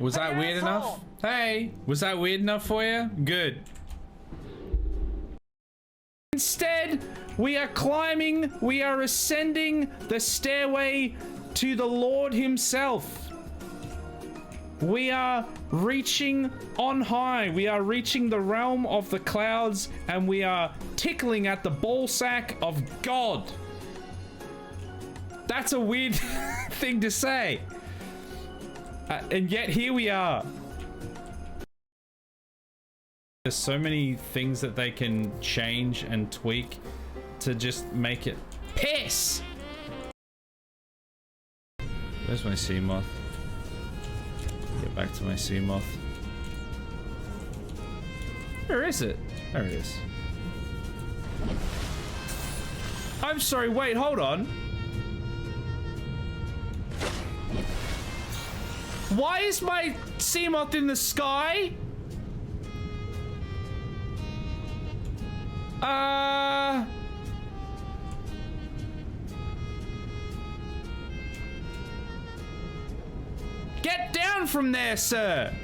Was that weird enough? Hey, was that weird enough for you? Good. Instead, we are climbing, we are ascending the stairway to the Lord himself. We are reaching on high. We are reaching the realm of the clouds, and we are tickling at the ballsack of God. That's a weird thing to say. And yet here we are. There's so many things that they can change and tweak to just make it piss. Where's my sea moth? Get back to my sea moth. Where is it? There it is. I'm sorry, wait, hold on. Why is my sea moth in the sky? Get down from there, sir.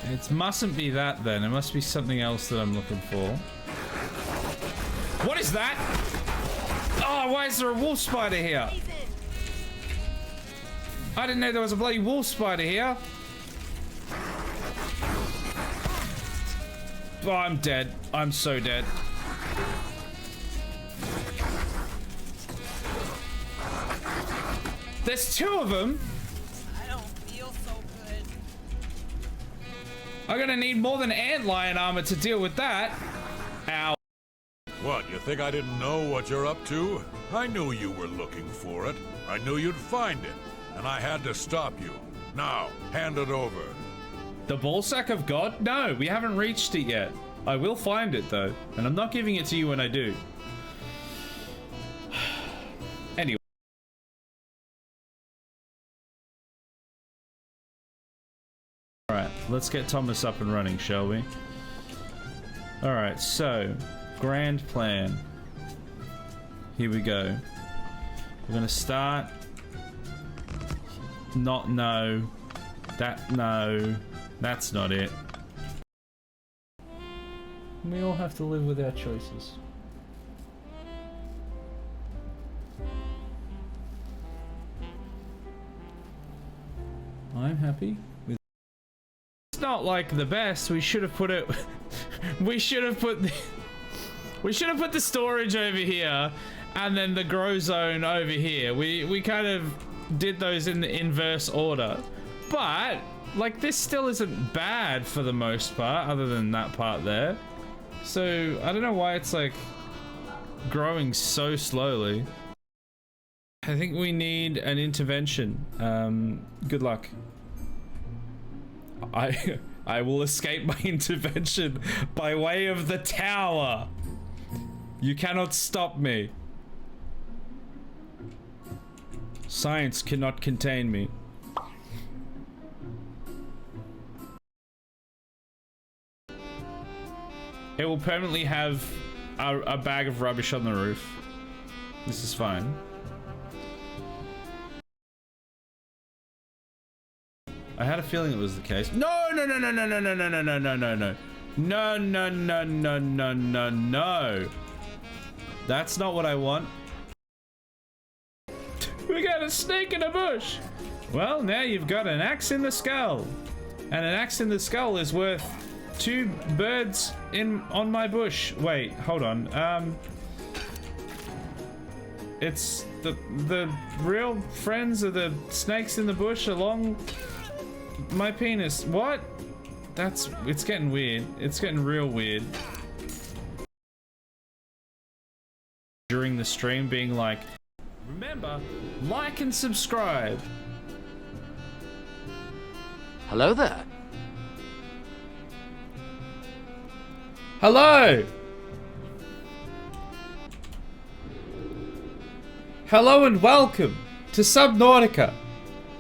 It mustn't be that then. It must be something else that I'm looking for. What is that? Oh, why is there a wolf spider here? I didn't know there was a bloody wolf spider here. Oh, I'm dead. I'm so dead. There's two of them. I don't feel so good. I'm gonna need more than antlion armor to deal with that. Ow. What, you think I didn't know what you're up to? I knew you were looking for it. I knew you'd find it. And I had to stop you. Now, hand it over. The ballsack of God? No, we haven't reached it yet. I will find it though, and I'm not giving it to you when I do. Anyway. Alright, let's get Thomas up and running, shall we? Alright, so, grand plan. Here we go. We're gonna start... no. No. That's not it. We all have to live with our choices. I'm happy with... It's not like the best. We should have put it... we should have put the storage over here and then the grow zone over here. We kind of did those in the inverse order. But, like, this still isn't bad for the most part, other than that part there. So, I don't know why it's, like, growing so slowly. I think we need an intervention. Good luck. I will escape my intervention by way of the tower. You cannot stop me. Science cannot contain me. It will permanently have a bag of rubbish on the roof. This is fine. I had a feeling it was the case. No, no, no, no, no, no, no, no, no, no, no, no, no. No, no, no, no, no, no, no. That's not what I want. We got a snake in a bush. Well, now you've got an axe in the skull. And an axe in the skull is worth 2 birds on my bush. Wait, hold on. It's the real friends of the snakes in the bush along my penis. What? It's getting weird. It's getting real weird. During the stream being like, remember, like and subscribe. Hello there. Hello! Hello and welcome to Subnautica.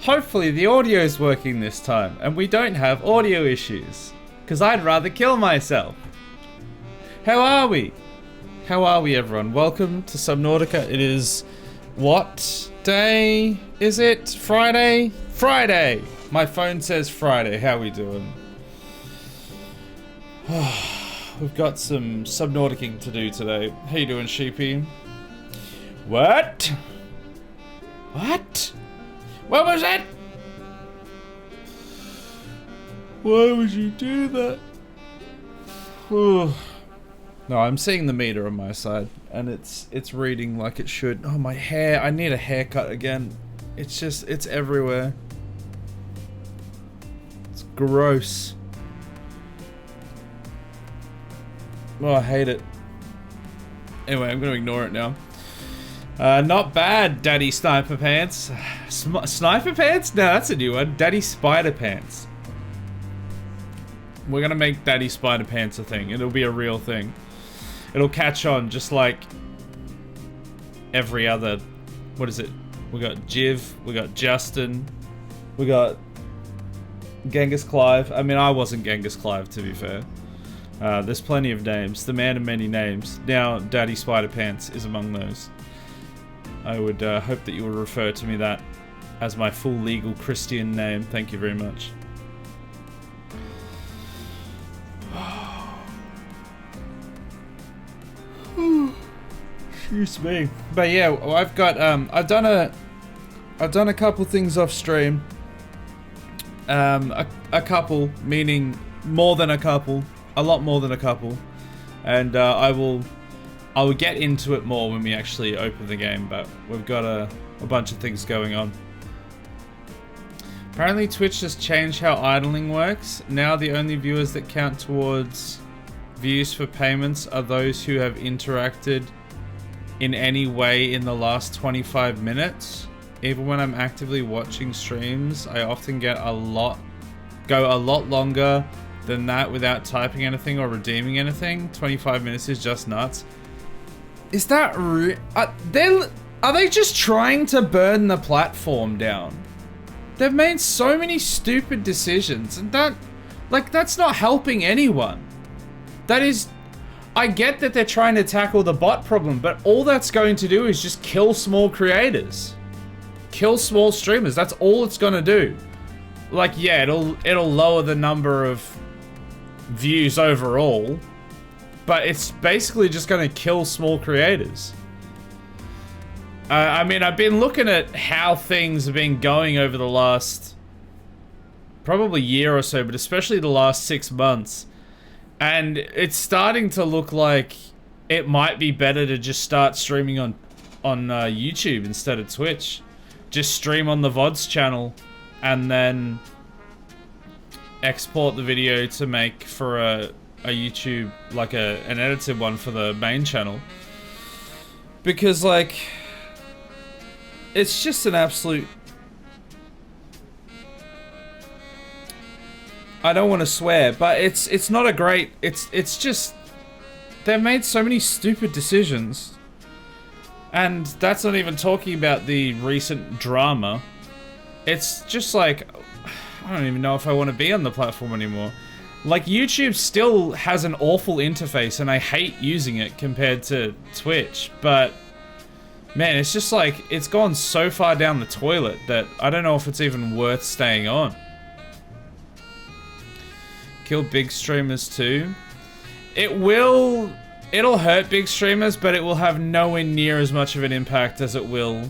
Hopefully the audio is working this time and we don't have audio issues, because I'd rather kill myself. How are we? How are we, everyone? Welcome to Subnautica. It is... what day is it? Friday? Friday! My phone says Friday. How we doing? We've got some Subnautica to do today. How you doing, Sheepy? What? What? What was that? Why would you do that? No, I'm seeing the meter on my side, and it's reading like it should. Oh, my hair. I need a haircut again. It's just, it's everywhere. It's gross. Oh, I hate it. Anyway, I'm gonna ignore it now. Not bad, Daddy Sniper Pants. Sniper Pants? No, that's a new one. Daddy Spider Pants. We're gonna make Daddy Spider Pants a thing. It'll be a real thing. It'll catch on just like every other... What is it? We got Jiv, we got Justin, we got Genghis Clive. I mean, I wasn't Genghis Clive, to be fair. There's plenty of names. The man of many names. Now, Daddy Spider Pants is among those. I would hope that you would refer to me that as my full legal Christian name. Thank you very much. Excuse me. But yeah, I've got I've done a couple things off stream. A couple, meaning more than a couple, a lot more than a couple, and I will get into it more when we actually open the game. But we've got a bunch of things going on. Apparently, Twitch has changed how idling works. Now, the only viewers that count towards views for payments are those who have interacted in any way in the last 25 minutes. Even when I'm actively watching streams, I often get go a lot longer than that without typing anything or redeeming anything. 25 minutes is just nuts. Is that are they just trying to burn the platform down? They've made so many stupid decisions, and that's not helping anyone. That is, I get that they're trying to tackle the bot problem, but all that's going to do is just kill small creators. Kill small streamers. That's all it's gonna do. Like, yeah, it'll lower the number of views overall, but it's basically just gonna kill small creators. I mean, I've been looking at how things have been going over the last probably year or so, but especially the last 6 months. And it's starting to look like it might be better to just start streaming on YouTube instead of Twitch. Just stream on the VODs channel and then export the video to make for a YouTube, like an edited one for the main channel. Because, like, it's just an absolute... I don't want to swear, but it's not a great... It's just... They've made so many stupid decisions. And that's not even talking about the recent drama. It's just like... I don't even know if I want to be on the platform anymore. Like, YouTube still has an awful interface, and I hate using it compared to Twitch, but... Man, it's just like, it's gone so far down the toilet that I don't know if it's even worth staying on. Kill big streamers too. It'll hurt big streamers, but it will have nowhere near as much of an impact as it will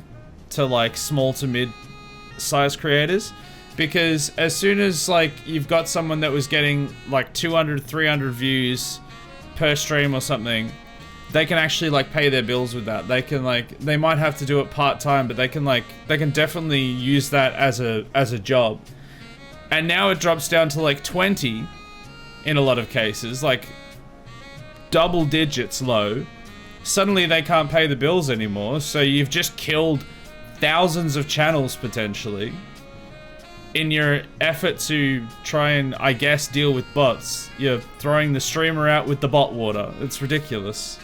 to like small to mid-sized creators. Because as soon as like you've got someone that was getting like 200, 300 views per stream or something, they can actually like pay their bills with that. They can like, they might have to do it part-time, but they can definitely use that as a job. And now it drops down to like 20 in a lot of cases, like double digits low. Suddenly they can't pay the bills anymore, so you've just killed thousands of channels potentially in your effort to try and, I guess, deal with bots. You're throwing the streamer out with the bot water. It's ridiculous.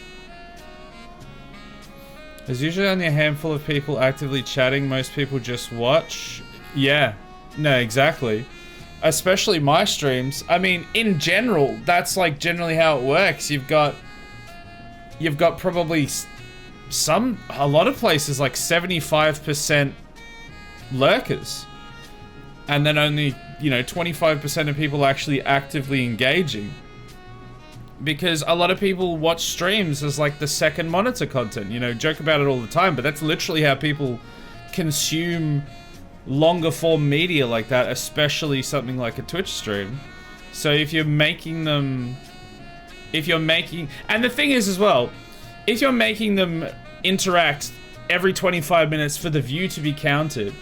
There's usually only a handful of people actively chatting. Most people just watch. Yeah, no, exactly. Especially my streams. I mean, in general, that's like generally how it works. You've got probably a lot of places like 75% lurkers. and then only, you know, 25% of people actually actively engaging. Because a lot of people watch streams as like the second monitor content, you know, joke about it all the time, but that's literally how people consume longer form media like that, especially something like a Twitch stream. So if you're making them, and the thing is as well, if you're making them interact every 25 minutes for the view to be counted,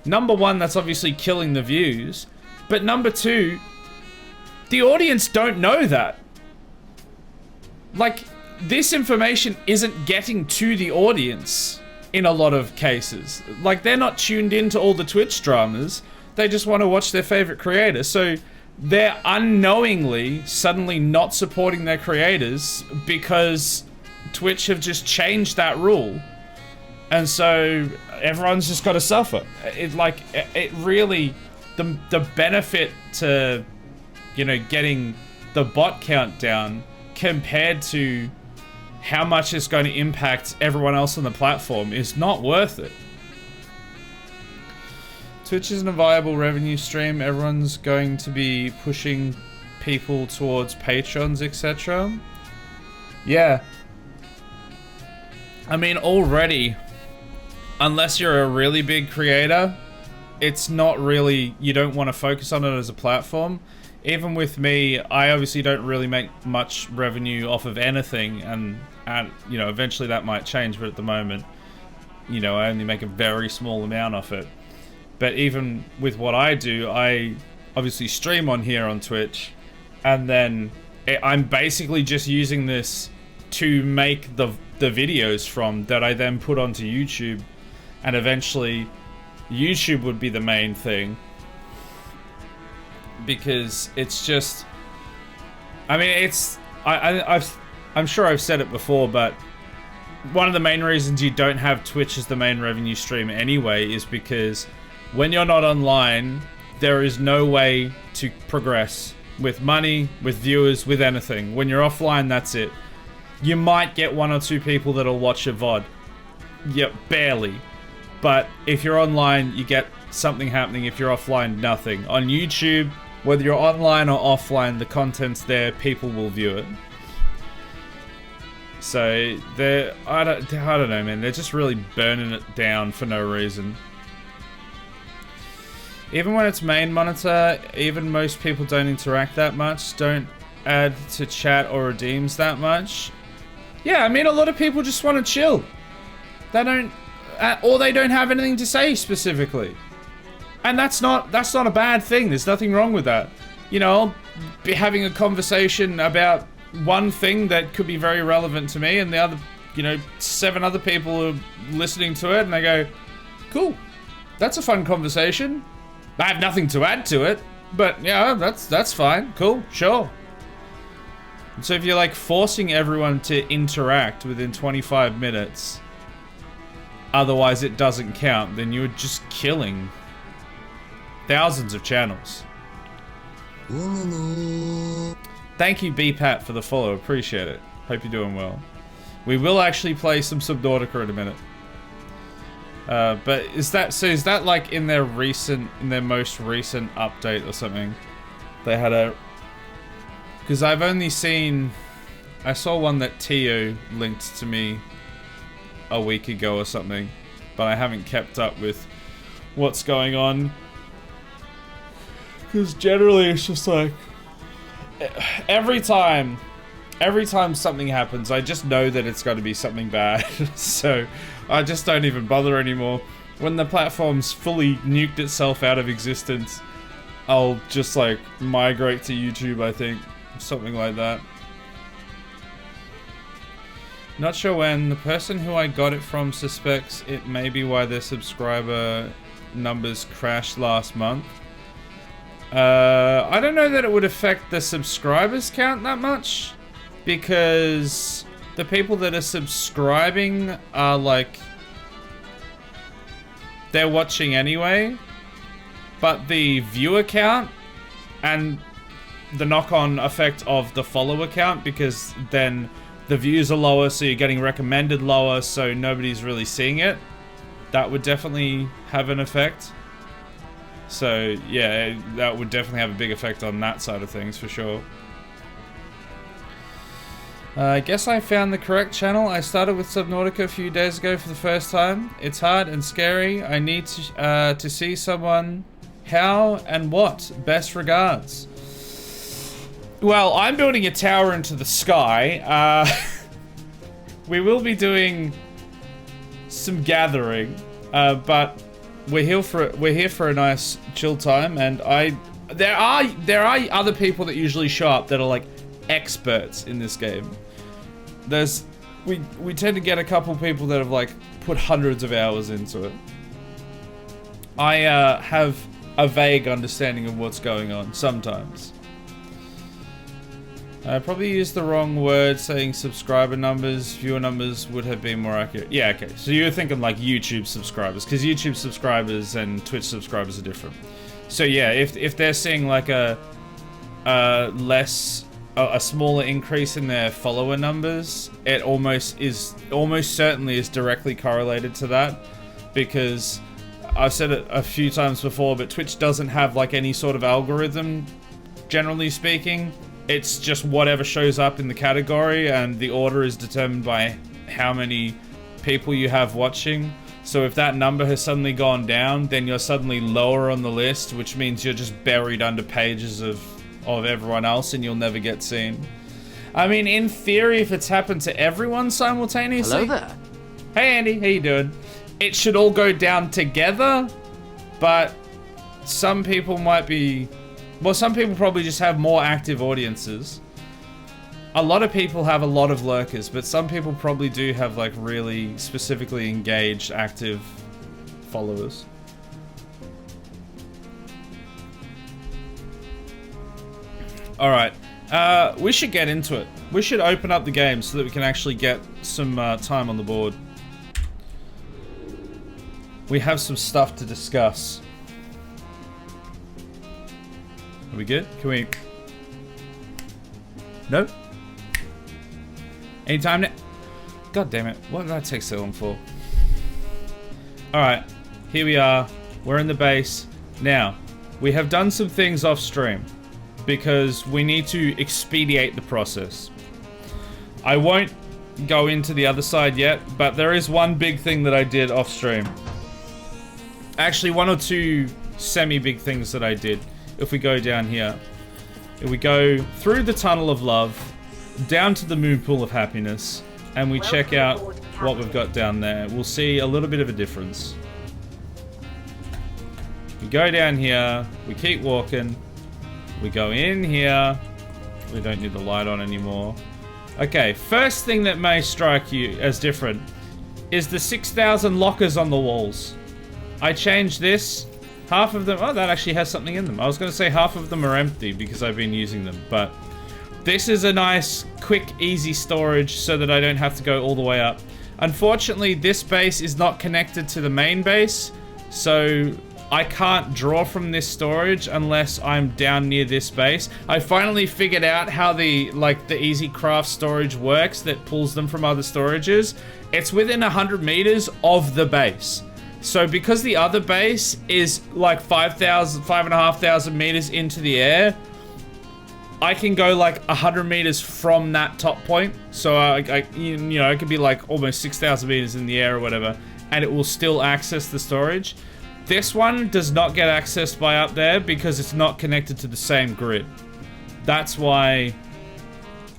number one, that's obviously killing the views, but number two, the audience don't know that. Like, this information isn't getting to the audience in a lot of cases. Like, they're not tuned into all the Twitch dramas. They just want to watch their favorite creator. So they're unknowingly suddenly not supporting their creators because Twitch have just changed that rule. And so everyone's just got to suffer. It really, the benefit to, you know, getting the bot count down compared to how much it's going to impact everyone else on the platform is not worth it. Twitch isn't a viable revenue stream. Everyone's going to be pushing people towards patrons, etc. Yeah. I mean, already, unless you're a really big creator, it's not really, you don't want to focus on it as a platform. Even with me, I obviously don't really make much revenue off of anything, and you know, eventually that might change, but at the moment, you know, I only make a very small amount off it. But even with what I do, I obviously stream on here on Twitch, and then I'm basically just using this to make the videos from that I then put onto YouTube, and eventually YouTube would be the main thing. Because it's just, I mean, it's, I'm sure I've said it before, but one of the main reasons you don't have Twitch as the main revenue stream anyway is because when you're not online, there is no way to progress with money, with viewers, with anything. When you're offline, that's it. You might get one or two people that'll watch a VOD. Yep, barely. But if you're online, you get something happening. If you're offline, nothing. On YouTube, whether you're online or offline, the content's there, people will view it. So they're, I don't know, man. They're just really burning it down for no reason. Even when it's main monitor, even most people don't interact that much, don't add to chat or redeems that much. Yeah, I mean, a lot of people just want to chill. They don't, or they don't have anything to say specifically. And that's not a bad thing. There's nothing wrong with that. You know, I'll be having a conversation about one thing that could be very relevant to me, and the other, you know, 7 other people are listening to it, and they go, cool, that's a fun conversation. I have nothing to add to it, but yeah, that's fine, cool, sure. And so if you're like forcing everyone to interact within 25 minutes, otherwise it doesn't count, then you're just killing thousands of channels. Thank you, BPAT, for the follow. Appreciate it. Hope you're doing well. We will actually play some Subnautica in a minute. But is that like in their most recent update or something? They had a, because I've only seen, I saw one that Tio linked to me a week ago or something, but I haven't kept up with what's going on. Because generally it's just like, every time something happens, I just know that it's going to be something bad. So I just don't even bother anymore. When the platform's fully nuked itself out of existence, I'll just like migrate to YouTube, I think. Something like that. Not sure when. The person who I got it from suspects it may be why their subscriber numbers crashed last month. I don't know that it would affect the subscribers count that much, because the people that are subscribing are like, they're watching anyway, but the viewer count and the knock-on effect of the follower count, because then the views are lower, so you're getting recommended lower, so nobody's really seeing it. That would definitely have an effect. So yeah, that would definitely have a big effect on that side of things for sure. I guess I found the correct channel. I started with Subnautica a few days ago for the first time. It's hard and scary. I need to see someone. How and what? Best regards. Well, I'm building a tower into the sky. We will be doing some gathering, but we're here for a nice chill time. And there are other people that usually show up that are like experts in this game. We tend to get a couple people that have like put hundreds of hours into it. I have a vague understanding of what's going on sometimes. I probably used the wrong word saying subscriber numbers. Viewer numbers would have been more accurate. Yeah, okay. So you were thinking like YouTube subscribers, because YouTube subscribers and Twitch subscribers are different. So yeah, if they're seeing like a smaller increase in their follower numbers, it almost certainly is directly correlated to that, because I've said it a few times before, but Twitch doesn't have like any sort of algorithm, generally speaking. It's just whatever shows up in the category, and the order is determined by how many people you have watching. So if that number has suddenly gone down, then you're suddenly lower on the list, which means you're just buried under pages of everyone else and you'll never get seen. I mean, in theory, if it's happened to everyone simultaneously... Hello there. Hey Andy, how you doing? It should all go down together, but some people might be... Well, some people probably just have more active audiences. A lot of people have a lot of lurkers, but some people probably do have like really specifically engaged, active followers. Alright, we should get into it. We should open up the game so that we can actually get some time on the board. We have some stuff to discuss. Are we good? Can we... Nope. Anytime now? God damn it. What did I take so long for? Alright. Here we are. We're in the base. Now, we have done some things off stream, because we need to expedite the process. I won't go into the other side yet, but there is one big thing that I did off stream. Actually, one or two semi-big things that I did. If we go down here, if we go through the tunnel of love, down to the moon pool of happiness, and we check out what we've got down there, we'll see a little bit of a difference. We go down here, we keep walking, we go in here, we don't need the light on anymore. Okay, first thing that may strike you as different is the 6,000 lockers on the walls. I changed this. Half of them... Oh, that actually has something in them. I was going to say half of them are empty because I've been using them, but this is a nice, quick, easy storage so that I don't have to go all the way up. Unfortunately, this base is not connected to the main base, so I can't draw from this storage unless I'm down near this base. I finally figured out how the easy craft storage works that pulls them from other storages. It's within 100 meters of the base. So because the other base is like 5,500 meters into the air, I can go like 100 meters from that top point. So I could be like almost 6,000 meters in the air or whatever, and it will still access the storage. This one does not get accessed by up there because it's not connected to the same grid. That's why,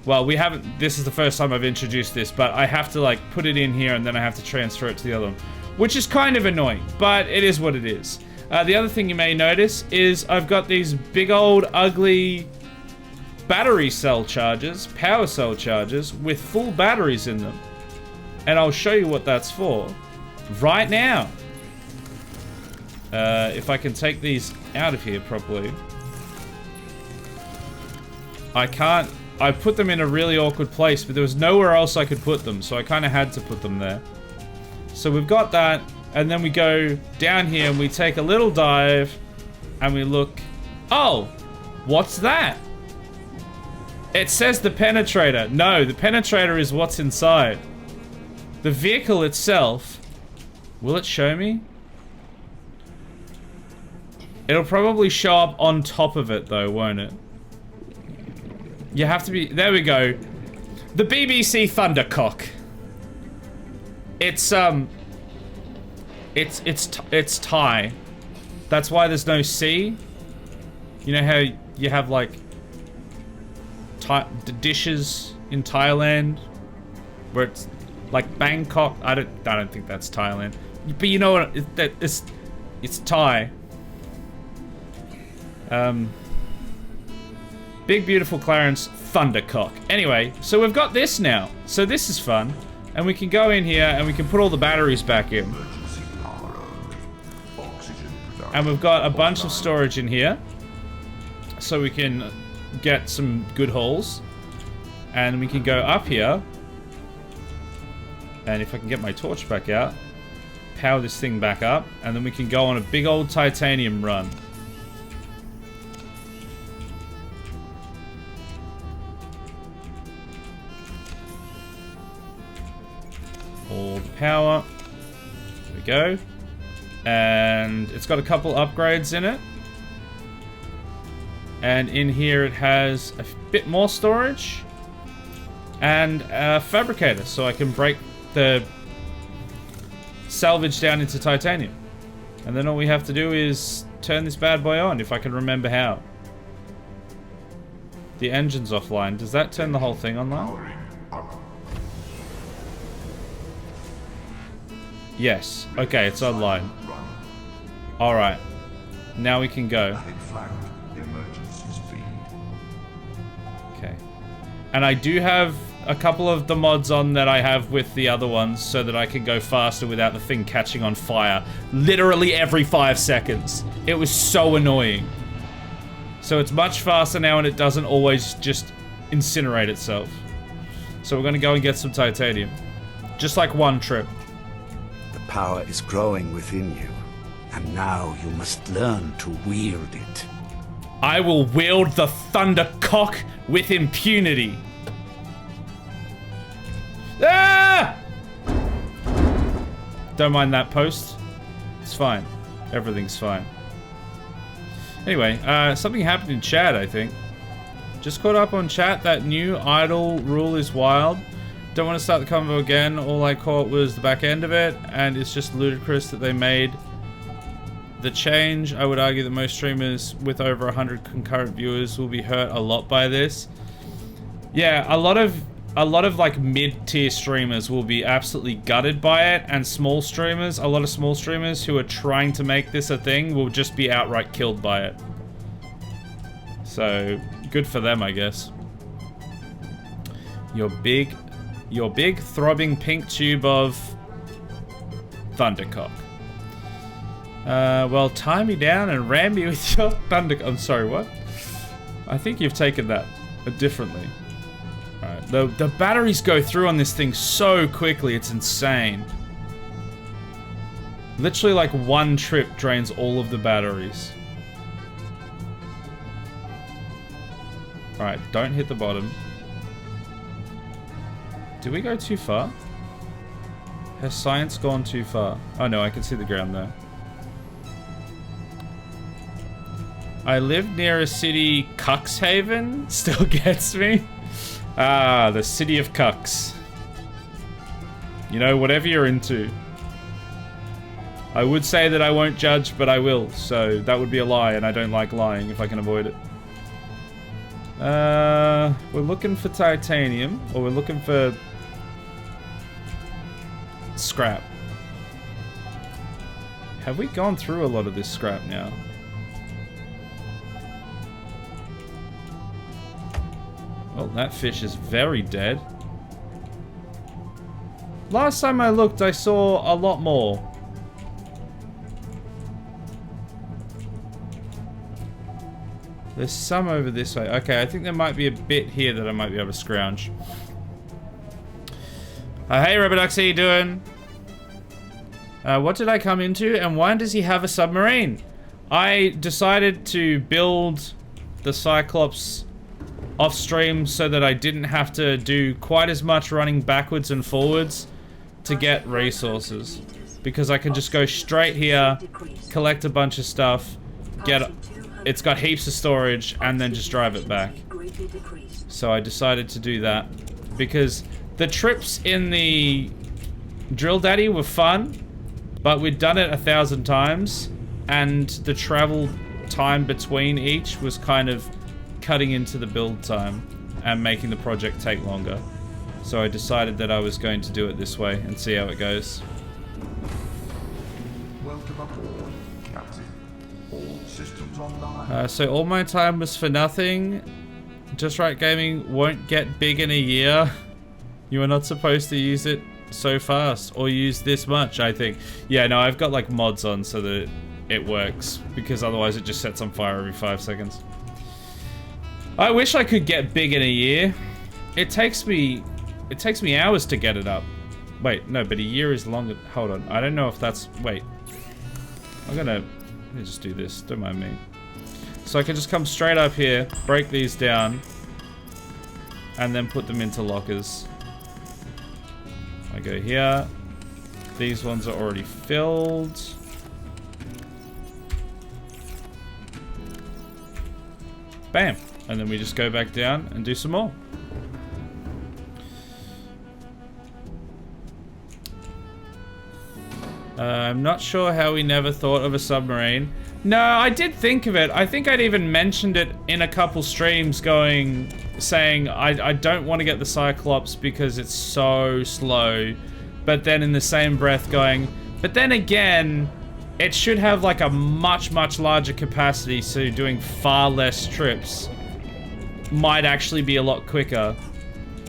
well, we haven't, this is the first time I've introduced this, but I have to like put it in here and then I have to transfer it to the other one, which is kind of annoying, but it is what it is. The other thing you may notice is I've got these big old ugly battery cell chargers, power cell chargers with full batteries in them. And I'll show you what that's for right now. If I can take these out of here properly. I can't. I put them in a really awkward place, but there was nowhere else I could put them, so I kind of had to put them there. So we've got that, and then we go down here and we take a little dive and we look. Oh, what's that? It says the penetrator. No, the penetrator is what's inside. The vehicle itself, will it show me? It'll probably show up on top of it though, won't it? You have to be... There we go. The BBC Thundercock. It's Thai. That's why there's no C. You know how you have like dishes in Thailand where it's like Bangkok. I don't think that's Thailand. But you know what? It's Thai. Big beautiful Clarence Thundercock. Anyway, so we've got this now. So this is fun. And we can go in here and we can put all the batteries back in. And we've got a bunch of storage in here. So we can get some good hauls. And we can go up here. And if I can get my torch back out, power this thing back up. And then we can go on a big old titanium run. All the power. There we go. And it's got a couple upgrades in it. And in here it has a bit more storage. And a fabricator, so I can break the salvage down into titanium. And then all we have to do is turn this bad boy on, if I can remember how. The engine's offline. Does that turn the whole thing online? Yes. Okay, it's online. Alright. Now we can go. Okay. And I do have a couple of the mods on that I have with the other ones so that I can go faster without the thing catching on fire. Literally every 5 seconds. It was so annoying. So it's much faster now and it doesn't always just incinerate itself. So we're going to go and get some titanium. Just like one trip. Power is growing within you, and now you must learn to wield it. I will wield the Thundercock with impunity. Ah! Don't mind that post. It's fine. Everything's fine. Anyway, something happened in chat, I think. Just caught up on chat. That new idle rule is wild. Don't want to start the convo again. All I caught was the back end of it, and it's just ludicrous that they made the change. I would argue that most streamers with over 100 concurrent viewers will be hurt a lot by this. Yeah, a lot of like mid-tier streamers will be absolutely gutted by it, and small streamers, a lot of small streamers who are trying to make this a thing will just be outright killed by it. So, good for them, I guess. Your big throbbing pink tube of Thundercock. Well, tie me down and ram me with your Thundercock. I'm sorry, what? I think you've taken that differently. Alright, the batteries go through on this thing so quickly, it's insane. Literally like one trip drains all of the batteries. Alright, don't hit the bottom. Did we go too far? Has science gone too far? Oh no, I can see the ground there. I live near a city, Cuxhaven? Still gets me? Ah, the city of Cucks. You know, whatever you're into. I would say that I won't judge, but I will. So that would be a lie, and I don't like lying if I can avoid it. We're looking for titanium, or we're looking for scrap. Have we gone through a lot of this scrap now? Well, that fish is very dead. Last time I looked, I saw a lot more. There's some over this way. Okay, I think there might be a bit here that I might be able to scrounge. Hey, Robodux, how you doing? What did I come into, and why does he have a submarine? I decided to build the Cyclops off stream so that I didn't have to do quite as much running backwards and forwards to get resources. Because I can just go straight here, collect a bunch of stuff, it's got heaps of storage, and then just drive it back. So I decided to do that because the trips in the Drill Daddy were fun, but we'd done it 1,000 times, and the travel time between each was kind of cutting into the build time and making the project take longer. So I decided that I was going to do it this way and see how it goes. Welcome aboard, Captain. All systems online. So all my time was for nothing. JustWrightGaming won't get big in a year. You are not supposed to use it so fast, or use this much, I think. Yeah, no, I've got like mods on so that it works, because otherwise it just sets on fire every 5 seconds. I wish I could get big in a year. It takes me hours to get it up. Wait, no, but a year is longer. Hold on, I don't know if that's, wait. Let me just do this, don't mind me. So I can just come straight up here, break these down, and then put them into lockers. I go here. These ones are already filled. Bam. And then we just go back down and do some more. I'm not sure how we never thought of a submarine. No, I did think of it. I think I'd even mentioned it in a couple streams saying I don't want to get the Cyclops because it's so slow. But then in the same breath going, but then again, it should have like a much larger capacity, so doing far less trips might actually be a lot quicker.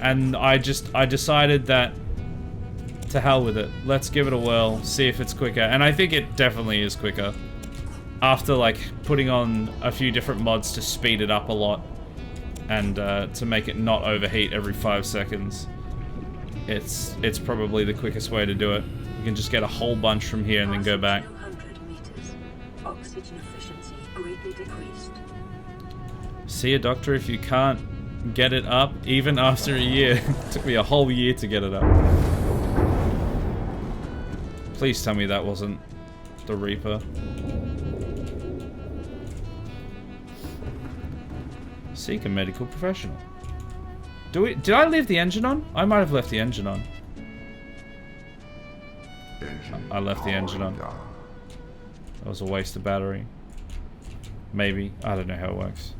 And I decided that to hell with it. Let's give it a whirl, see if it's quicker. And I think it definitely is quicker. After like putting on a few different mods to speed it up a lot and to make it not overheat every 5 seconds, it's probably the quickest way to do it. You can just get a whole bunch from here and then go back. See a doctor if you can't get it up even after a year. It took me a whole year to get it up. Please tell me that wasn't the Reaper. Seek a medical professional. Did I leave the engine on? I might have left the engine on. I left the engine on. That was a waste of battery. Maybe. I don't know how it works.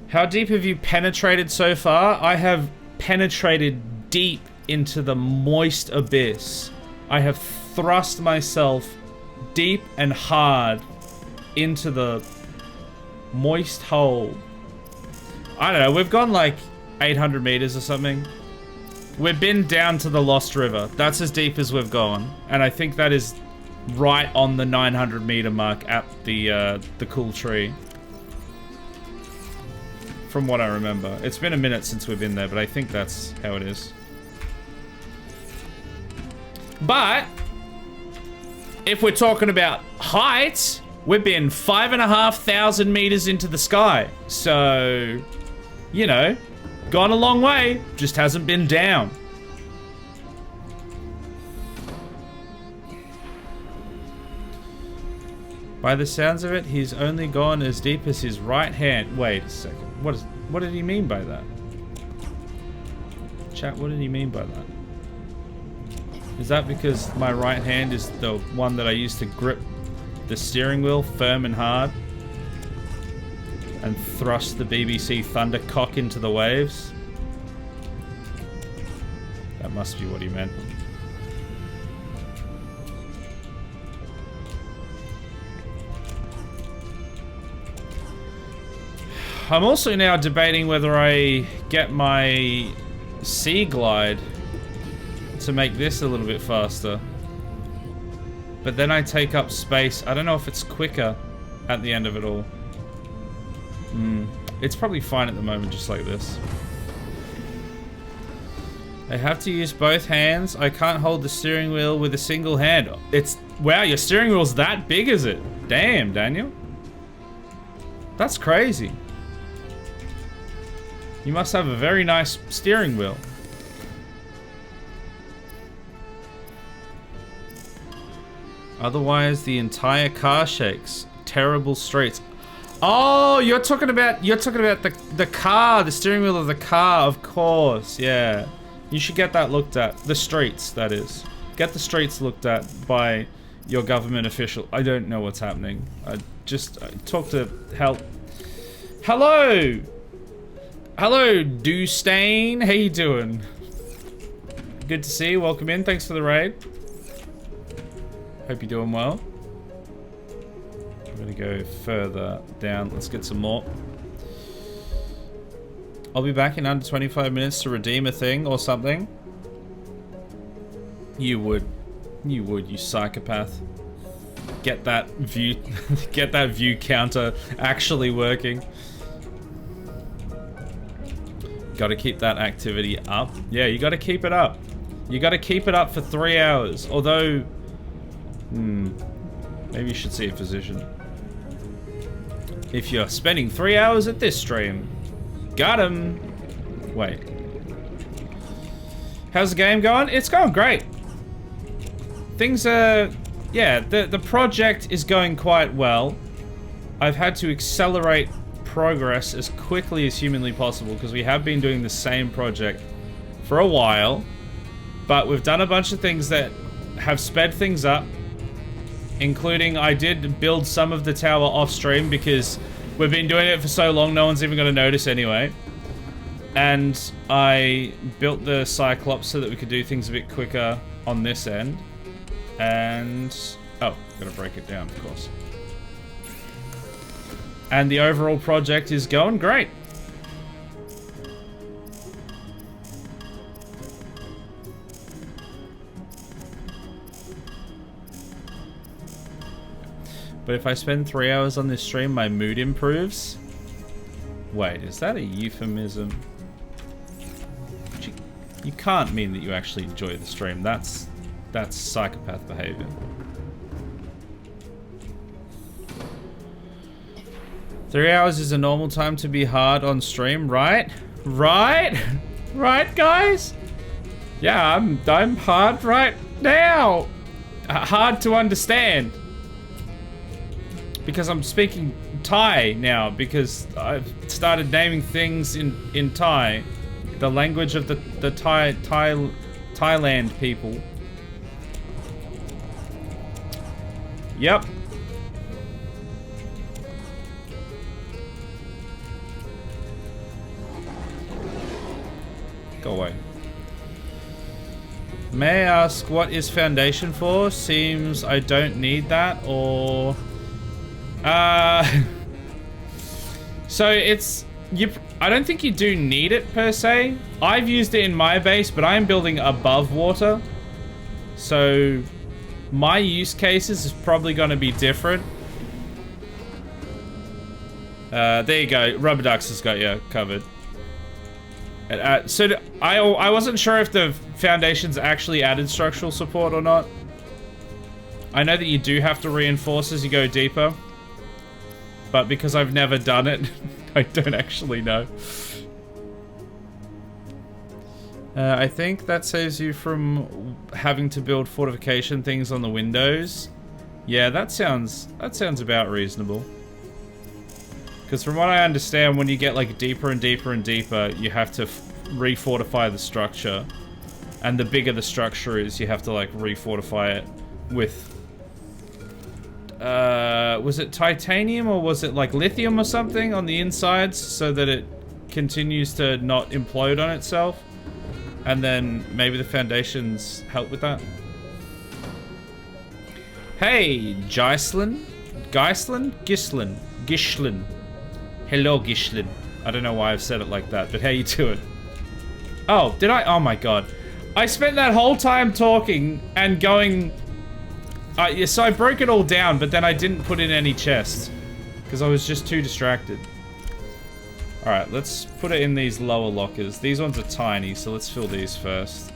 How deep have you penetrated so far? I have penetrated deep into the moist abyss. I have thrust myself deep and hard into the moist hole. I don't know, we've gone like 800 meters or something. We've been down to the Lost River. That's as deep as we've gone. And I think that is right on the 900 meter mark at the cool tree. From what I remember. It's been a minute since we've been there, but I think that's how it is. But if we're talking about heights, we've been 5,500 meters into the sky. So, you know, gone a long way, just hasn't been down. By the sounds of it, he's only gone as deep as his right hand. Wait a second. What did he mean by that? Chat, what did he mean by that? Is that because my right hand is the one that I use to grip the steering wheel firm and hard and thrust the BBC Thundercock into the waves? That must be what he meant. I'm also now debating whether I get my Sea Glide to make this a little bit faster. But then I take up space. I don't know if it's quicker at the end of it all. It's probably fine at the moment, just like this. I have to use both hands. I can't hold the steering wheel with a single hand. Wow, your steering wheel's that big, is it? Damn, Daniel. That's crazy. You must have a very nice steering wheel. Otherwise, the entire car shakes. Terrible streets. Oh, you're talking about the car, the steering wheel of the car, of course. Yeah. You should get that looked at. The streets, that is. Get the streets looked at by your government official. I don't know what's happening. I talk to help. Hello! Hello, Dustain. How you doing? Good to see you. Welcome in. Thanks for the raid. Hope you're doing well. I'm gonna go further down. Let's get some more. I'll be back in under 25 minutes to redeem a thing or something. You would. You psychopath. Get that view get that view counter actually working. Gotta keep that activity up. Yeah, you gotta keep it up. You gotta keep it up for 3 hours. Although maybe you should see a physician. If you're spending 3 hours at this stream. Got him. Wait. How's the game going? It's going great. Things are... Yeah, the project is going quite well. I've had to accelerate progress as quickly as humanly possible because we have been doing the same project for a while. But we've done a bunch of things that have sped things up. Including, I did build some of the tower off stream because we've been doing it for so long, no one's even going to notice anyway. And I built the Cyclops so that we could do things a bit quicker on this end. And... oh, gotta break it down, of course. And the overall project is going great. But if I spend 3 hours on this stream, my mood improves. Wait, is that a euphemism? You can't mean that you actually enjoy the stream. That's psychopath behavior. Three hours is a normal time to be hard on stream, right? Right? Right, guys? Yeah, I'm hard right now. Hard to understand. Because I'm speaking Thai now, because I've started naming things in Thai. The language of the Thailand people. Yep. Go away. May I ask what is foundation for? Seems I don't need that, or... So it's... I don't think you do need it per se. I've used it in my base, but I'm building above water. So my use cases is probably going to be different. There you go. Rubber Ducks has got you covered. So I wasn't sure if the foundations actually added structural support or not. I know that you do have to reinforce as you go deeper. But because I've never done it, I don't actually know. I think that saves you from having to build fortification things on the windows. Yeah, that sounds about reasonable. Because from what I understand, when you get like deeper and deeper and deeper, you have to refortify the structure. And the bigger the structure is, you have to like refortify it with... was it titanium or was it like lithium or something on the insides so that it continues to not implode on itself? And then maybe the foundations help with that. Hey, Gislin? Gislin. Hello, Gislin. I don't know why I've said it like that, but how you doing? Oh, did I? Oh my god. I spent that whole time talking and going... yeah, so I broke it all down, but then I didn't put in any chests. Because I was just too distracted. Alright, let's put it in these lower lockers. These ones are tiny, so let's fill these first.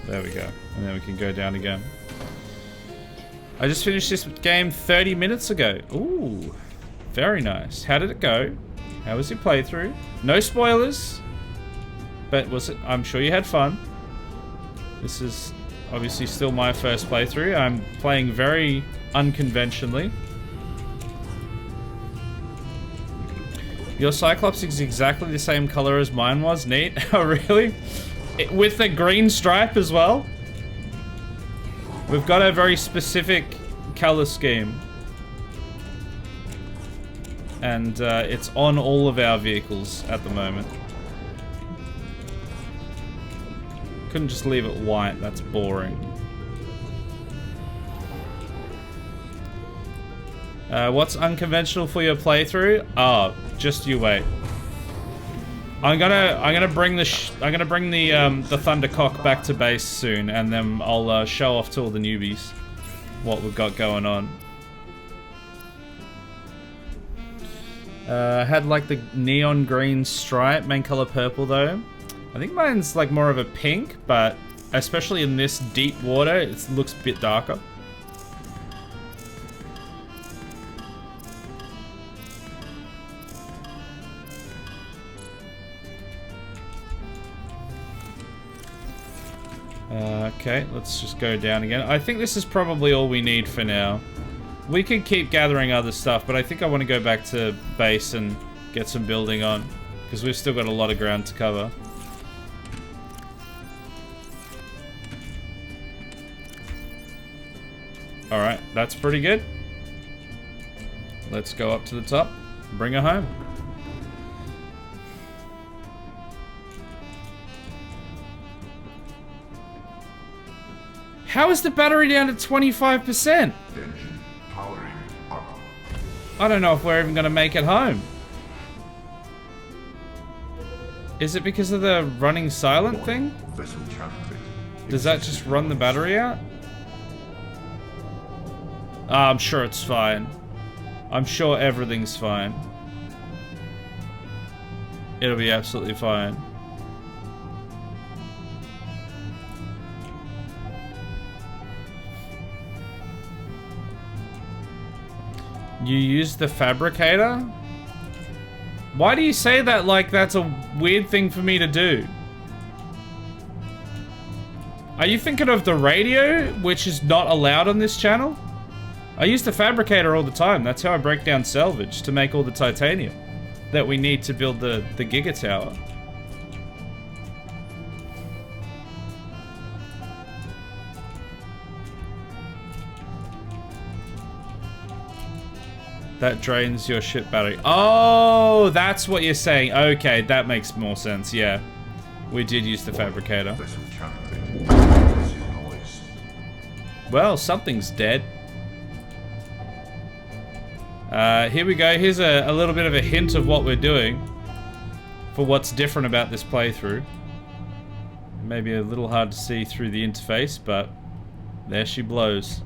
There we go. And then we can go down again. I just finished this game 30 minutes ago. Ooh, very nice. How did it go? How was your playthrough? No spoilers. But was it? I'm sure you had fun. This is Obviously still my first playthrough. I'm playing very unconventionally. Your Cyclops is exactly the same color as mine was. Neat. Oh, really? With the green stripe as well? We've got a very specific color scheme. And it's on all of our vehicles at the moment. Couldn't just leave it white, that's boring. What's unconventional for your playthrough? Oh, just you wait. I'm gonna bring the Thundercock back to base soon, and then I'll show off to all the newbies what we've got going on. Had like the neon green stripe, main color purple though. I think mine's like more of a pink, but especially in this deep water, it looks a bit darker. Okay, let's just go down again. I think this is probably all we need for now. We could keep gathering other stuff, but I think I want to go back to base and get some building on, because we've still got a lot of ground to cover. Alright, that's pretty good. Let's go up to the top, bring her home. How is the battery down to 25%? Engine powering up. I don't know if we're even going to make it home. Is it because of the running silent thing? Vessel captain. Does that just run the battery out? I'm sure it's fine. I'm sure everything's fine. It'll be absolutely fine. You used the fabricator? Why do you say that like that's a weird thing for me to do? Are you thinking of the radio, which is not allowed on this channel? I use the fabricator all the time. That's how I break down salvage to make all the titanium that we need to build the Giga Tower. That drains your ship battery. Oh, that's what you're saying. Okay, that makes more sense. Yeah, we did use the fabricator. Vessel captain. This is noise. Well, something's dead. Here we go. Here's a little bit of a hint of what we're doing for what's different about this playthrough. Maybe a little hard to see through the interface, but there she blows.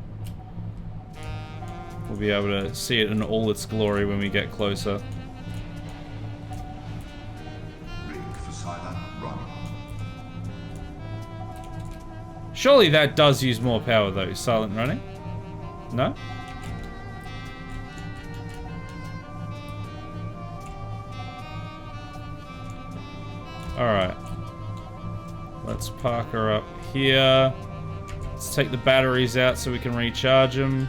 We'll be able to see it in all its glory when we get closer. Rig for silent run. Surely that does use more power though, silent running? No? Alright. Let's park her up here. Let's take the batteries out so we can recharge them.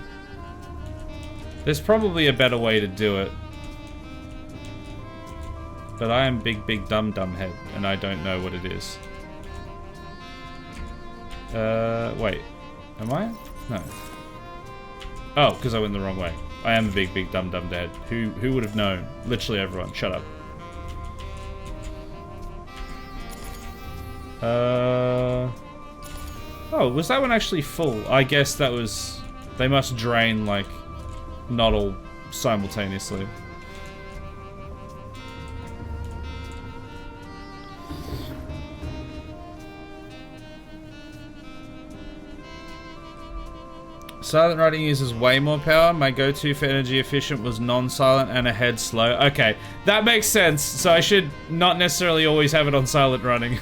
There's probably a better way to do it. But I am big dumb head, and I don't know what it is. Wait. Am I? No. Oh, because I went the wrong way. I am a big dumb head. Who would have known? Literally everyone. Shut up. Oh, was that one actually full? I guess that was... They must drain, like... Not all simultaneously. Silent riding uses way more power. My go-to for energy efficient was non-silent and a head slow. Okay, that makes sense. So I should not necessarily always have it on silent running.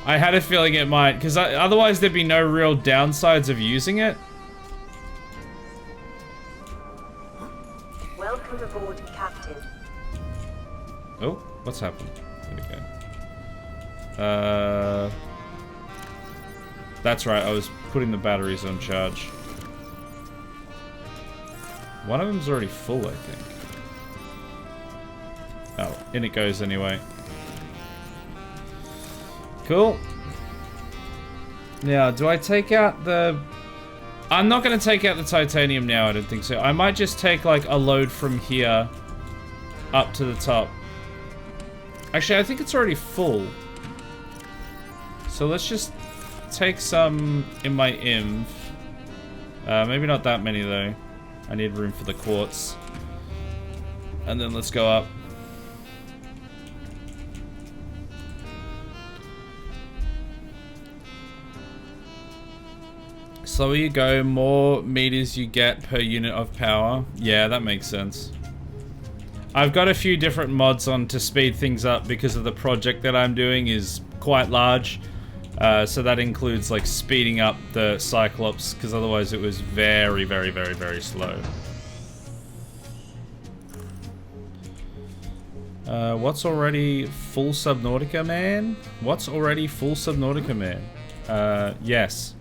I had a feeling it might, because otherwise there'd be no real downsides of using it. Welcome aboard, Captain. Oh, what's happened? There we go. That's right, I was putting the batteries on charge. One of them's already full, I think. Oh, in it goes anyway. Cool. Now, do I take out the... I'm not going to take out the titanium now, I don't think so. I might just take, like, a load from here up to the top. Actually, I think it's already full. So let's just take some in my inv. Maybe not that many, though. I need room for the quartz. And then let's go up. Slower you go, more meters you get per unit of power. Yeah, that makes sense. I've got a few different mods on to speed things up because of the project that I'm doing is quite large. So that includes like speeding up the Cyclops because otherwise it was very, very, very, very slow. What's already full Subnautica, man? What's already full Subnautica, man? Yes.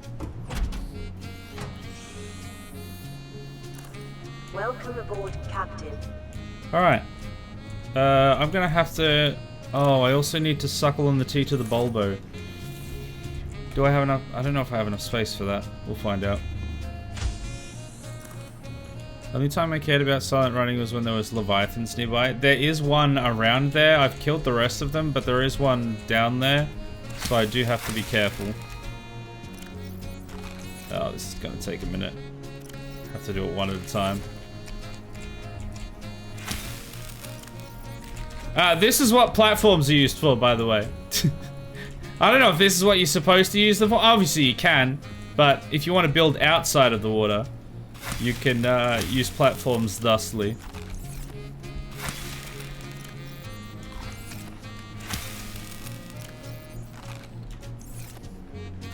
Welcome aboard, Captain. Alright. I'm gonna have to... Oh, I also need to suckle on the tea to the Bulbo. Do I have enough? I don't know if I have enough space for that. We'll find out. The only time I cared about silent running was when there was Leviathans nearby. There is one around there. I've killed the rest of them, but there is one down there. So I do have to be careful. Oh, this is gonna take a minute. Have to do it one at a time. This is what platforms are used for, by the way. I don't know if this is what you're supposed to use them for. Obviously you can, but if you want to build outside of the water, you can use platforms thusly.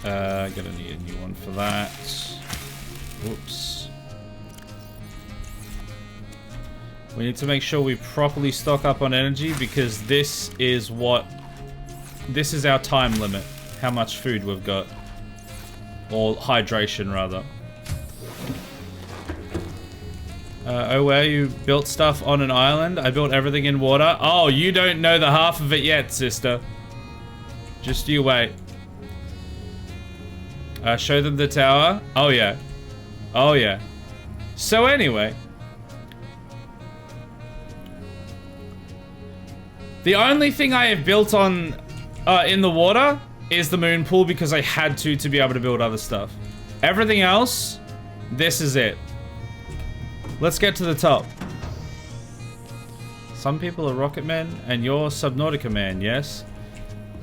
Gonna need a new one for that. Whoops. We need to make sure we properly stock up on energy because this is our time limit. How much food we've got. Or hydration, rather. Oh, where you built stuff on an island? I built everything in water. Oh, you don't know the half of it yet, sister. Just you wait. Show them the tower. Oh, yeah. Oh, yeah. So anyway. The only thing I have built on in the water is the moon pool because I had to be able to build other stuff. Everything else, this is it. Let's get to the top. Some people are rocket men and you're Subnautica man, yes?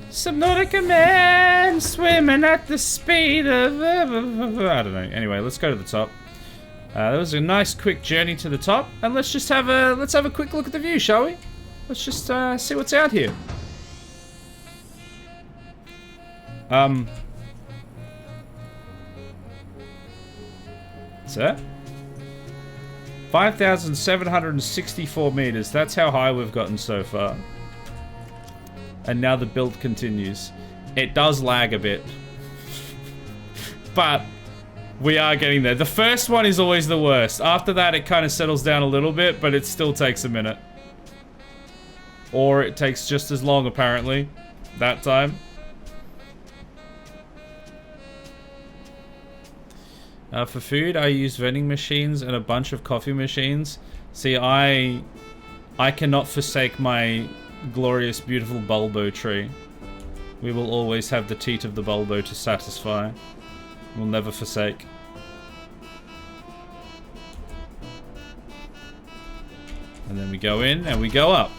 Subnautica man, swimming at the speed of... I don't know. Anyway, let's go to the top. That was a nice quick journey to the top. And let's just have a quick look at the view, shall we? Let's just see what's out here. What's that? 5,764 meters. That's how high we've gotten so far. And now the build continues. It does lag a bit. But we are getting there. The first one is always the worst. After that, it kind of settles down a little bit, but it still takes a minute. Or it takes just as long, apparently, that time. For food, I use vending machines and a bunch of coffee machines. See, I cannot forsake my glorious, beautiful Bulbo tree. We will always have the teat of the Bulbo to satisfy. We'll never forsake. And then we go in and we go up.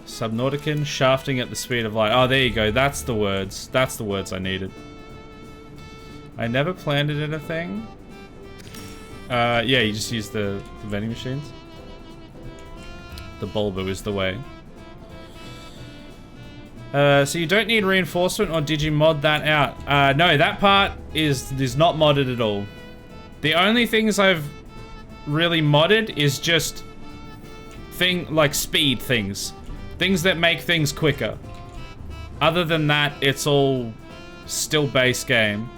Subnautican, shafting at the speed of light. Oh, there you go. That's the words. That's the words I needed. I never planted anything. Yeah, you just use the vending machines. The Bulbo is the way. So you don't need reinforcement, or did you mod that out? No, that part is not modded at all. The only things I've really modded is just like speed things. Things that make things quicker. Other than that, it's all still base game.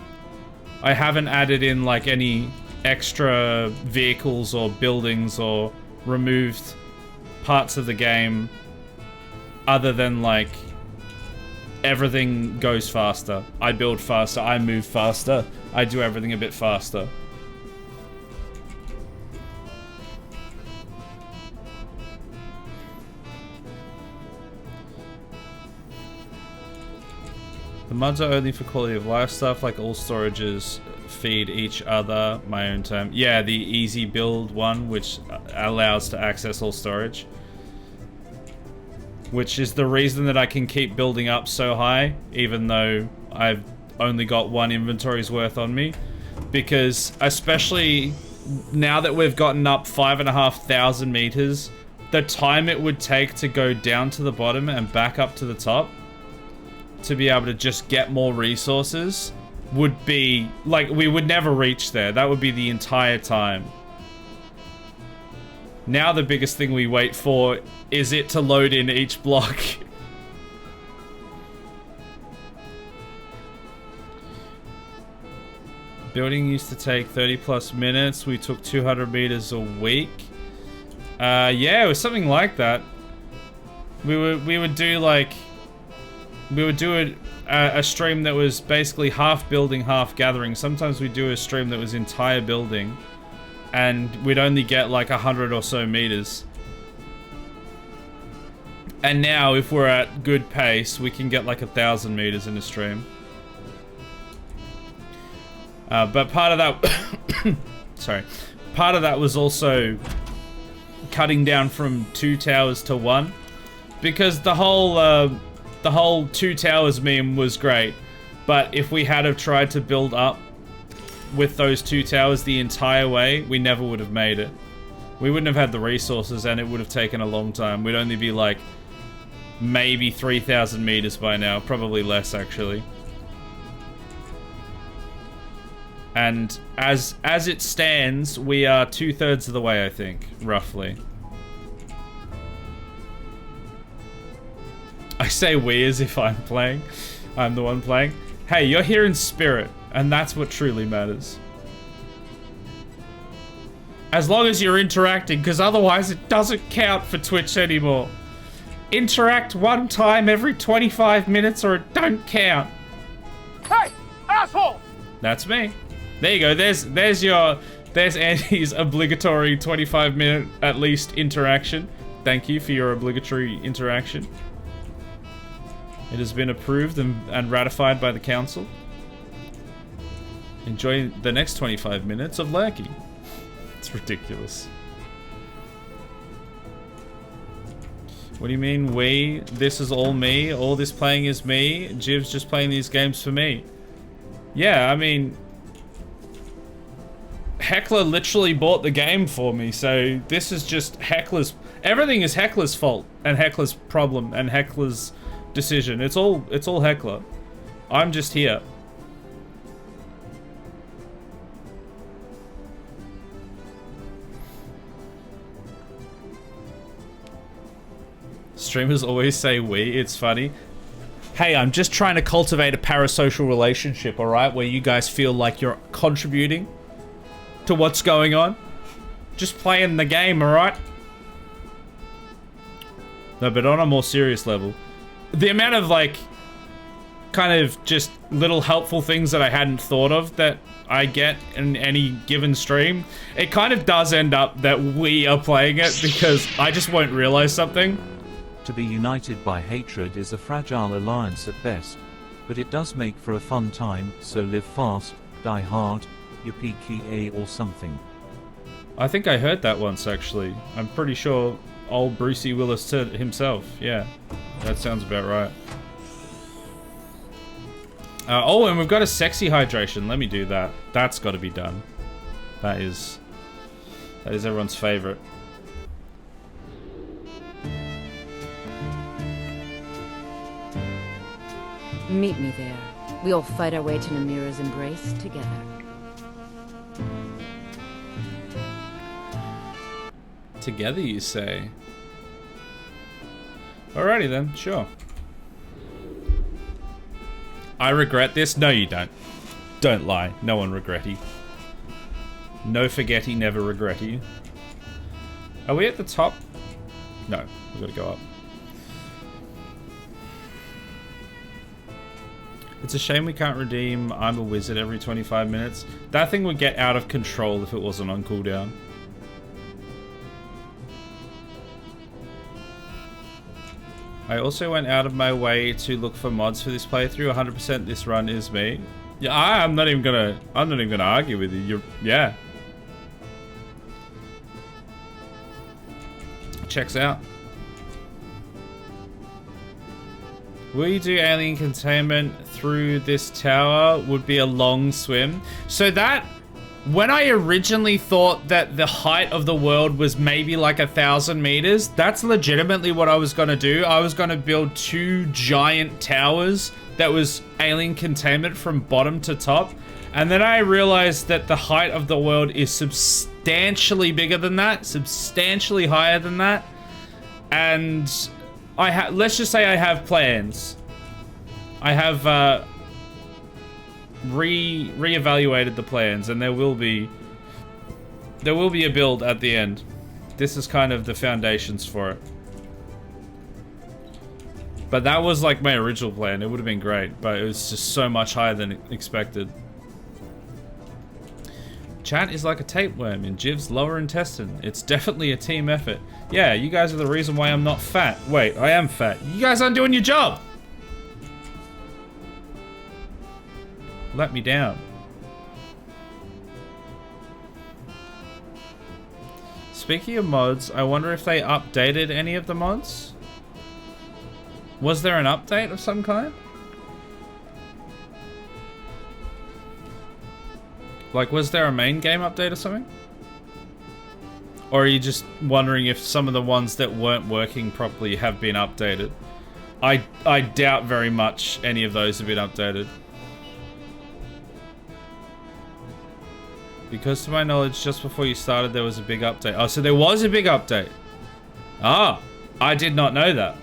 I haven't added in like any extra vehicles or buildings or removed parts of the game other than like everything goes faster. I build faster, I move faster, I do everything a bit faster. The mods are only for quality of life stuff, like all storages feed each other, my own term. Yeah, the easy build one, which allows to access all storage. Which is the reason that I can keep building up so high, even though I've only got one inventory's worth on me. Because, especially now that we've gotten up 5,500 meters, the time it would take to go down to the bottom and back up to the top to be able to just get more resources would be, like, we would never reach there. That would be the entire time. Now the biggest thing we wait for is it to load in each block. Building used to take 30 plus minutes. We took 200 meters a week. Yeah, it was something like that. We would do like, we would do a stream that was basically half building, half gathering. Sometimes we'd do a stream that was entire building, and we'd only get like 100 or so meters. And now, if we're at good pace, we can get like 1,000 meters in a stream. But part of that, sorry, part of that was also cutting down from 2 towers to 1, because the whole 2 towers meme was great, but if we had have tried to build up with those 2 towers the entire way, we never would have made it. We wouldn't have had the resources, and it would have taken a long time. We'd only be like maybe 3,000 meters by now, probably less actually. And as it stands, we are 2/3 of the way, I think, roughly. I say we as if I'm playing. I'm the one playing. Hey, you're here in spirit, and that's what truly matters. As long as you're interacting, because otherwise it doesn't count for Twitch anymore. Interact 1 time every 25 minutes or it don't count. Hey, asshole! That's me. There you go. There's Andy's obligatory 25-minute at least interaction. Thank you for your obligatory interaction. It has been approved and ratified by the council. Enjoy the next 25 minutes of lurking. It's ridiculous. What do you mean we? This is all me. All this playing is me. Jiv's just playing these games for me. Yeah, I mean, Heckler literally bought the game for me, so this is just Heckler's. Everything is Heckler's fault and Heckler's problem and Heckler's decision. It's all Heckler. I'm just here. Streamers always say we, it's funny. Hey, I'm just trying to cultivate a parasocial relationship, alright? Where you guys feel like you're contributing to what's going on. Just playing the game, alright? No, but on a more serious level, the amount of like kind of just little helpful things that I hadn't thought of that I get in any given stream, it kind of does end up that we are playing it because I just won't realize something. To be united by hatred is a fragile alliance at best, but it does make for a fun time, so live fast, die hard, yippee-ki-yay or something. I think I heard that once actually. I'm pretty sure old Brucey Willis said it himself. Yeah, that sounds about right. Oh, and we've got a sexy hydration. Let me do that. That's got to be done. That is everyone's favorite. Meet me there. We'll fight our way to Namira's embrace together. Together, you say? Alrighty then, sure. I regret this? No, you don't. Don't lie. No one regretty. No forgetty, never regretty. Are we at the top? No, we gotta go up. It's a shame we can't redeem I'm a Wizard every 25 minutes. That thing would get out of control if it wasn't on cooldown. I also went out of my way to look for mods for this playthrough. 100% this run is me. Yeah, I'm not even gonna argue with you. Yeah. Checks out. Will you do alien containment through this tower? Would be a long swim. So that, when I originally thought that the height of the world was maybe like 1,000 meters, that's legitimately what I was gonna do. I was gonna build 2 giant towers that was alien containment from bottom to top. And then I realized that the height of the world is substantially bigger than that, substantially higher than that. And let's just say I have plans. I have re-evaluated the plans, and there will be a build at the end. This is kind of the foundations for it. But that was like my original plan. It would have been great, but it was just so much higher than expected. Chat is like a tapeworm in Jiv's lower intestine. It's definitely a team effort. Yeah, you guys are the reason why I'm not fat. Wait, I am fat. You guys aren't doing your job. Let me down. Speaking of mods, I wonder if they updated any of the mods? Was there an update of some kind? Like, was there a main game update or something? Or are you just wondering if some of the ones that weren't working properly have been updated? I doubt very much any of those have been updated. Because to my knowledge, just before you started, there was a big update. Oh, so there was a big update. Ah, I did not know that.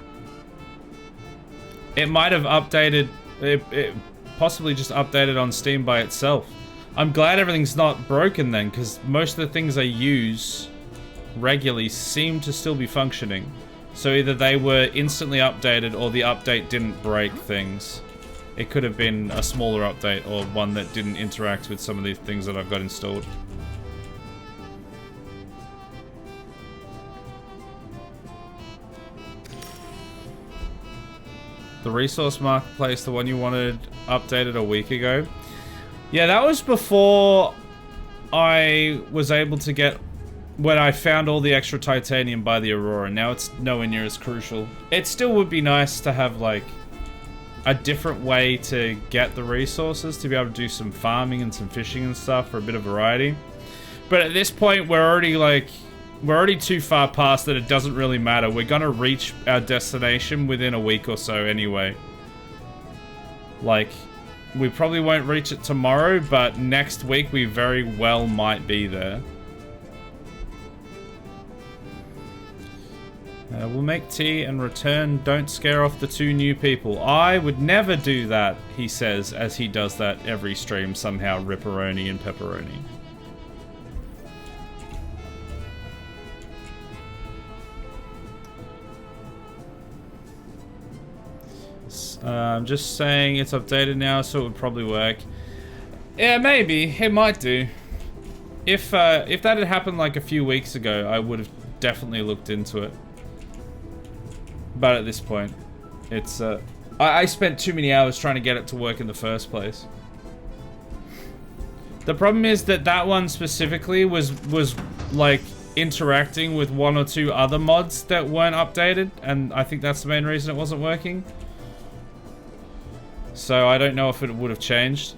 It might have updated, it possibly just updated on Steam by itself. I'm glad everything's not broken then, because most of the things I use regularly seem to still be functioning. So either they were instantly updated or the update didn't break things. It could have been a smaller update or one that didn't interact with some of these things that I've got installed. The resource marketplace, the one you wanted updated a week ago. Yeah, that was before I was able to get, when I found all the extra titanium by the Aurora. Now it's nowhere near as crucial. It still would be nice to have like a different way to get the resources, to be able to do some farming and some fishing and stuff for a bit of variety. But at this point, we're already too far past that it doesn't really matter. We're gonna reach our destination within a week or so anyway. Like, we probably won't reach it tomorrow, but next week we very well might be there. We'll make tea and return. Don't scare off the 2 new people. I would never do that, he says, as he does that every stream somehow. Ripperoni and pepperoni. I'm just saying it's updated now, so it would probably work. Yeah, maybe. It might do. If that had happened like a few weeks ago, I would have definitely looked into it. But at this point, it's I spent too many hours trying to get it to work in the first place. The problem is that that one specifically was like interacting with 1 or 2 other mods that weren't updated, and I think that's the main reason it wasn't working. So I don't know if it would have changed.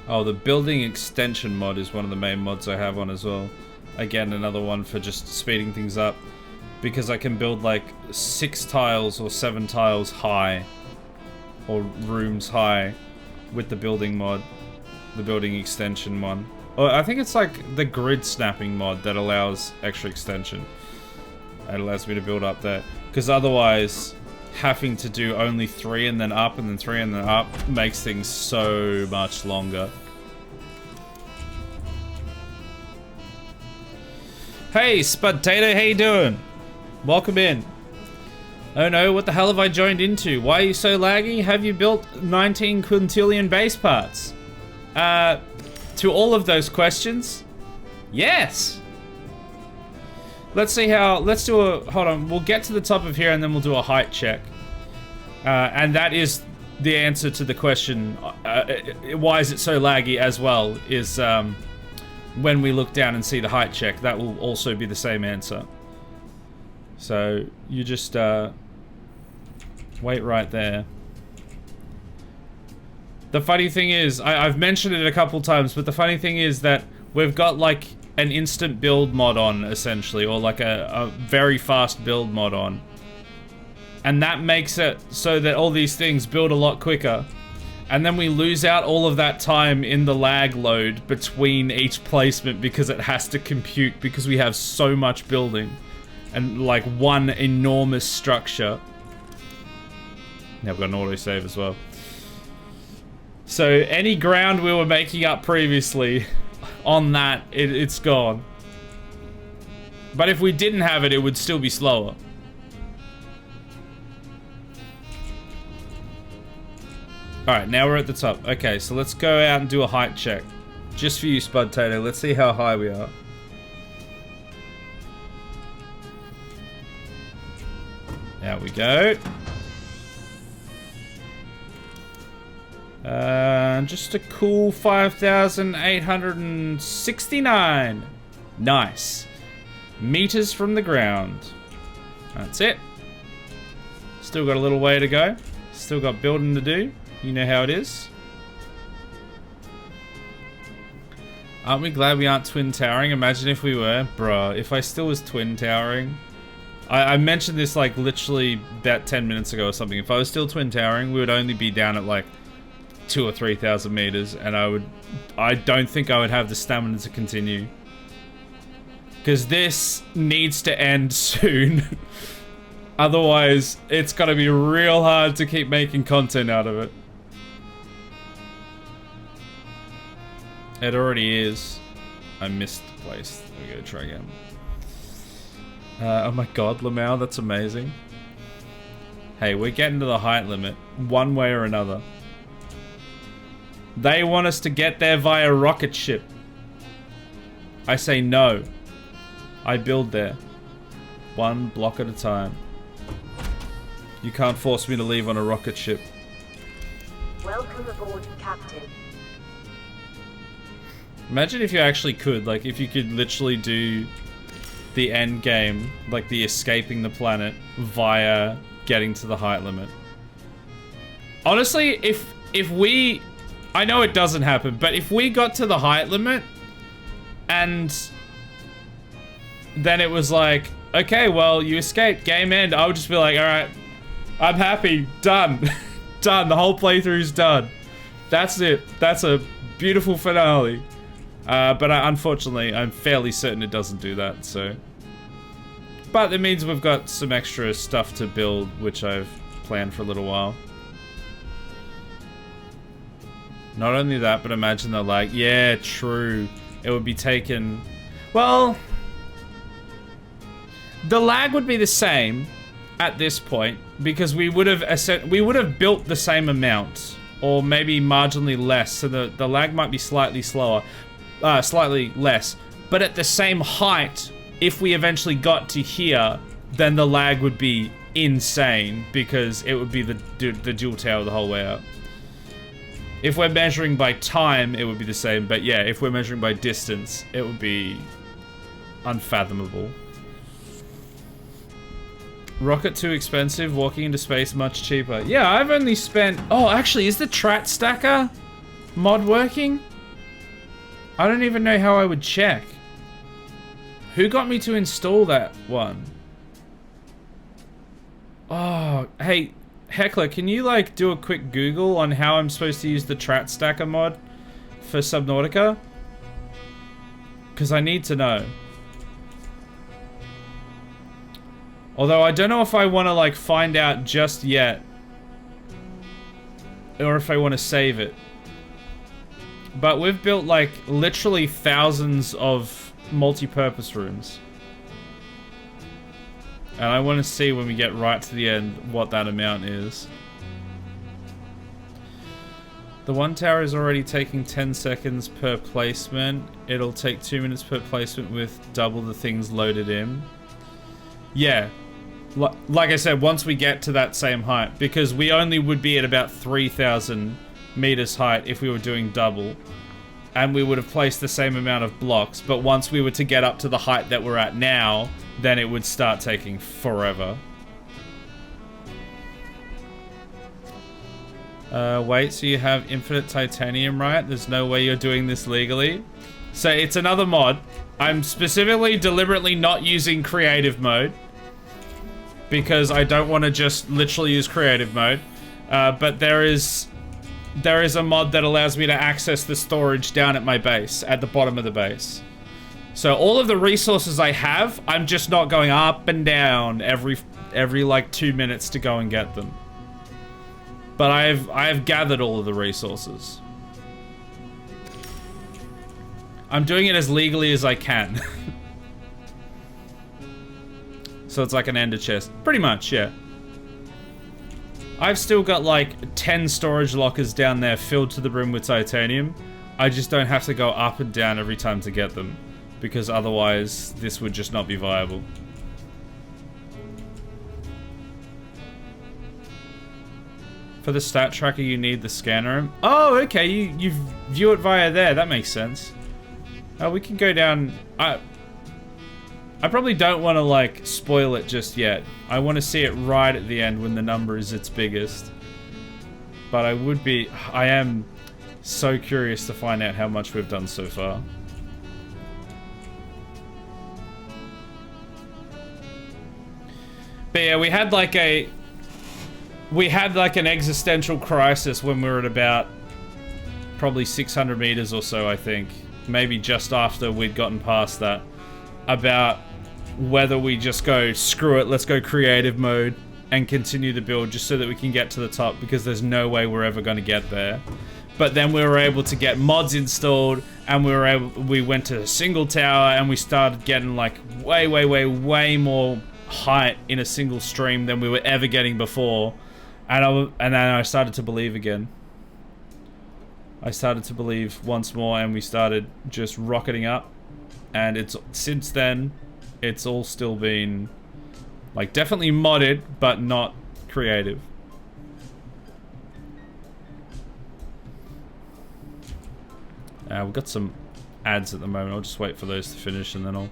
Oh, the building extension mod is one of the main mods I have on as well. Again, another one for just speeding things up. Because I can build like 6 tiles or 7 tiles high. Or rooms high. With the building mod. The building extension one. Or I think it's like the grid snapping mod that allows extra extension. It allows me to build up there. Because otherwise, having to do only 3 and then up and then 3 and then up makes things so much longer. Hey, Spudtato, how you doing? Welcome in. Oh no, what the hell have I joined into? Why are you so laggy? Have you built 19 quintillion base parts? To all of those questions, yes! Let's see how, let's do a, hold on, we'll get to the top of here and then we'll do a height check. And that is the answer to the question, why is it so laggy as well, is when we look down and see the height check, that will also be the same answer. So, you just wait right there. The funny thing is, I've mentioned it a couple times, but the funny thing is that we've got like an instant build mod on, essentially, or like a very fast build mod on. And that makes it so that all these things build a lot quicker. And then we lose out all of that time in the lag load between each placement because it has to compute because we have so much building. And like one enormous structure. Now I've got an autosave as well. So any ground we were making up previously on that, it's gone. But if we didn't have it, it would still be slower. Alright, now we're at the top. Okay, so let's go out and do a height check. Just for you, Spudtato. Let's see how high we are. There we go. Just a cool 5,869. Nice. Meters from the ground. That's it. Still got a little way to go. Still got building to do. You know how it is. Aren't we glad we aren't twin towering? Imagine if we were. Bruh, if I still was twin towering. I mentioned this like literally about 10 minutes ago or something. If I was still twin towering, we would only be down at like 2,000 or 3,000 meters, and I don't think I would have the stamina to continue. Because this needs to end soon. Otherwise, it's gonna be real hard to keep making content out of it. It already is. I missed the place. We gotta try again. Oh my god, Lamau, that's amazing. Hey, we're getting to the height limit, one way or another. They want us to get there via rocket ship. I say no. I build there. One block at a time. You can't force me to leave on a rocket ship. Welcome aboard, Captain. Imagine if you actually could, like if you could literally do the end game, like the escaping the planet via getting to the height limit. Honestly, if we, I know it doesn't happen, but if we got to the height limit and then it was like, okay, well, you escaped, game end, I would just be like, alright, I'm happy, done. Done, the whole playthrough's done. That's it. That's a beautiful finale. But unfortunately, I'm fairly certain it doesn't do that, so. But it means we've got some extra stuff to build, which I've planned for a little while. Not only that, but imagine they're like, yeah, true. It would be taken... Well... The lag would be the same at this point, because we would have built the same amount, or maybe marginally less, so the lag might be slightly slower. Slightly less, but at the same height, if we eventually got to here, then the lag would be insane because it would be the dual tower the whole way up. If we're measuring by time, it would be the same, but yeah, if we're measuring by distance, it would be unfathomable. Rocket too expensive, walking into space much cheaper. Yeah, I've only spent... Oh, actually, is the Trat Stacker mod working? I don't even know how I would check. Who got me to install that one? Oh, hey, Heckler, can you like do a quick Google on how I'm supposed to use the Trat Stacker mod for Subnautica? Because I need to know. Although I don't know if I want to like find out just yet. Or if I want to save it. But we've built like literally thousands of multi-purpose rooms. And I want to see when we get right to the end what that amount is. The one tower is already taking 10 seconds per placement. It'll take 2 minutes per placement with double the things loaded in. Yeah. Like I said, once we get to that same height, because we only would be at about 3,000 meters height if we were doing double, and we would have placed the same amount of blocks, but once we were to get up to the height that we're at now, then it would start taking forever. Wait, so you have infinite titanium, right? There's no way you're doing this legally. So it's another mod. I'm specifically deliberately not using creative mode, because I don't want to just literally use creative mode. But there is a mod that allows me to access the storage down at my base, at the bottom of the base. So all of the resources I have, I'm just not going up and down every like 2 minutes to go and get them. But I've gathered all of the resources. I'm doing it as legally as I can. So it's like an ender chest. Pretty much, yeah. I've still got like 10 storage lockers down there filled to the brim with titanium. I just don't have to go up and down every time to get them, because otherwise this would just not be viable. For the stat tracker you need the scanner. Oh, okay, you view it via there. That makes sense. We can go down. I probably don't want to like spoil it just yet. I want to see it right at the end when the number is its biggest. But I am so curious to find out how much we've done so far. But yeah, we had like an existential crisis when we were at about probably 600 meters or so, I think. Maybe just after we'd gotten past that. About whether we just go, screw it, let's go creative mode and continue the build just so that we can get to the top, because there's no way we're ever going to get there. But then we were able to get mods installed, and we went to a single tower, and we started getting like way more height in a single stream than we were ever getting before. And then I started to believe again. I started to believe once more, and we started just rocketing up. And since then, it's all still been like definitely modded, but not creative. We've got some ads at the moment. I'll just wait for those to finish and then I'll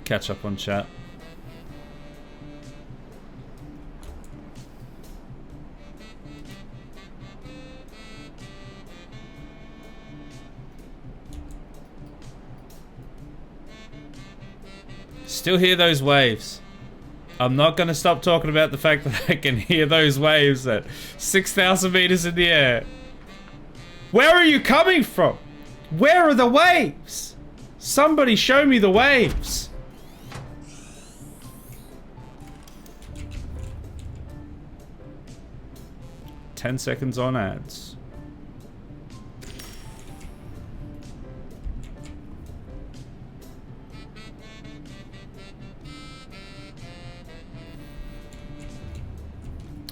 catch up on chat. Still hear those waves. I'm not going to stop talking about the fact that I can hear those waves at 6,000 meters in the air. Where are you coming from? Where are the waves? Somebody show me the waves. "10 seconds on ads."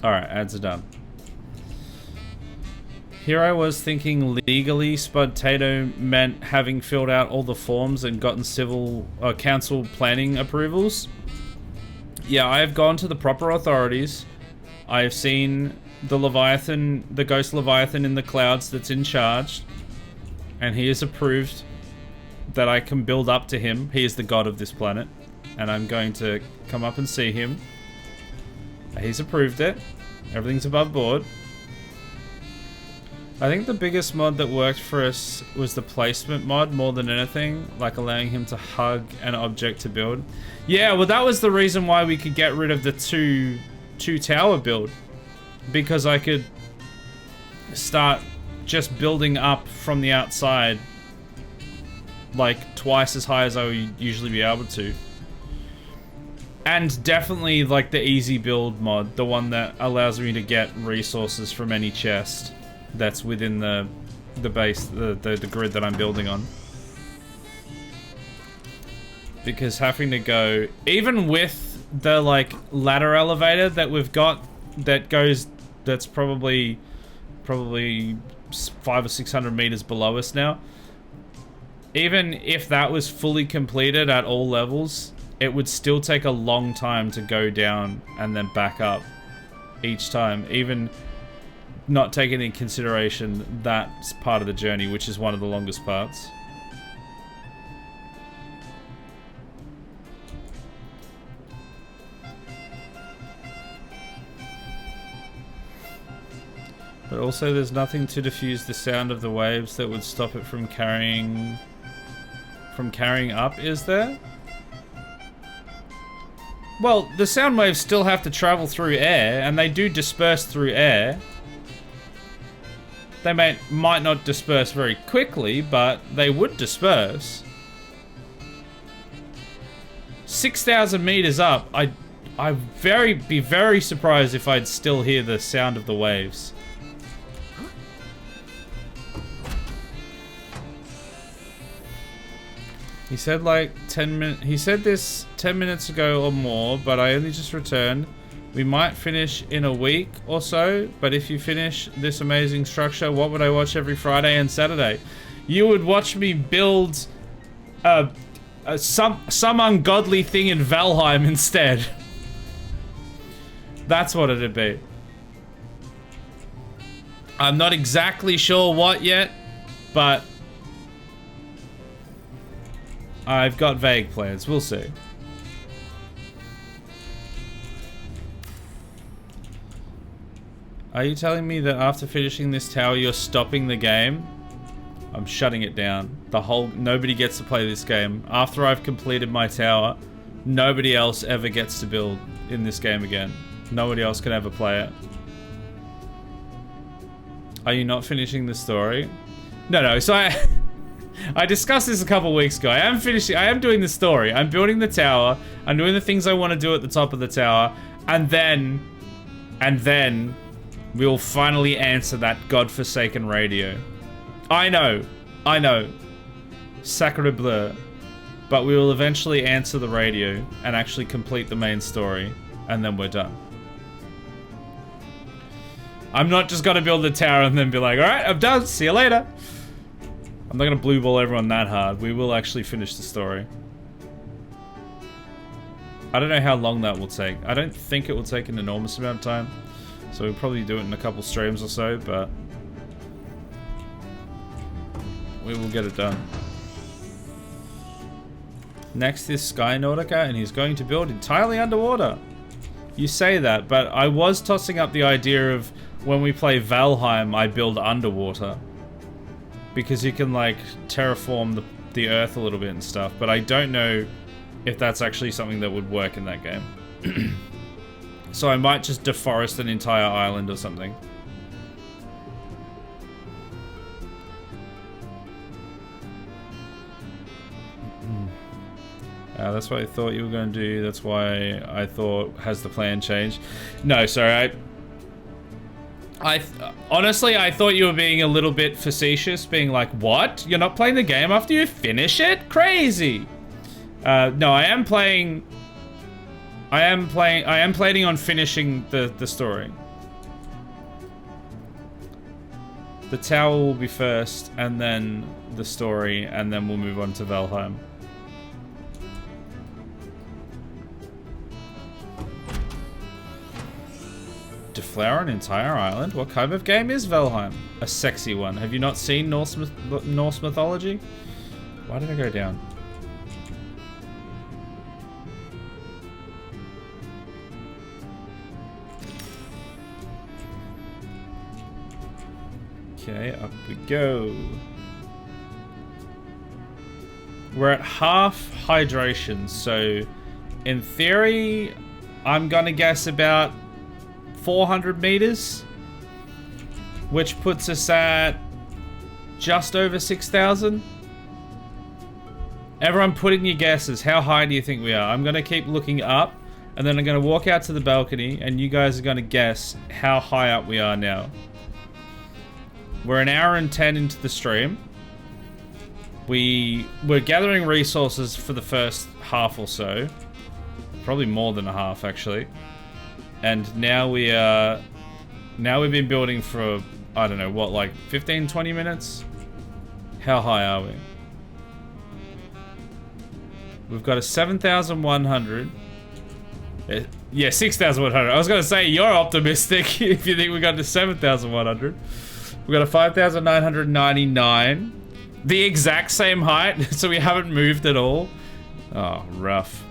Alright, ads are done. Here I was thinking legally Spudtato meant having filled out all the forms and gotten council planning approvals. Yeah, I have gone to the proper authorities. I have seen the Leviathan, the ghost Leviathan in the clouds that's in charge. And he has approved that I can build up to him. He is the god of this planet. And I'm going to come up and see him. He's approved it. Everything's above board. I think the biggest mod that worked for us was the placement mod more than anything, like allowing him to hug an object to build. Yeah, well that was the reason why we could get rid of the two tower build, because I could start just building up from the outside like twice as high as I would usually be able to. And definitely like the easy build mod, the one that allows me to get resources from any chest that's within the base, the grid that I'm building on. Because having to go, even with the like ladder elevator that we've got that goes, that's probably 500 or 600 meters below us now. Even if that was fully completed at all levels, it would still take a long time to go down and then back up each time, even not taking into consideration that part of the journey, which is one of the longest parts. But also there's nothing to diffuse the sound of the waves that would stop it from carrying up, is there? Well, the sound waves still have to travel through air, and they do disperse through air. They might not disperse very quickly, but they would disperse. 6,000 meters up, I'd be very surprised if I'd still hear the sound of the waves. He said like 10 minutes. He said this 10 minutes ago or more, but I only just returned. We might finish in a week or so, but if you finish this amazing structure, what would I watch every Friday and Saturday? You would watch me build some ungodly thing in Valheim instead. That's what it'd be. I'm not exactly sure what yet, but I've got vague plans. We'll see. Are you telling me that after finishing this tower, you're stopping the game? I'm shutting it down. Nobody gets to play this game. After I've completed my tower, nobody else ever gets to build in this game again. Nobody else can ever play it. Are you not finishing the story? No, so I discussed this a couple weeks ago. I am doing the story. I'm building the tower. I'm doing the things I want to do at the top of the tower. And then we'll finally answer that godforsaken radio. I know. Sacre bleu. But we will eventually answer the radio and actually complete the main story. And then we're done. I'm not just gonna build the tower and then be like, alright, I'm done. See you later. I'm not gonna blue ball everyone that hard. We will actually finish the story. I don't know how long that will take. I don't think it will take an enormous amount of time. So we'll probably do it in a couple streams or so, but we will get it done. Next is Subnautica, and he's going to build entirely underwater. You say that, but I was tossing up the idea of when we play Valheim, I build underwater. Because you can, like, terraform the earth a little bit and stuff, but I don't know if that's actually something that would work in that game. So I might just deforest an entire island or something. That's what I thought you were going to do. That's why I thought, has the plan changed? No, sorry. Honestly, I thought you were being a little bit facetious, being like, what? You're not playing the game after you finish it? Crazy. No, I am planning on finishing the story. The tower will be first, and then the story, and then we'll move on to Valheim. Deflower an entire island? What kind of game is Valheim? A sexy one. Have you not seen Norse mythology? Why did I go down? Okay, up we go. We're at half hydration, so in theory, I'm gonna guess about 400 meters, which puts us at just over 6,000. Everyone put in your guesses. How high do you think we are? I'm gonna keep looking up, and then I'm gonna walk out to the balcony, and you guys are gonna guess how high up we are now. We're an hour and 10 into the stream. We're gathering resources for the first half or so. Probably more than a half, actually. And now we've been building for, I don't know, what, like 15, 20 minutes? How high are we? We've got a 7,100. Yeah, 6,100. I was going to say, you're optimistic if you think we got to 7,100. We got a 5,999. The exact same height, so we haven't moved at all. Oh, rough.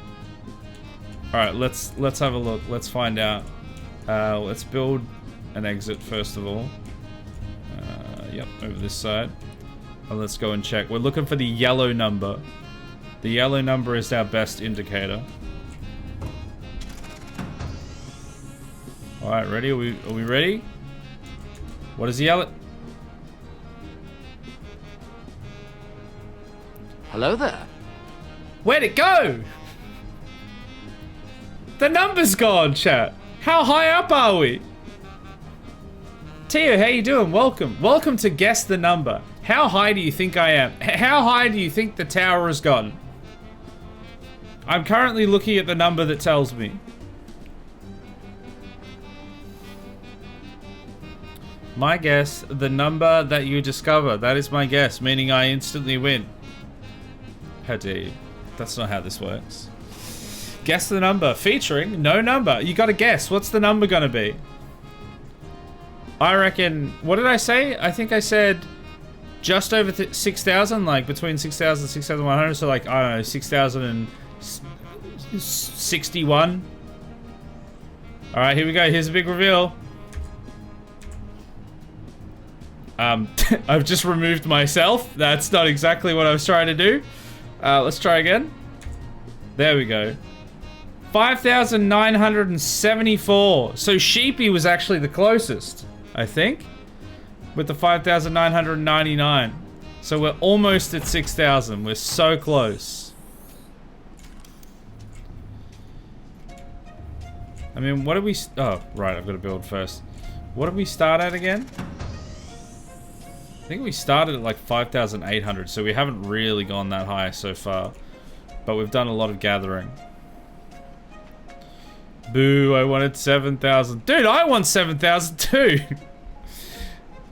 All right, let's have a look. Let's find out. Let's build an exit first of all. Yep, over this side. And let's go and check. We're looking for the yellow number. The yellow number is our best indicator. All right, ready? Are we ready? What is the yellow? Hello there. Where'd it go? The number's gone, chat. How high up are we? Tio, how you doing? Welcome. Welcome to Guess the Number. How high do you think I am? How high do you think the tower has gotten? I'm currently looking at the number that tells me. My guess, the number that you discover. That is my guess, meaning I instantly win. How dare you? That's not how this works. Guess the number. Featuring no number. You gotta guess. What's the number gonna be? I reckon... What did I say? I think I said just over 6,000. Like between 6,000 and 6,100. So like, I don't know, 6,061. Alright, here we go. Here's a big reveal. I've just removed myself. That's not exactly what I was trying to do. Let's try again. There we go. 5,974. So Sheepy was actually the closest, I think, with the 5,999. So we're almost at 6,000. We're so close. I mean, what did we... Oh, right, I've got to build first. What did we start at again? I think we started at like 5,800, so we haven't really gone that high so far. But we've done a lot of gathering. Boo, I wanted 7,000. Dude, I want 7,000 too!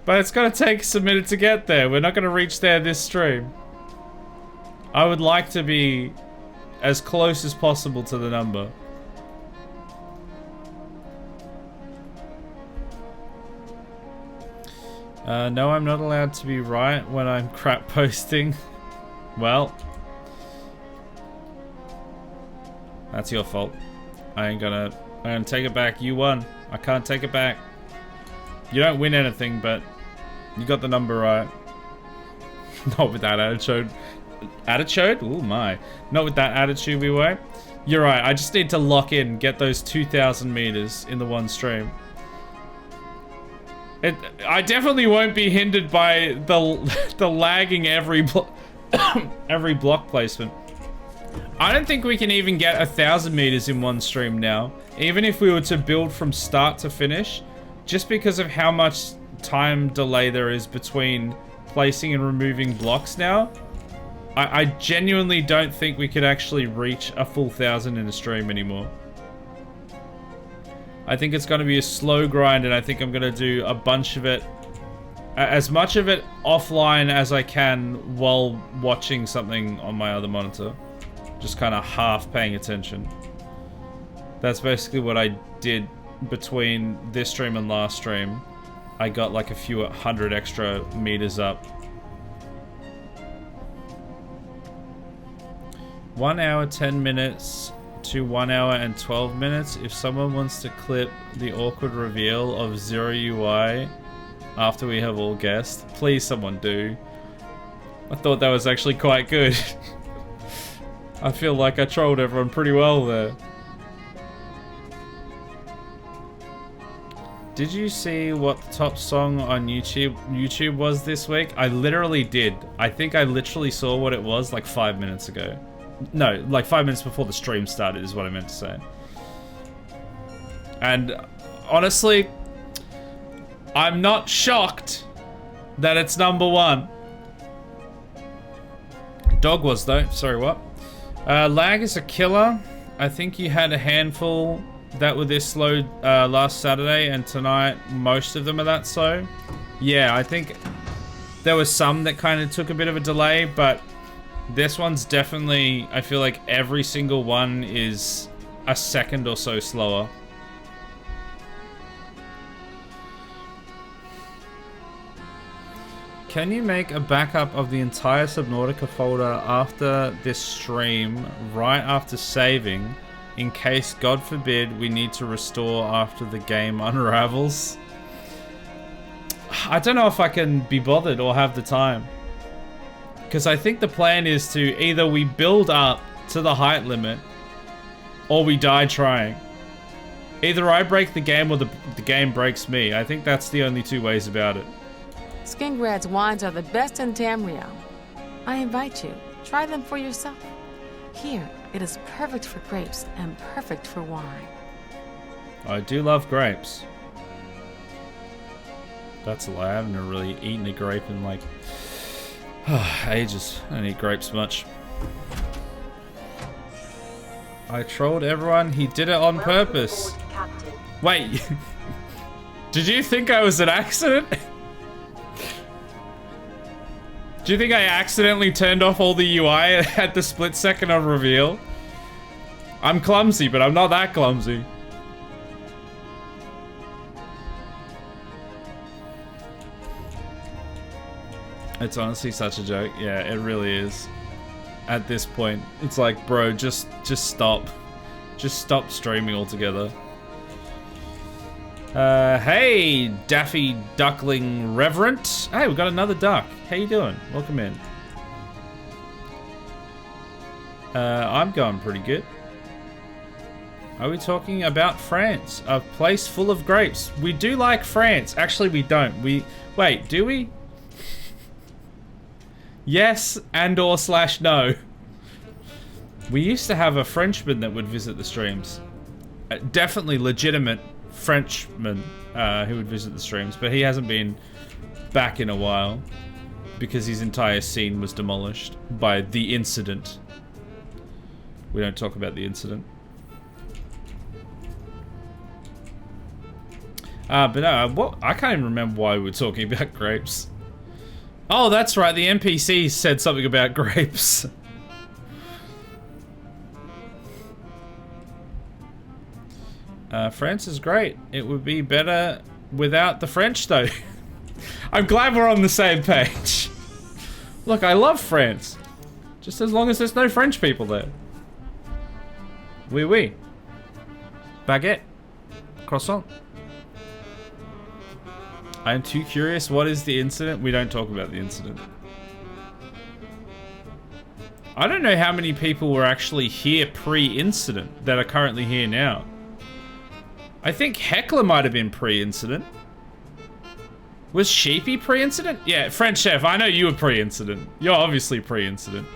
But it's gonna take us a minute to get there. We're not gonna reach there this stream. I would like to be as close as possible to the number. No, I'm not allowed to be right when I'm crap posting. Well, that's your fault. I'm gonna take it back. You won. I can't take it back. You don't win anything, but you got the number right. Not with that attitude. Attitude? Ooh, my. Not with that attitude we won't. You're right. I just need to lock in, get those 2,000 meters in the one stream. I definitely won't be hindered by the lagging every block placement. I don't think we can even get 1,000 meters in one stream now, even if we were to build from start to finish, just because of how much time delay there is between placing and removing blocks now. I genuinely don't think we could actually reach a full 1,000 in a stream anymore. I think it's going to be a slow grind, and I think I'm going to do a bunch of it, as much of it offline as I can while watching something on my other monitor. Just kind of half paying attention. That's basically what I did between this stream and last stream. I got like a few 100 extra meters up. 1 hour 10 minutes to 1 hour and 12 minutes. If someone wants to clip the awkward reveal of Zero UI after we have all guessed. Please, someone do. I thought that was actually quite good. I feel like I trolled everyone pretty well there. Did you see what the top song on YouTube was this week? I literally did. I think I literally saw what it was like 5 minutes ago. No, like 5 minutes before the stream started is what I meant to say. And honestly, I'm not shocked that it's #1. Dog was though. Sorry, what? Lag is a killer. I think you had a handful that were this slow last Saturday, and tonight most of them are that slow. Yeah, I think there was some that kind of took a bit of a delay, but this one's definitely, I feel like every single one is a second or so slower. Can you make a backup of the entire Subnautica folder after this stream, right after saving, in case, God forbid, we need to restore after the game unravels? I don't know if I can be bothered or have the time. Because I think the plan is to either we build up to the height limit, or we die trying. Either I break the game or the game breaks me. I think that's the only two ways about it. Skingrad's wines are the best in Tamriel. I invite you, try them for yourself. Here, it is perfect for grapes and perfect for wine. I do love grapes. That's a lie. I haven't really eaten a grape in like ages. I don't eat grapes much. I trolled everyone. He did it on purpose. Wait. Did you think I was an accident? Do you think I accidentally turned off all the UI at the split second of reveal? I'm clumsy, but I'm not that clumsy. It's honestly such a joke. Yeah, it really is. At this point, it's like, bro, just stop. Just stop streaming altogether. Hey, Daffy Duckling Reverent. Hey, we got another duck. How you doing? Welcome in. I'm going pretty good. Are we talking about France? A place full of grapes. We do like France. Actually, we don't. Wait, do we? Yes and or / no. We used to have a Frenchman that would visit the streams. Definitely legitimate Frenchman who would visit the streams, but he hasn't been back in a while because his entire scene was demolished by the incident. We don't talk about the incident. But no, I can't even remember why we were talking about grapes. Oh, that's right, the NPC said something about grapes. France is great. It would be better without the French, though. I'm glad we're on the same page. Look, I love France. Just as long as there's no French people there. Oui, oui. Baguette. Croissant. I'm too curious. What is the incident? We don't talk about the incident. I don't know how many people were actually here pre-incident that are currently here now. I think Heckler might have been pre-incident. Was Sheepy pre-incident? Yeah, French Chef, I know you were pre-incident. You're obviously pre-incident.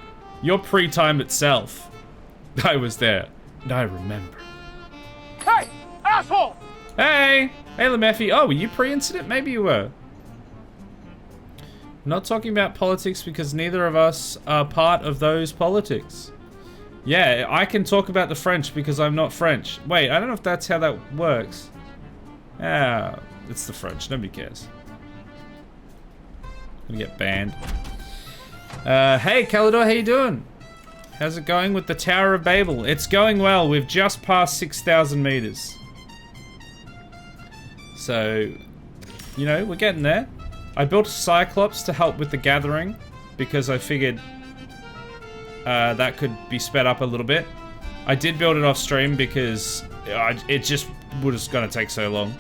You're pre-time itself. I was there, and I remember. Hey, asshole! Hey! Hey, Lemeffy. Oh, were you pre-incident? Maybe you were. I'm not talking about politics because neither of us are part of those politics. Yeah, I can talk about the French because I'm not French. Wait, I don't know if that's how that works. Ah, it's the French. Nobody cares. Gonna get banned. Hey, Calidor, how you doing? How's it going with the Tower of Babel? It's going well. We've just passed 6,000 meters. So, you know, we're getting there. I built a Cyclops to help with the gathering because I figured that could be sped up a little bit. I did build it off stream because it just was going to take so long.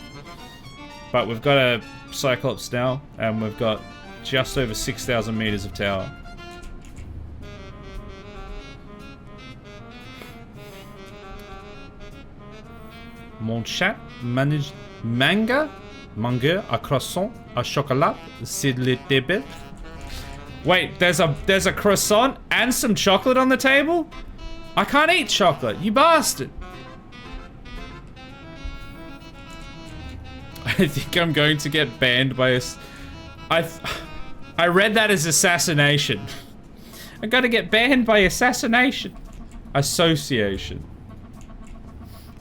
But we've got a Cyclops now, and we've got just over 6,000 meters of tower. Mon chat manage manga, à croissant, à chocolat, c'est le table. Wait, there's a croissant and some chocolate on the table? I can't eat chocolate, you bastard. I think I'm going to get banned by a... I read that as assassination. I gotta get banned by assassination. Association.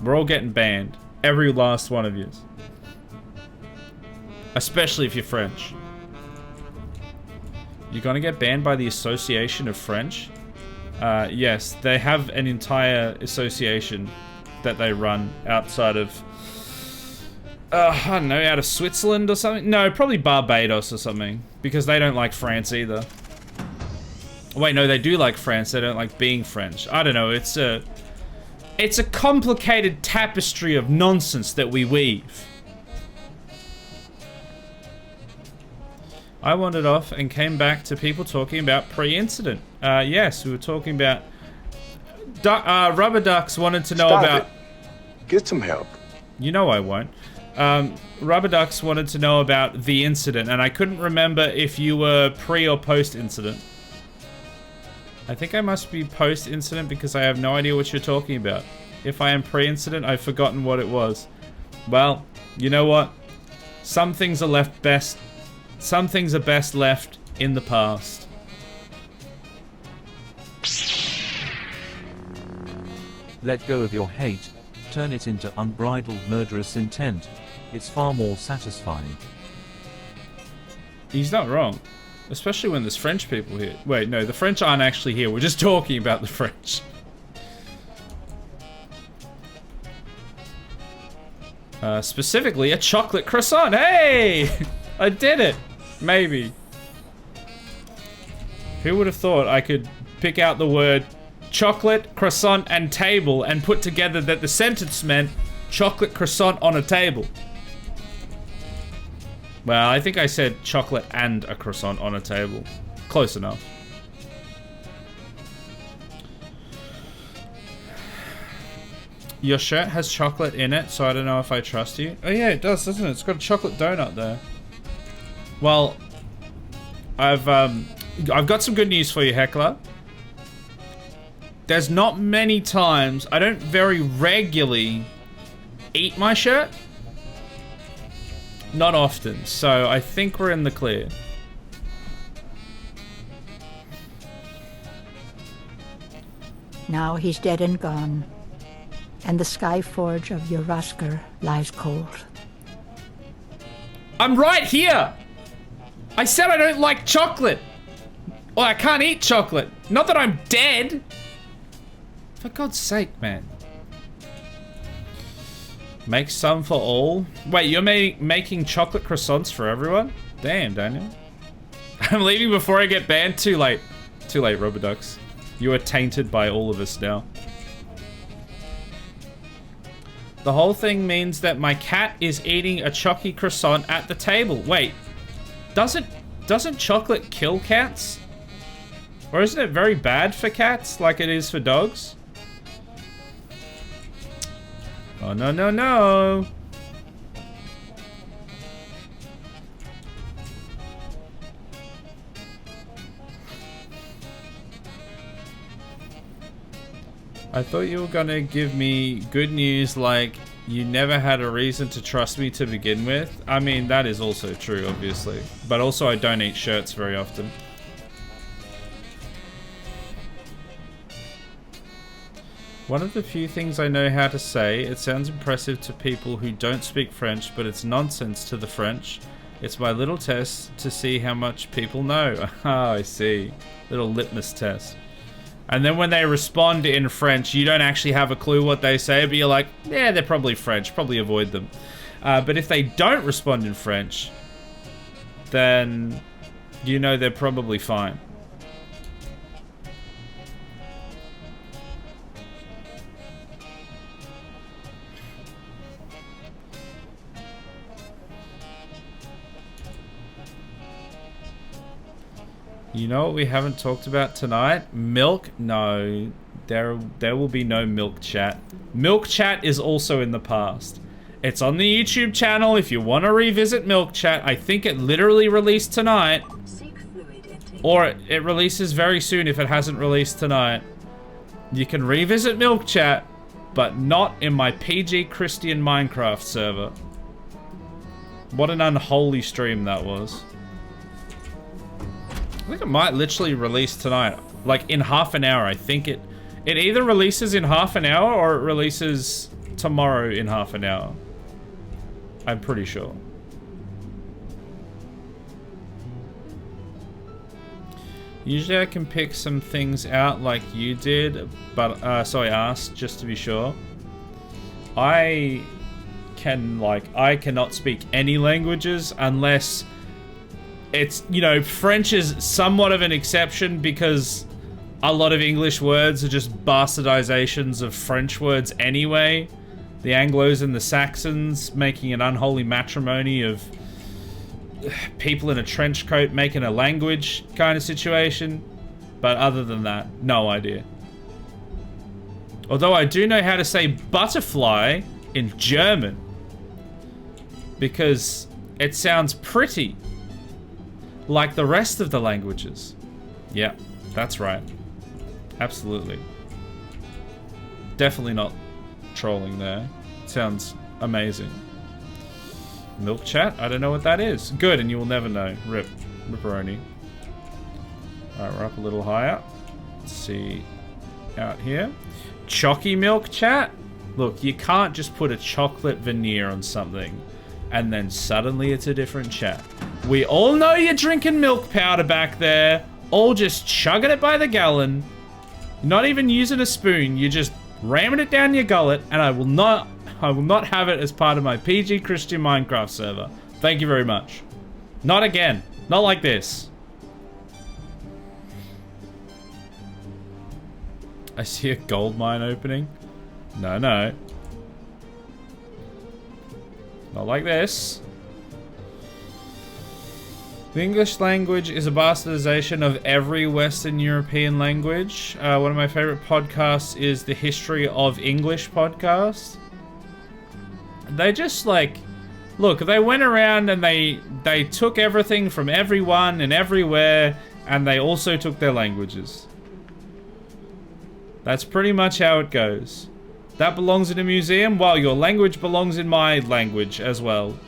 We're all getting banned. Every last one of you. Especially if you're French. You're gonna get banned by the Association of French? Yes, they have an entire association that they run outside of... I don't know, out of Switzerland or something? No, probably Barbados or something. Because they don't like France either. Wait, no, they do like France. They don't like being French. I don't know, it's a complicated tapestry of nonsense that we weave. I wandered off and came back to people talking about pre-incident. Yes, we were talking about... Rubber Ducks wanted to know about... Get some help. You know I won't. Rubber Ducks wanted to know about the incident, and I couldn't remember if you were pre or post-incident. I think I must be post-incident because I have no idea what you're talking about. If I am pre-incident, I've forgotten what it was. Well, you know what? Some things are left best... Some things are best left in the past. Let go of your hate. Turn it into unbridled murderous intent. It's far more satisfying. He's not wrong. Especially when there's French people here. Wait, no, the French aren't actually here. We're just talking about the French. Specifically, a chocolate croissant. Hey! I did it! Maybe. Who would have thought I could pick out the word chocolate, croissant, and table and put together that the sentence meant chocolate croissant on a table? Well, I think I said chocolate and a croissant on a table. Close enough. Your shirt has chocolate in it, so I don't know if I trust you. Oh yeah, it does, doesn't it? It's got a chocolate donut there. Well, I've got some good news for you, Heckler. There's not many times, I don't very regularly eat my shirt. Not often, so I think we're in the clear. Now he's dead and gone, and the sky forge of Uraskar lies cold. I'm right here! I said I don't like chocolate! Or I can't eat chocolate. Not that I'm dead! For God's sake, man. Make some for all? Wait, you're making chocolate croissants for everyone? Damn, Daniel. I'm leaving before I get banned. Too late. Too late, Rubber Ducks. You are tainted by all of us now. The whole thing means that my cat is eating a chocky croissant at the table. Wait, doesn't chocolate kill cats? Or isn't it very bad for cats like it is for dogs? Oh, no, no, no. I thought you were gonna give me good news like you never had a reason to trust me to begin with. I mean, that is also true, obviously. But also, I don't eat shirts very often. One of the few things I know how to say, it sounds impressive to people who don't speak French, but it's nonsense to the French. It's my little test to see how much people know. Ah, I see. Little litmus test. And then when they respond in French, you don't actually have a clue what they say, but you're like, yeah, they're probably French, probably avoid them. But if they don't respond in French, then you know they're probably fine. You know what we haven't talked about tonight? Milk? No. There will be no milk chat. Milk chat is also in the past. It's on the YouTube channel if you want to revisit milk chat. I think it literally released tonight. Or it releases very soon if it hasn't released tonight. You can revisit milk chat, but not in my PG Christian Minecraft server. What an unholy stream that was. I think it might literally release tonight. Like in half an hour. I think it either releases in half an hour or it releases tomorrow in half an hour. I'm pretty sure. Usually I can pick some things out like you did, but so I asked just to be sure. I cannot speak any languages unless it's, you know, French is somewhat of an exception because a lot of English words are just bastardizations of French words anyway. The Anglos and the Saxons making an unholy matrimony of people in a trench coat making a language kind of situation. But other than that, no idea. Although I do know how to say butterfly in German. Because it sounds pretty. Like the rest of the languages. Yeah, that's right. Absolutely. Definitely not trolling there. Sounds amazing. Milk chat? I don't know what that is. Good, and you will never know. Rip. Ripperoni. Alright, we're up a little higher. Let's see. Out here. Chalky milk chat? Look, you can't just put a chocolate veneer on something and then suddenly it's a different chat. We all know you're drinking milk powder back there. All just chugging it by the gallon. Not even using a spoon. You're just ramming it down your gullet, and I will not have it as part of my PG Christian Minecraft server. Thank you very much. Not again. Not like this. I see a gold mine opening. No, no. Not like this. The English language is a bastardization of every Western European language. One of my favorite podcasts is the History of English podcast. They just like, look, they went around and they took everything from everyone and everywhere, and they also took their languages. That's pretty much how it goes. That belongs in a museum, while your language belongs in my language as well.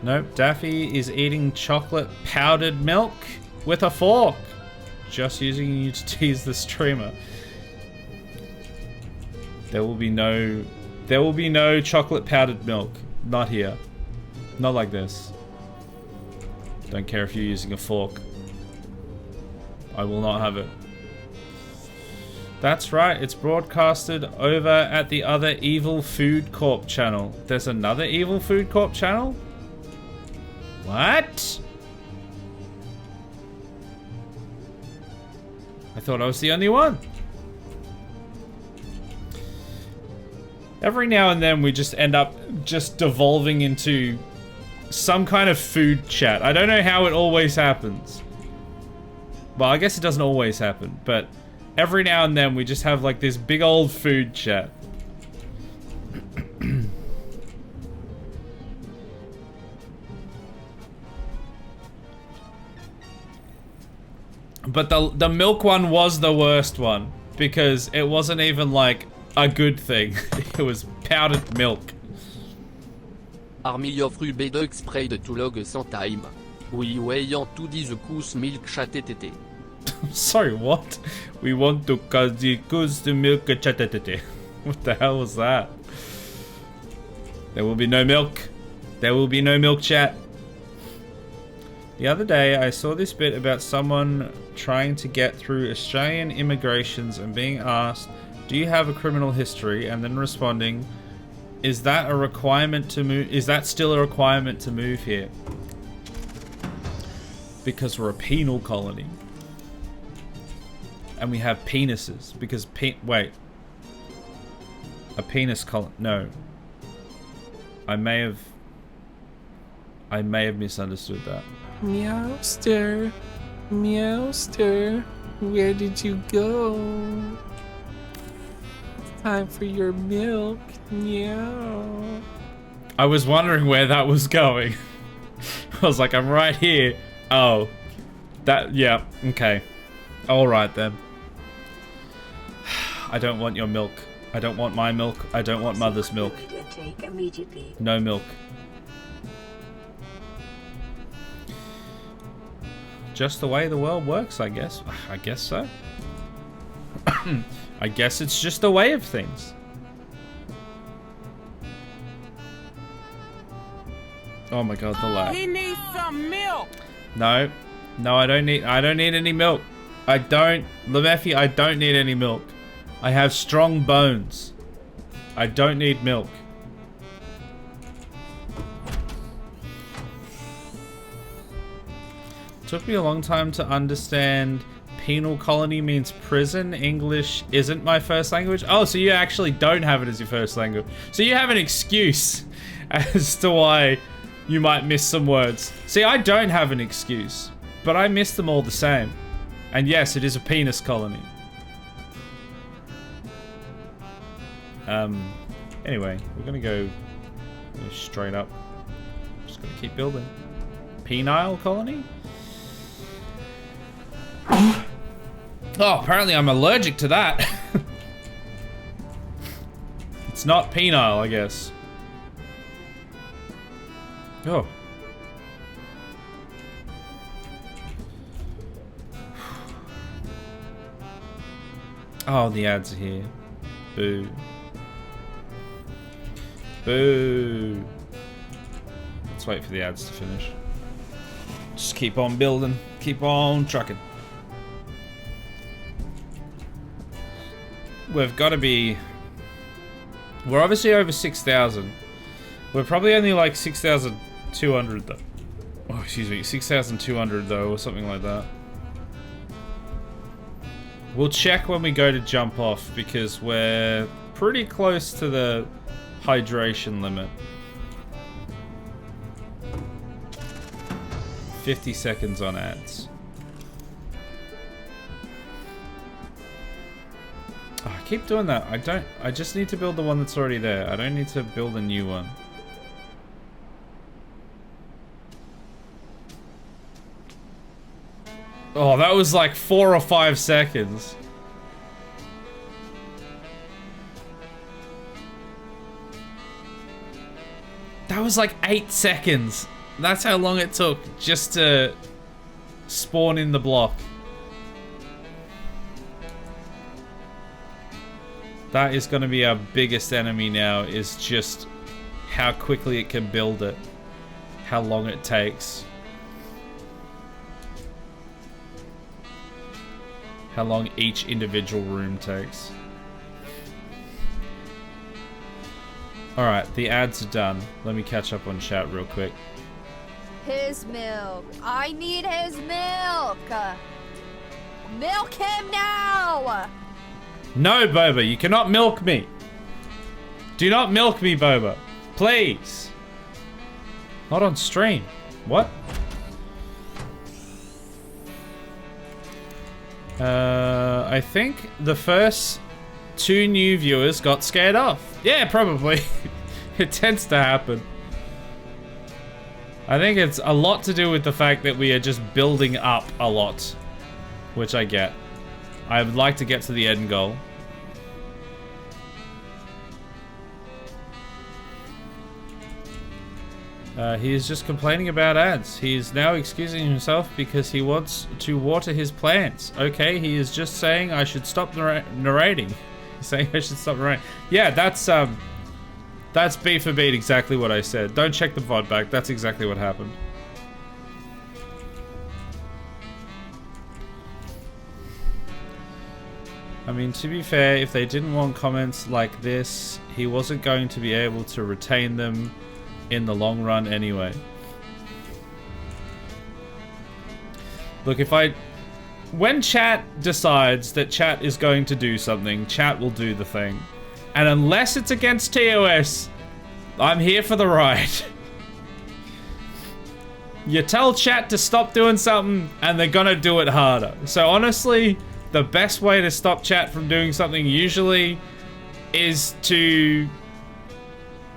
Nope, Daffy is eating chocolate powdered milk with a fork. Just using you to tease the streamer. There will be no chocolate powdered milk. Not here. Not like this. Don't care if you're using a fork. I will not have it. That's right, it's broadcasted over at the other Evil Food Corp channel. There's another Evil Food Corp channel? What? I thought I was the only one. Every now and then we just end up just devolving into some kind of food chat. I don't know how it always happens. Well, I guess it doesn't always happen, but every now and then we just have like this big old food chat. But the milk one was the worst one because it wasn't even like a good thing. It was powdered milk. Army of Rubé de Spray de Toulog sans time. Oui, ayant tout dit the course milk chat-TTT. Sorry, what? We want to cause the milk chat-TTT. What the hell was that? There will be no milk. There will be no milk chat. The other day, I saw this bit about someone trying to get through Australian immigrations and being asked, do you have a criminal history? And then responding, is that a requirement to move? Is that still a requirement to move here? Because we're a penal colony. And we have penises because wait. A penis colony. No. I may have misunderstood that. Meowster. Meowster. Where did you go? It's time for your milk. Meow. I was wondering where that was going. I was like, I'm right here. Oh. That, yeah, okay. Alright then. I don't want your milk. I don't want my milk. I don't want mother's milk. No milk. Just the way the world works, I guess. I guess so. I guess it's just the way of things. Oh my god, the lag. He needs some milk. No. No, I don't need any milk. Lemeffi, I don't need any milk. I have strong bones. I don't need milk. Took me a long time to understand penal colony means prison. English isn't my first language. Oh, so you actually don't have it as your first language. So you have an excuse as to why you might miss some words. See, I don't have an excuse, but I miss them all the same. And yes, it is a penis colony. Anyway, we're gonna go straight up. Just gonna keep building. Penile colony? Oh, apparently I'm allergic to that. It's not penile, I guess. Oh. Oh, the ads are here. Boo. Boo. Let's wait for the ads to finish. Just keep on building. Keep on trucking. We've got to be... We're obviously over 6,000. We're probably only like 6,200 though. Oh, excuse me. 6,200 though, or something like that. We'll check when we go to jump off because we're pretty close to the hydration limit. 50 seconds on ads. Oh, I keep doing that. I just need to build the one that's already there. I don't need to build a new one. Oh, that was like 4 or 5 seconds. That was like 8 seconds. That's how long it took just to spawn in the block. That is going to be our biggest enemy now, is just how quickly it can build it. How long it takes. How long each individual room takes. Alright, the ads are done. Let me catch up on chat real quick. His milk. I need his milk. Milk him now. No, Boba, you cannot milk me. Do not milk me, Boba. Please. Not on stream. What? I think the first 2 new viewers got scared off. Yeah, probably. It tends to happen. I think it's a lot to do with the fact that we are just building up a lot, which I get. I would like to get to the end goal. He is just complaining about ads. He is now excusing himself because he wants to water his plants. Okay, he is just saying I should stop narrating. He's saying I should stop narrating. Yeah, that's beat for beat exactly what I said. Don't check the VOD back. That's exactly what happened. I mean, to be fair, if they didn't want comments like this, he wasn't going to be able to retain them in the long run anyway. Look, if I when chat decides that chat is going to do something, chat will do the thing. And unless it's against TOS, I'm here for the ride. You tell chat to stop doing something, and they're gonna do it harder. So honestly, the best way to stop chat from doing something usually is to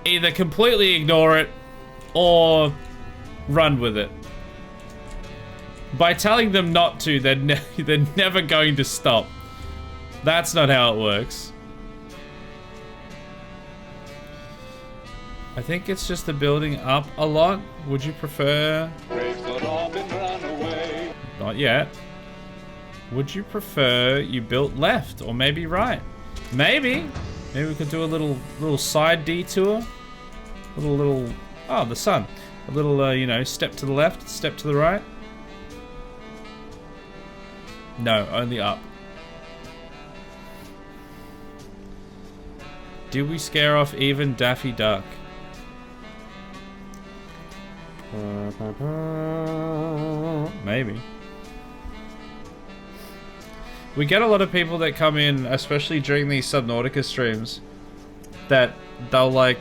either completely ignore it or run with it. By telling them not to, they're never going to stop. That's not how it works. I think it's just the building up a lot. Would you prefer... Not yet. Would you prefer you built left or maybe right? Maybe. Maybe we could do a little side detour. Little... Oh, the sun. A little, you know, step to the left, step to the right. No, only up. Did we scare off even Daffy Duck? Maybe. We get a lot of people that come in, especially during these Subnautica streams, that they'll like...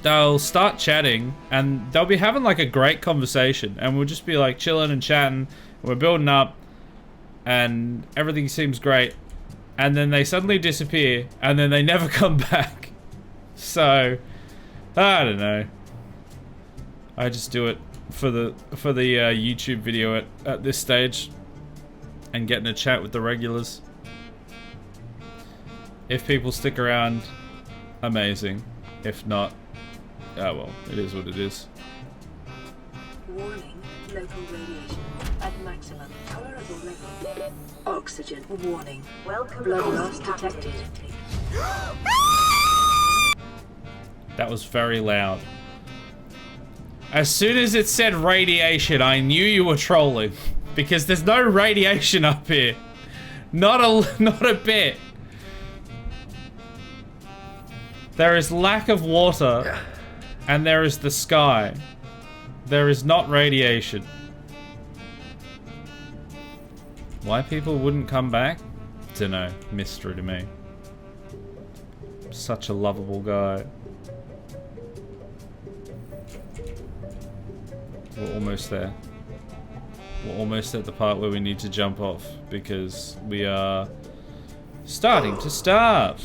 they'll start chatting and they'll be having like a great conversation and we'll just be like chilling and chatting, we're building up and everything seems great, and then they suddenly disappear and then they never come back. So I don't know, I just do it for the YouTube video at this stage and getting a chat with the regulars. If people stick around, amazing. If not, oh well, it is what it is. Warning, local radiation at maximum tolerable level. Oxygen warning. Welcome. Blood loss detected. That was very loud. As soon as it said radiation, I knew you were trolling. Because there's no radiation up here. Not a bit. There is lack of water. And there is the sky. There is not radiation. Why people wouldn't come back? Dunno. Mystery to me. Such a lovable guy. We're almost there. We're almost at the part where we need to jump off because we are starting to starve.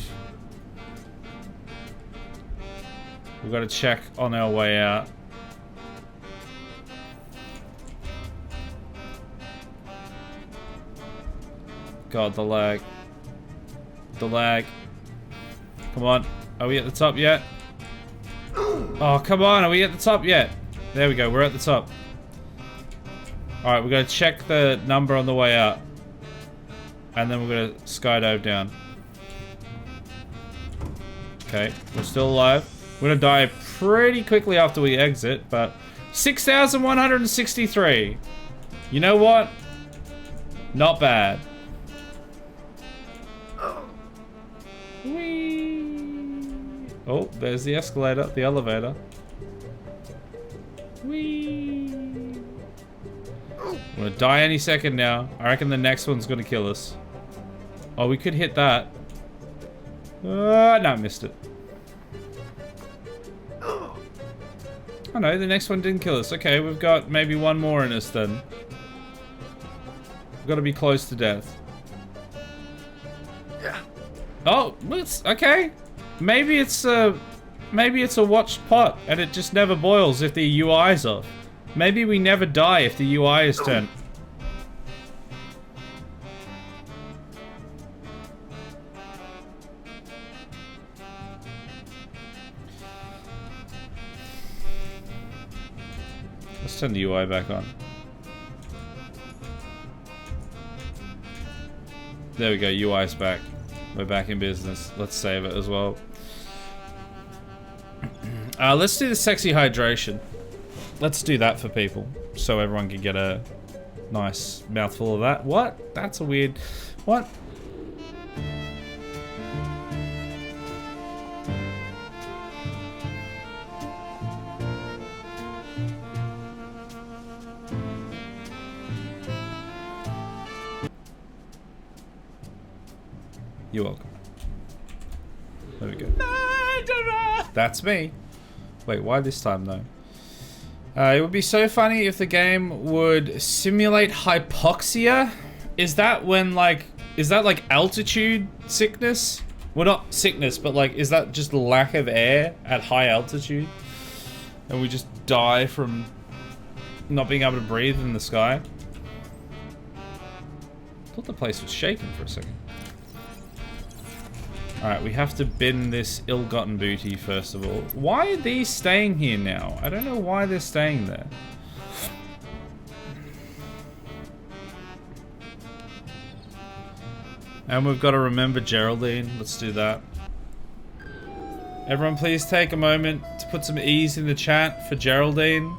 We've got to check on our way out. God, the lag. The lag. Come on. Are we at the top yet? Oh, come on. Are we at the top yet? There we go. We're at the top. Alright, we're going to check the number on the way out. And then we're going to skydive down. Okay, we're still alive. We're going to die pretty quickly after we exit, but... 6,163! You know what? Not bad. Whee! Oh, there's the escalator, the elevator. Whee! We're gonna die any second now. I reckon the next one's gonna kill us. Oh, we could hit that. No, I missed it. Oh no, the next one didn't kill us. Okay, we've got maybe one more in us then. We've got to be close to death. Yeah. Oh, it's okay. Maybe it's a watched pot and it just never boils if the UI's off. Maybe we never die if the UI is turned. Let's turn the UI back on. There we go, UI's back. We're back in business. Let's save it as well. Let's do the sexy hydration. Let's do that for people, so everyone can get a nice mouthful of that. What? That's a weird... What? You're welcome. There we go. That's me. Wait, why this time though? It would be so funny if the game would simulate hypoxia. Is that when like, is that like altitude sickness? Well, not sickness, but like, is that just lack of air at high altitude? And we just die from not being able to breathe in the sky? I thought the place was shaking for a second. Alright, we have to bin this ill-gotten booty first of all. Why are these staying here now? I don't know why they're staying there. And we've got to remember Geraldine. Let's do that. Everyone please take a moment to put some ease in the chat for Geraldine.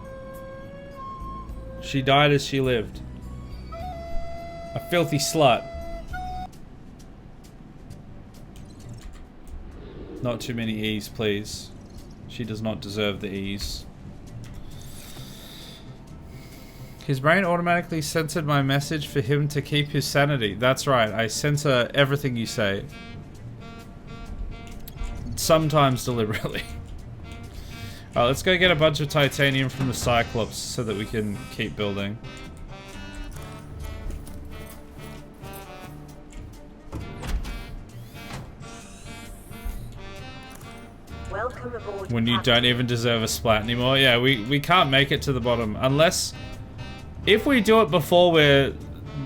She died as she lived. A filthy slut. Not too many E's, please. She does not deserve the E's. His brain automatically censored my message for him to keep his sanity. That's right, I censor everything you say. Sometimes deliberately. Alright, let's go get a bunch of titanium from the Cyclops so that we can keep building. Welcome aboard. When you don't even deserve a splat anymore. Yeah, we can't make it to the bottom unless... If we do it before we're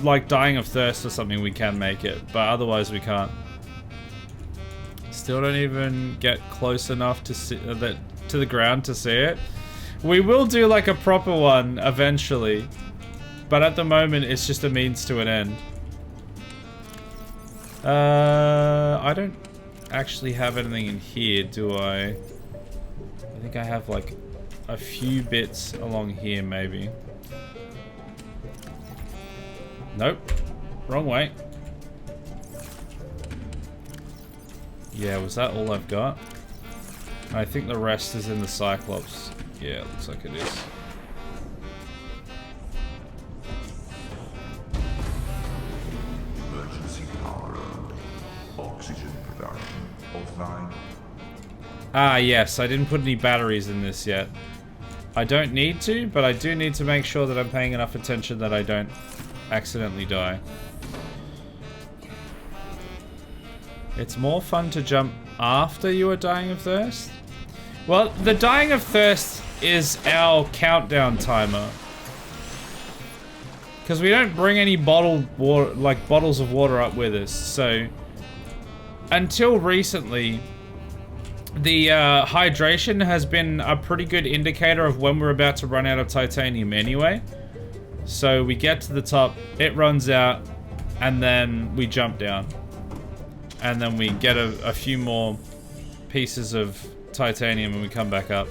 like dying of thirst or something, we can make it, but otherwise we can't. Still don't even get close enough to see to the ground to see it. We will do like a proper one eventually, but at the moment it's just a means to an end. I don't actually have anything in here, do I? I think I have like a few bits along here maybe. Nope. Wrong way. Yeah, was that all I've got? I think the rest is in the Cyclops. Yeah, it looks like it is. Emergency power. Oxygen production offline. Ah, yes. I didn't put any batteries in this yet. I don't need to, but I do need to make sure that I'm paying enough attention that I don't accidentally die. It's more fun to jump after you are dying of thirst. Well, the dying of thirst is our countdown timer. Because we don't bring any bottled water, like bottles of water up with us. So until recently, the hydration has been a pretty good indicator of when we're about to run out of titanium anyway. So we get to the top, it runs out, and then we jump down. And then we get a few more pieces of titanium and we come back up.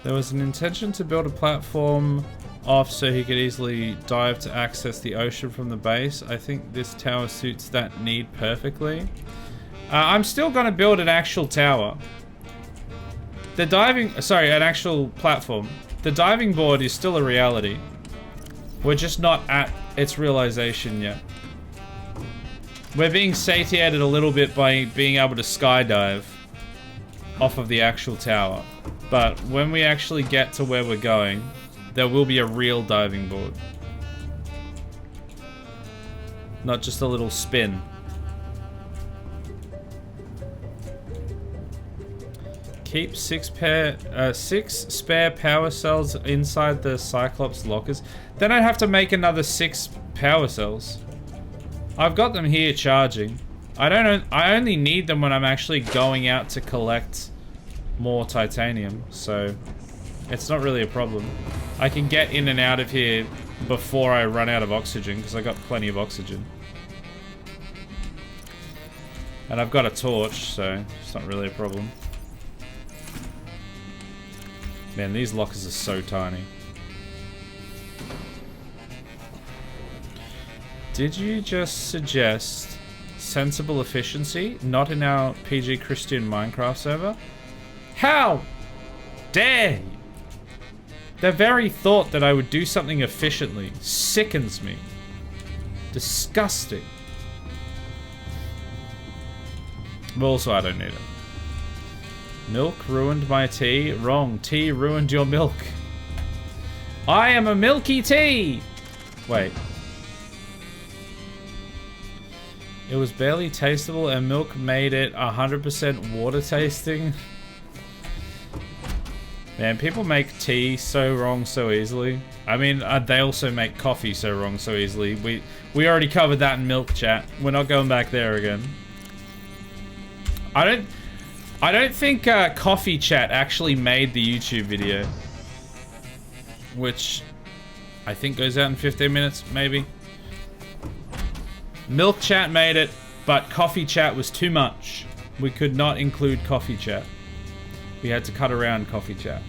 There was an intention to build a platform off so he could easily dive to access the ocean from the base. I think this tower suits that need perfectly. I'm still going to build an actual tower. The diving, sorry, an actual platform. The diving board is still a reality. We're just not at its realization yet. We're being satiated a little bit by being able to skydive off of the actual tower. But when we actually get to where we're going, there will be a real diving board. Not just a little spin. Keep six spare power cells inside the Cyclops lockers. Then I'd have to make another 6 power cells. I've got them here charging. I only need them when I'm actually going out to collect more titanium, so it's not really a problem. I can get in and out of here before I run out of oxygen because I got plenty of oxygen. And I've got a torch, so it's not really a problem. Man, these lockers are so tiny. Did you just suggest sensible efficiency? Not in our PG Christian Minecraft server? How dare you? The very thought that I would do something efficiently sickens me. Disgusting. But also, I don't need it. Milk ruined my tea. Wrong. Tea ruined your milk. I am a milky tea! Wait. It was barely tasteable and milk made it 100% water tasting. Man, people make tea so wrong so easily. I mean, they also make coffee so wrong so easily. We already covered that in milk chat. We're not going back there again. I don't think Coffee Chat actually made the YouTube video, which I think goes out in 15 minutes, maybe. Milk Chat made it, but Coffee Chat was too much. We could not include Coffee Chat. We had to cut around Coffee Chat.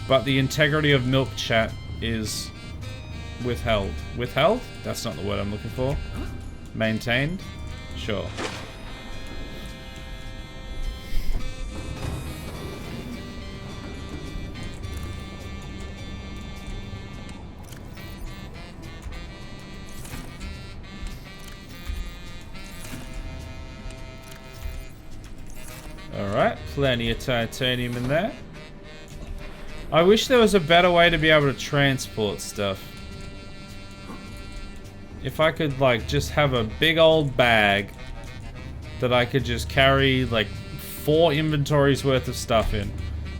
But the integrity of Milk Chat is withheld. Withheld? That's not the word I'm looking for. Maintained? Sure. Alright, plenty of titanium in there. I wish there was a better way to be able to transport stuff. If I could, like, just have a big old bag that I could just carry, like, 4 inventories worth of stuff in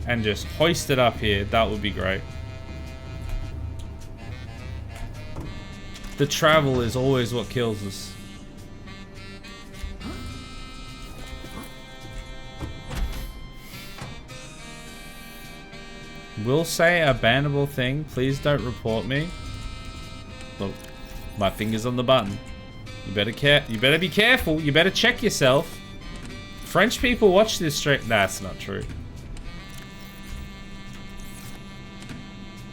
and just hoist it up here, that would be great. The travel is always what kills us. Will say a bannable thing. Please don't report me. Look, my finger's on the button. You better be careful. You better check yourself. French people watch this stream. That's not true.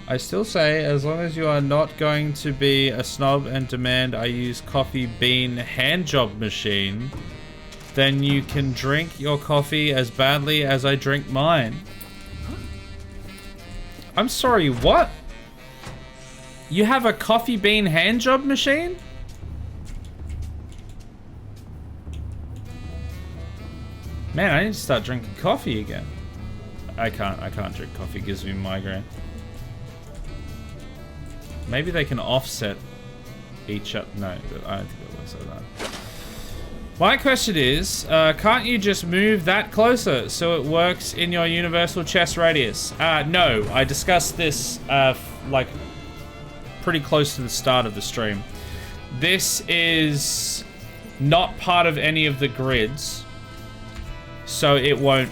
I still say, as long as you are not going to be a snob and demand I use coffee bean hand job machine, then you can drink your coffee as badly as I drink mine. I'm sorry, what? You have a coffee bean hand job machine? Man, I need to start drinking coffee again. I can't drink coffee, it gives me a migraine. Maybe they can offset each other. No, I don't think it works like that. My question is, can't you just move that closer so it works in your universal chest radius? No, I discussed this like pretty close to the start of the stream. This is not part of any of the grids, so it won't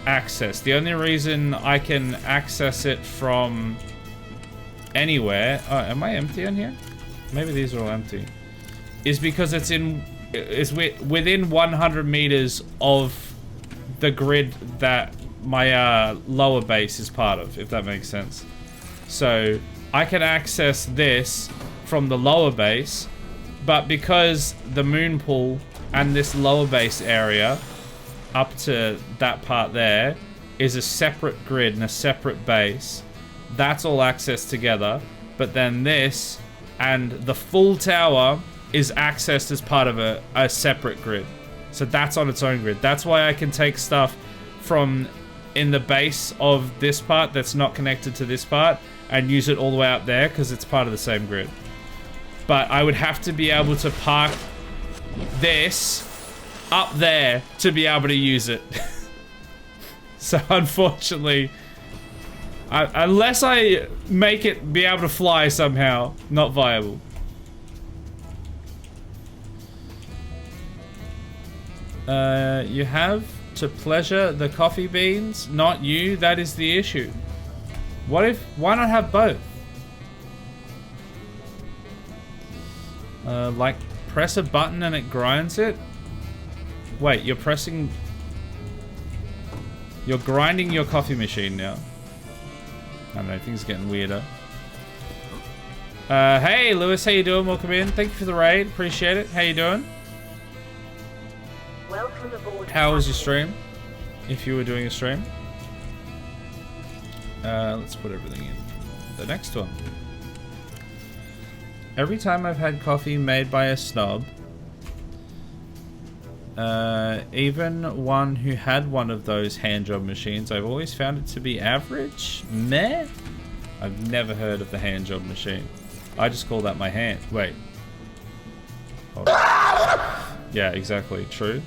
access. The only reason I can access it from anywhere, am I empty on here? Maybe these are all empty. Is because it's within 100 meters of the grid that my lower base is part of, if that makes sense. So I can access this from the lower base, but because the moon pool and this lower base area up to that part there is a separate grid and a separate base, that's all accessed together. But then this and the full tower is accessed as part of a separate grid. So that's on its own grid. That's why I can take stuff from in the base of this part that's not connected to this part and use it all the way out there because it's part of the same grid. But I would have to be able to park this up there to be able to use it. So unfortunately, unless I make it be able to fly somehow, not viable. You have to pleasure the coffee beans, not you. That is the issue. Why not have both? Like press a button and it grinds it? Wait, you're grinding your coffee machine now. I don't know, things are getting weirder. Hey Lewis, how you doing? Welcome in. Thank you for the raid. Appreciate it. How you doing? Welcome aboard. How was your stream? If you were doing a stream. Let's put everything in the next one. Every time I've had coffee made by a snob, even one who had one of those handjob machines, I've always found it to be average. Meh. I've never heard of the handjob machine. I just call that my hand. Wait. Hold on. Yeah, exactly. True.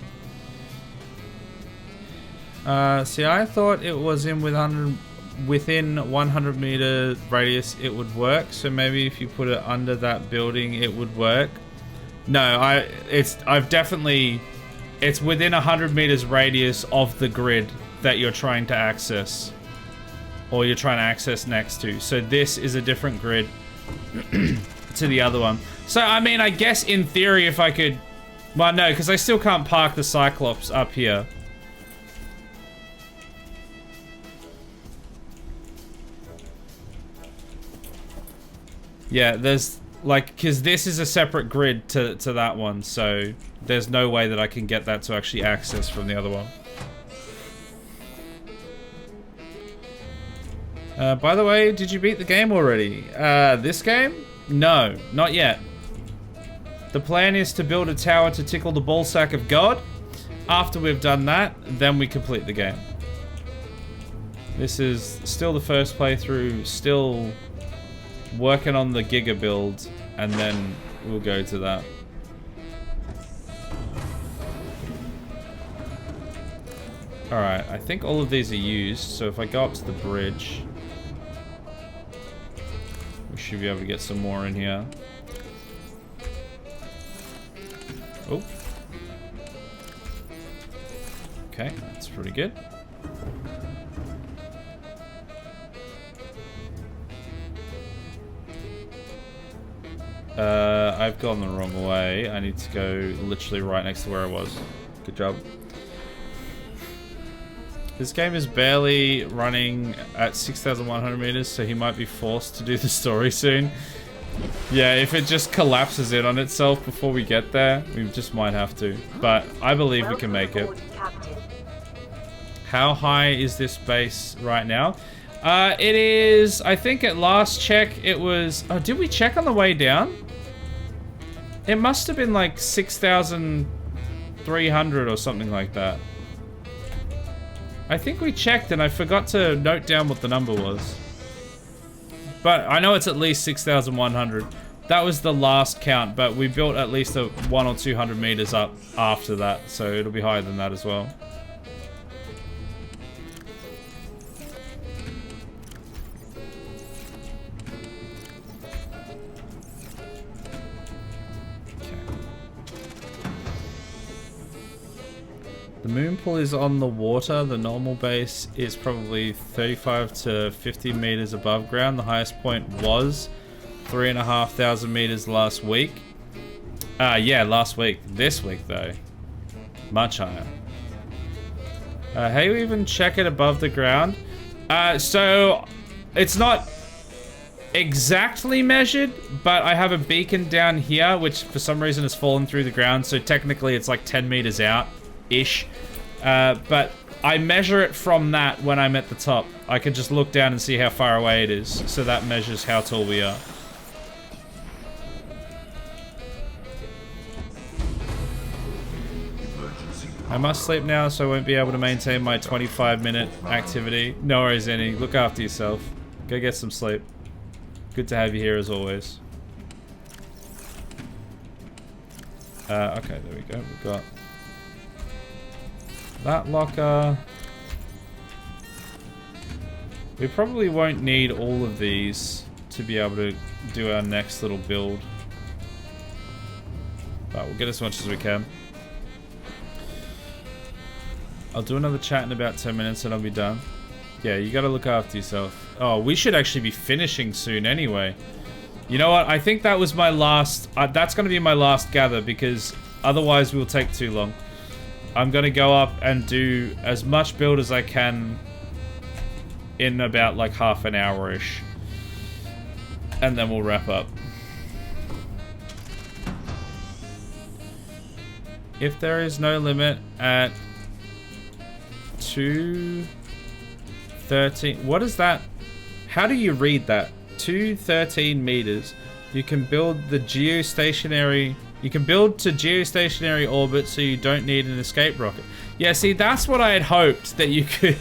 See, I thought it was within 100 meter radius it would work. So maybe if you put it under that building, it would work. No, it's within 100 meters radius of the grid that you're trying to access, or you're trying to access next to. So this is a different grid to the other one. So I mean, I guess in theory, if I could, well, no, because I still can't park the Cyclops up here. Yeah, there's like, because this is a separate grid to that one, so there's no way that I can get that to actually access from the other one. By the way, did you beat the game already? This game? No, not yet. The plan is to build a tower to tickle the ballsack of God. After we've done that, then we complete the game. This is still the first playthrough, still working on the Giga build, and then we'll go to that. Alright, I think all of these are used, so if I go up to the bridge, we should be able to get some more in here. Oh. Okay, that's pretty good. I've gone the wrong way. I need to go literally right next to where I was. Good job. This game is barely running at 6,100 meters, so he might be forced to do the story soon. Yeah, if it just collapses in on itself before we get there, we just might have to. But I believe we can make it. How high is this base right now? It is, I think at last check, it was... Oh, did we check on the way down? It must have been like 6,300 or something like that. I think we checked and I forgot to note down what the number was. But I know it's at least 6,100. That was the last count, but we built at least a 100 or 200 meters up after that, so it'll be higher than that as well. The moon pool is on the water. The normal base is probably 35 to 50 meters above ground. The highest point was 3,500 meters last week. Yeah, last week. This week, though, much higher. How do you even check it above the ground? So it's not exactly measured, but I have a beacon down here, which for some reason has fallen through the ground. So technically it's like 10 meters out-ish. But I measure it from that when I'm at the top. I can just look down and see how far away it is. So that measures how tall we are. I must sleep now, so I won't be able to maintain my 25-minute activity. No worries, Annie. Look after yourself. Go get some sleep. Good to have you here as always. Okay, there we go. We've got that locker. We probably won't need all of these to be able to do our next little build. But we'll get as much as we can. I'll do another chat in about 10 minutes and I'll be done. Yeah, you gotta look after yourself. Oh, we should actually be finishing soon anyway. You know what? I think that was my last... that's gonna be my last gather because otherwise we'll take too long. I'm gonna go up and do as much build as I can in about like half an hour-ish. And then we'll wrap up. If there is no limit at 2:13, what is that? How do you read that? 213 meters. You can build the geostationary... You can build to geostationary orbit so you don't need an escape rocket. Yeah, see, that's what I had hoped that you could...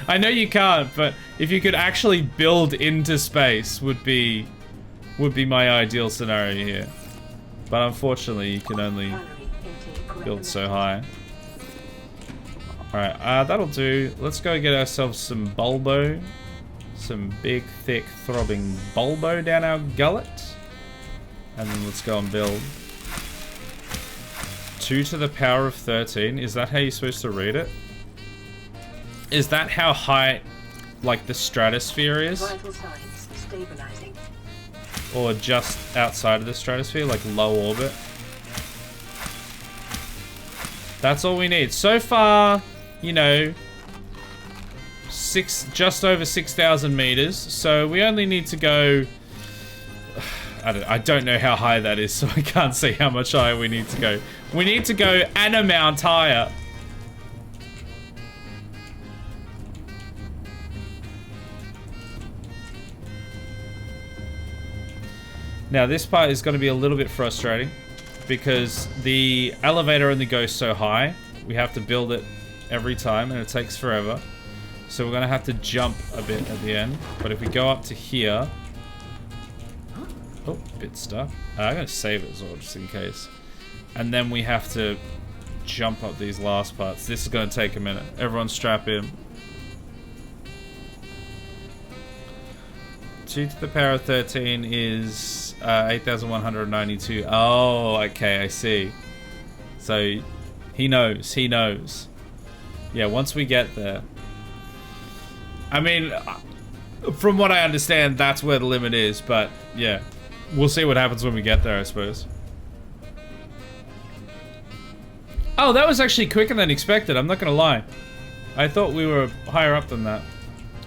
I know you can't, but if you could actually build into space would be my ideal scenario here. But unfortunately, you can only build so high. Alright, that'll do. Let's go get ourselves some bulbo. Some big, thick, throbbing bulbo down our gullet. And then let's go and build. 2 to the power of 13. Is that how you're supposed to read it? Is that how high, like, the stratosphere is? Or just outside of the stratosphere, like low orbit? That's all we need. So far, you know, just over 6,000 meters. So we only need to go... I don't know how high that is, so I can't see how much higher we need to go. We need to go an amount higher. Now this part is going to be a little bit frustrating because the elevator only goes so high. We have to build it every time and it takes forever. So we're going to have to jump a bit at the end. But if we go up to here... Oh, bit stuck. I'm going to save it as well just in case. And then we have to jump up these last parts. This is going to take a minute. Everyone strap in. 2 to the power of 13 is 8,192. Oh, okay, I see. So, he knows. He knows. Yeah, once we get there. I mean, from what I understand, that's where the limit is. But, yeah. We'll see what happens when we get there, I suppose. Oh, that was actually quicker than expected. I'm not going to lie. I thought we were higher up than that.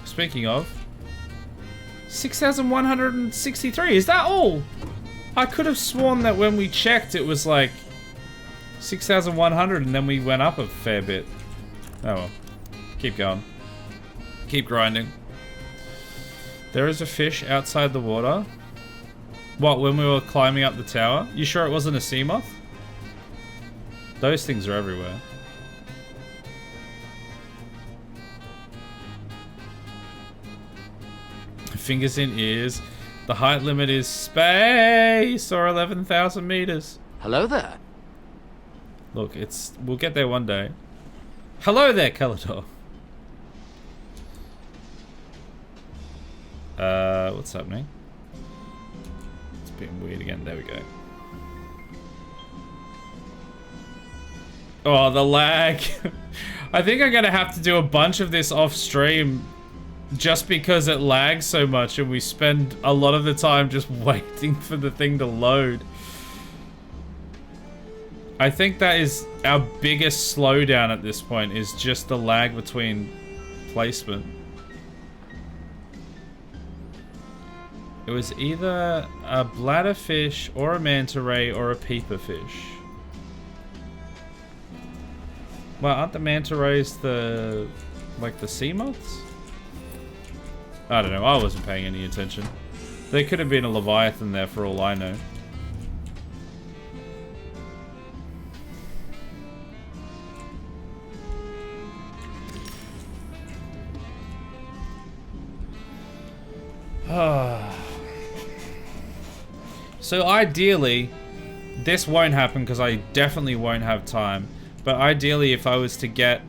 Speaking of... 6,163. Is that all? I could have sworn that when we checked it was like 6,100 and then we went up a fair bit. Oh well. Keep going. Keep grinding. There is a fish outside the water. What, when we were climbing up the tower? You sure it wasn't a sea moth? Those things are everywhere. Fingers in ears. The height limit is space, or 11,000 meters. Hello there. Look, we'll get there one day. Hello there, Calador. What's happening? It's being weird again. There we go. Oh, the lag. I think I'm gonna have to do a bunch of this off stream just because it lags so much and we spend a lot of the time just waiting for the thing to load. I think that is our biggest slowdown at this point, is just the lag between placement. It was either a bladderfish or a manta ray or a peeper fish. Well, aren't the manta rays the sea moths? I don't know, I wasn't paying any attention. There could have been a leviathan there for all I know. So ideally, this won't happen because I definitely won't have time. But ideally, if I was to get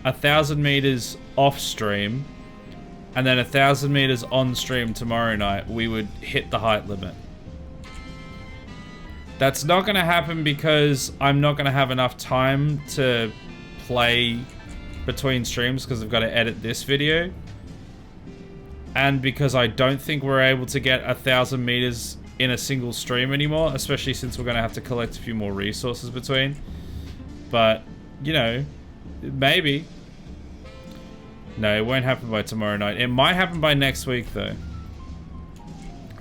1,000 meters off stream and then 1,000 meters on stream tomorrow night, we would hit the height limit. That's not going to happen because I'm not going to have enough time to play between streams because I've got to edit this video. And because I don't think we're able to get 1,000 meters in a single stream anymore, especially since we're going to have to collect a few more resources between. But, you know, maybe. No, it won't happen by tomorrow night. It might happen by next week, though.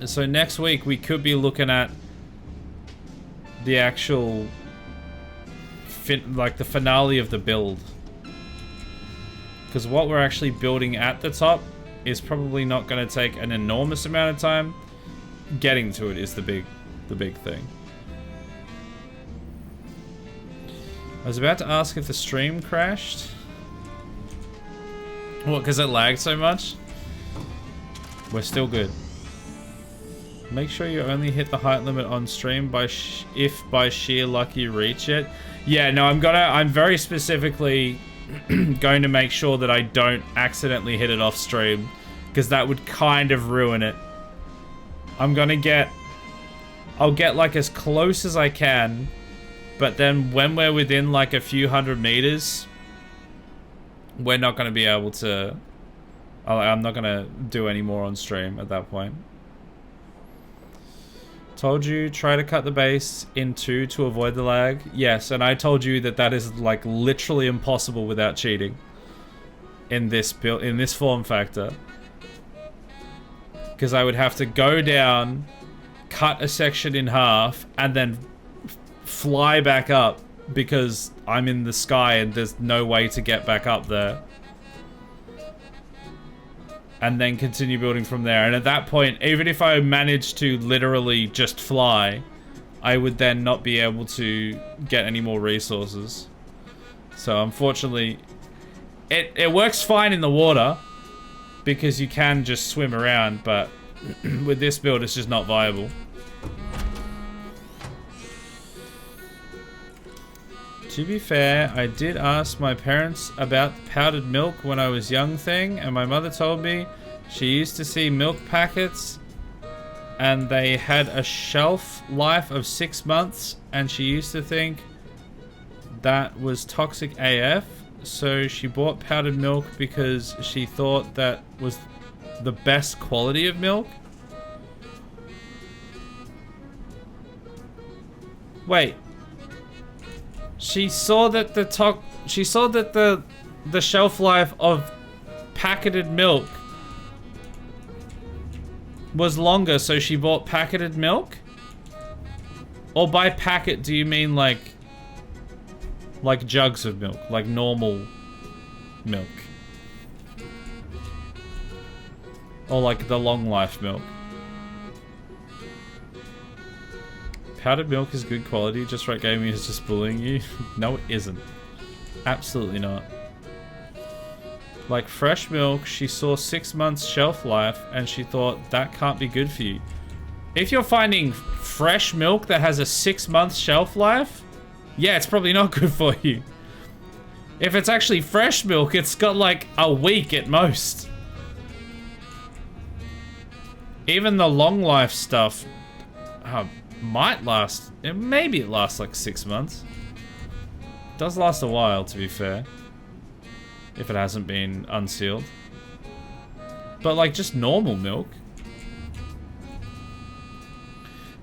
So next week, we could be looking at the actual, the finale of the build. Because what we're actually building at the top is probably not going to take an enormous amount of time. Getting to it is the big thing. I was about to ask if the stream crashed. What, because it lagged so much? We're still good. Make sure you only hit the height limit on stream if by sheer luck you reach it. Yeah, no, I'm very specifically going to make sure that I don't accidentally hit it off stream, because that would kind of ruin it. I'll get like as close as I can, but then when we're within like a few hundred meters, we're not going to be able to, I'm not going to do any more on stream at that point. Told you, try to cut the base in 2 to avoid the lag. Yes, and I told you that that is like literally impossible without cheating. In this build, in this form factor. Because I would have to go down, cut a section in half, and then fly back up because I'm in the sky and there's no way to get back up there. And then continue building from there. And at that point, even if I managed to literally just fly, I would then not be able to get any more resources. So unfortunately, it works fine in the water because you can just swim around, but with this build, it's just not viable. To be fair, I did ask my parents about powdered milk when I was young thing, and my mother told me she used to see milk packets and they had a shelf life of 6 months, and she used to think that was toxic AF, so she bought powdered milk because she thought that was the best quality of milk. Wait. She saw that the shelf life of packeted milk was longer, so she bought packeted milk? Or by packet do you mean like jugs of milk, like normal milk? Or like the long life milk? Powdered milk is good quality. JustWrightGaming is just bullying you. No, it isn't. Absolutely not. Like fresh milk, she saw 6 months shelf life and she thought that can't be good for you. If you're finding fresh milk that has a 6 month shelf life, yeah, it's probably not good for you. If it's actually fresh milk, it's got like a week at most. Even the long life stuff might last, maybe it lasts like 6 months. It does last a while, to be fair, if it hasn't been unsealed. But like just normal milk.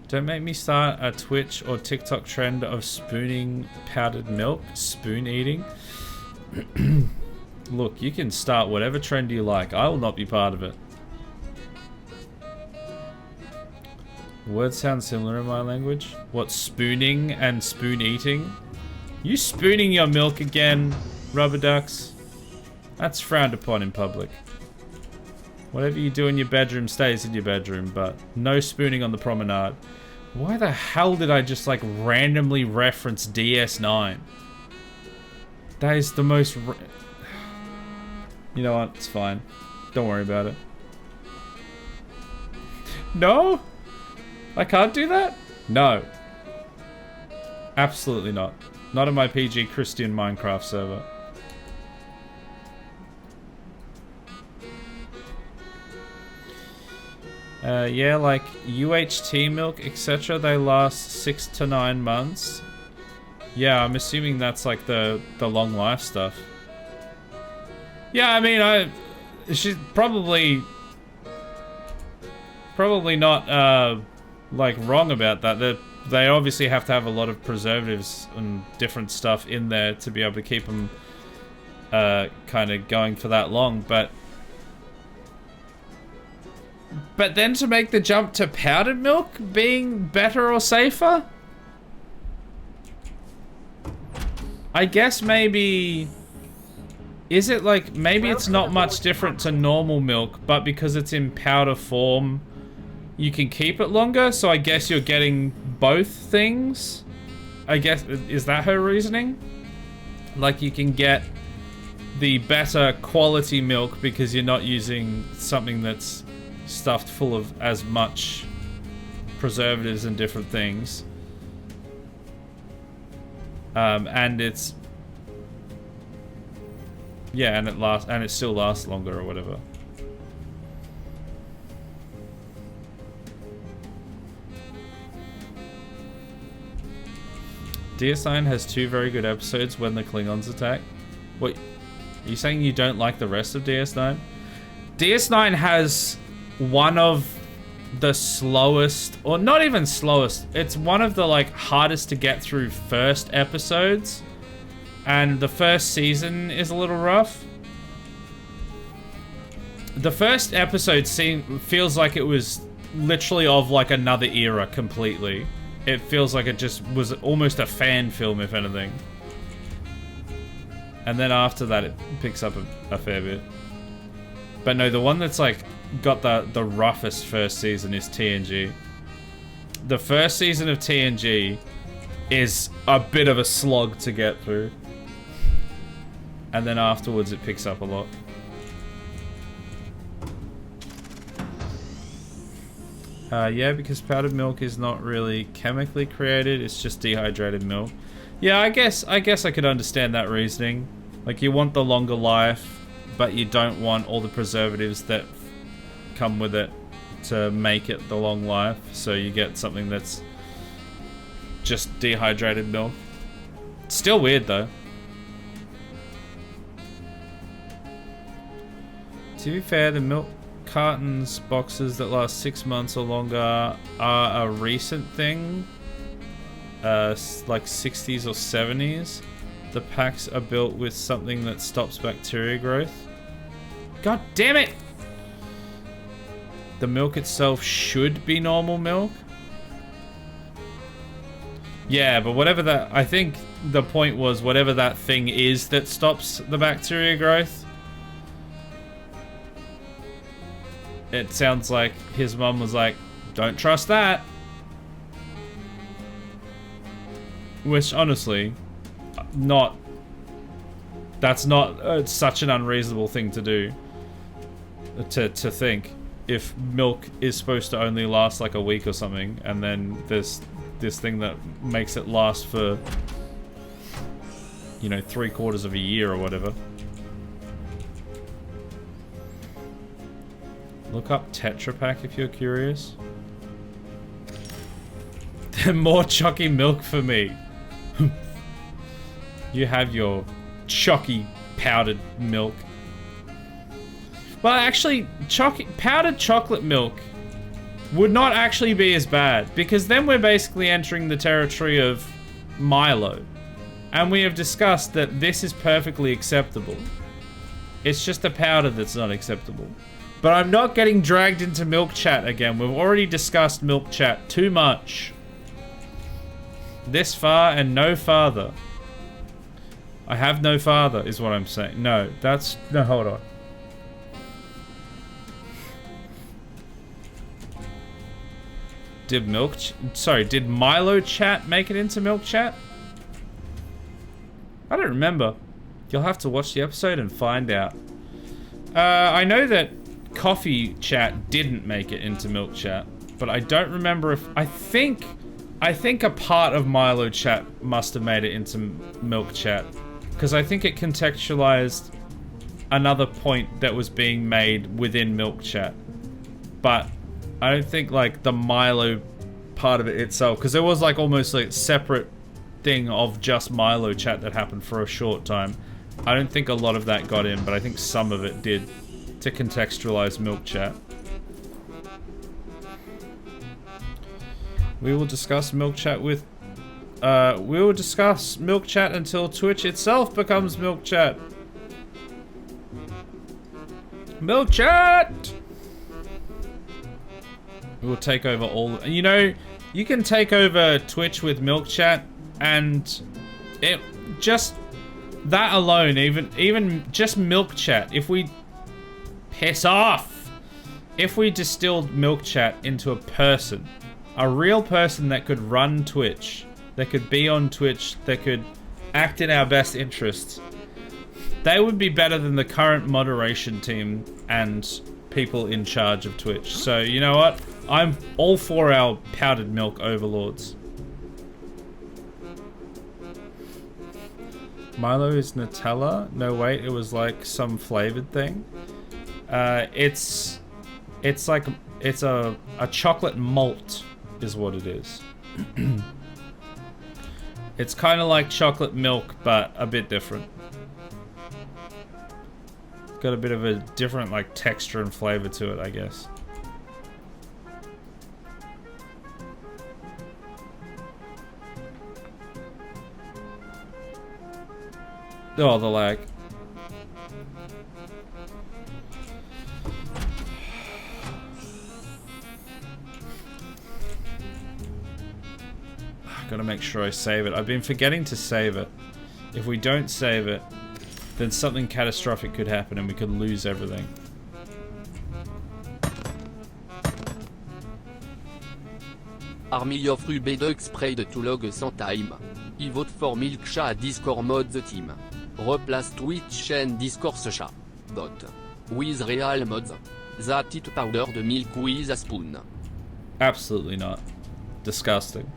Don't make me start a Twitch or TikTok trend of spooning powdered milk, spoon eating. Look, you can start whatever trend you like. I will not be part of it. Words sound similar in my language. What, spooning and spoon eating? You spooning your milk again, rubber ducks? That's frowned upon in public. Whatever you do in your bedroom stays in your bedroom, but no spooning on the promenade. Why the hell did I just like randomly reference DS9? That is the most... You know what? It's fine. Don't worry about it. No? I can't do that? No. Absolutely not. Not on my PG Christian Minecraft server. Yeah, like UHT milk, etc. They last 6 to 9 months. Yeah, I'm assuming that's like the long life stuff. Yeah, I mean, she's probably not like wrong about that. They obviously have to have a lot of preservatives and different stuff in there to be able to keep them kind of going for that long, but then to make the jump to powdered milk being better or safer? I guess maybe Is it like, maybe it's not much different to normal milk, but because it's in powder form, you can keep it longer, so I guess you're getting both things? I guess, is that her reasoning? Like you can get the better quality milk because you're not using something that's stuffed full of as much preservatives and different things. And it's... yeah, and it still lasts longer or whatever. DS9 has 2 very good episodes when the Klingons attack. Wait, are you saying you don't like the rest of DS9? DS9 has one of the slowest, or not even slowest, it's one of the like hardest to get through first episodes. And the first season is a little rough. The first episode feels like it was literally of like another era completely. It feels like it just was almost a fan film, if anything. And then after that, it picks up a fair bit. But no, the one that's like got the roughest first season is TNG. The first season of TNG is a bit of a slog to get through. And then afterwards, it picks up a lot. Yeah, because powdered milk is not really chemically created, it's just dehydrated milk. Yeah, I guess I could understand that reasoning. Like, you want the longer life, but you don't want all the preservatives that come with it to make it the long life, so you get something that's just dehydrated milk. Still weird, though. To be fair, the milk cartons boxes that last 6 months or longer are a recent thing, like 60s or 70s. The packs are built with something that stops bacteria growth. God damn it! The milk itself should be normal milk. Yeah, but whatever that, I think the point was whatever that thing is that stops the bacteria growth. It sounds like his mum was like, don't trust that. Which, honestly, that's not such an unreasonable thing to do. To think. If milk is supposed to only last like a week or something, and then there's this thing that makes it last for, you know, 3/4 of a year or whatever. Look up Tetra Pak if you're curious. More chalky milk for me. You have your chalky powdered milk. Well, actually, powdered chocolate milk would not actually be as bad, because then we're basically entering the territory of Milo. And we have discussed that this is perfectly acceptable. It's just the powder that's not acceptable. But I'm not getting dragged into milk chat again. We've already discussed milk chat too much. This far and no farther. I have no father, is what I'm saying. No, that's... No, hold on. Did did Milo chat make it into milk chat? I don't remember. You'll have to watch the episode and find out. I know that coffee chat didn't make it into milk chat, but I don't remember if... I think a part of Milo chat must have made it into milk chat, because I think it contextualized another point that was being made within milk chat. But I don't think like the Milo part of it itself, because there was like almost like a separate thing of just Milo chat that happened for a short time. I don't think a lot of that got in, but I think some of it did, to contextualize milk chat. We will discuss milk chat with... we will discuss milk chat until Twitch itself becomes milk chat. Milk chat! We will take over all... You know, you can take over Twitch with milk chat, and it just... that alone, even just milk chat, if we piss off, if we distilled milk chat into a person, a real person that could run Twitch, that could be on Twitch, that could act in our best interests, they would be better than the current moderation team and people in charge of Twitch. So you know what? I'm all for our powdered milk overlords. Milo is Nutella? No, wait, it was like some flavored thing. It's like a chocolate malt is what it is. It's kind of like chocolate milk, but a bit different. Got a bit of a different like texture and flavor to it, I guess. Oh, the lag. Gotta make sure I save it. I've been forgetting to save it. If we don't save it, then something catastrophic could happen and we could lose everything. Army of Rubedox spray de Tulog sans time. I vote for Milk Chat Discord mod the team. Replace Twitch and Discord chat. Bot. With real mods. That it powder the milk with a spoon. Absolutely not. Disgusting.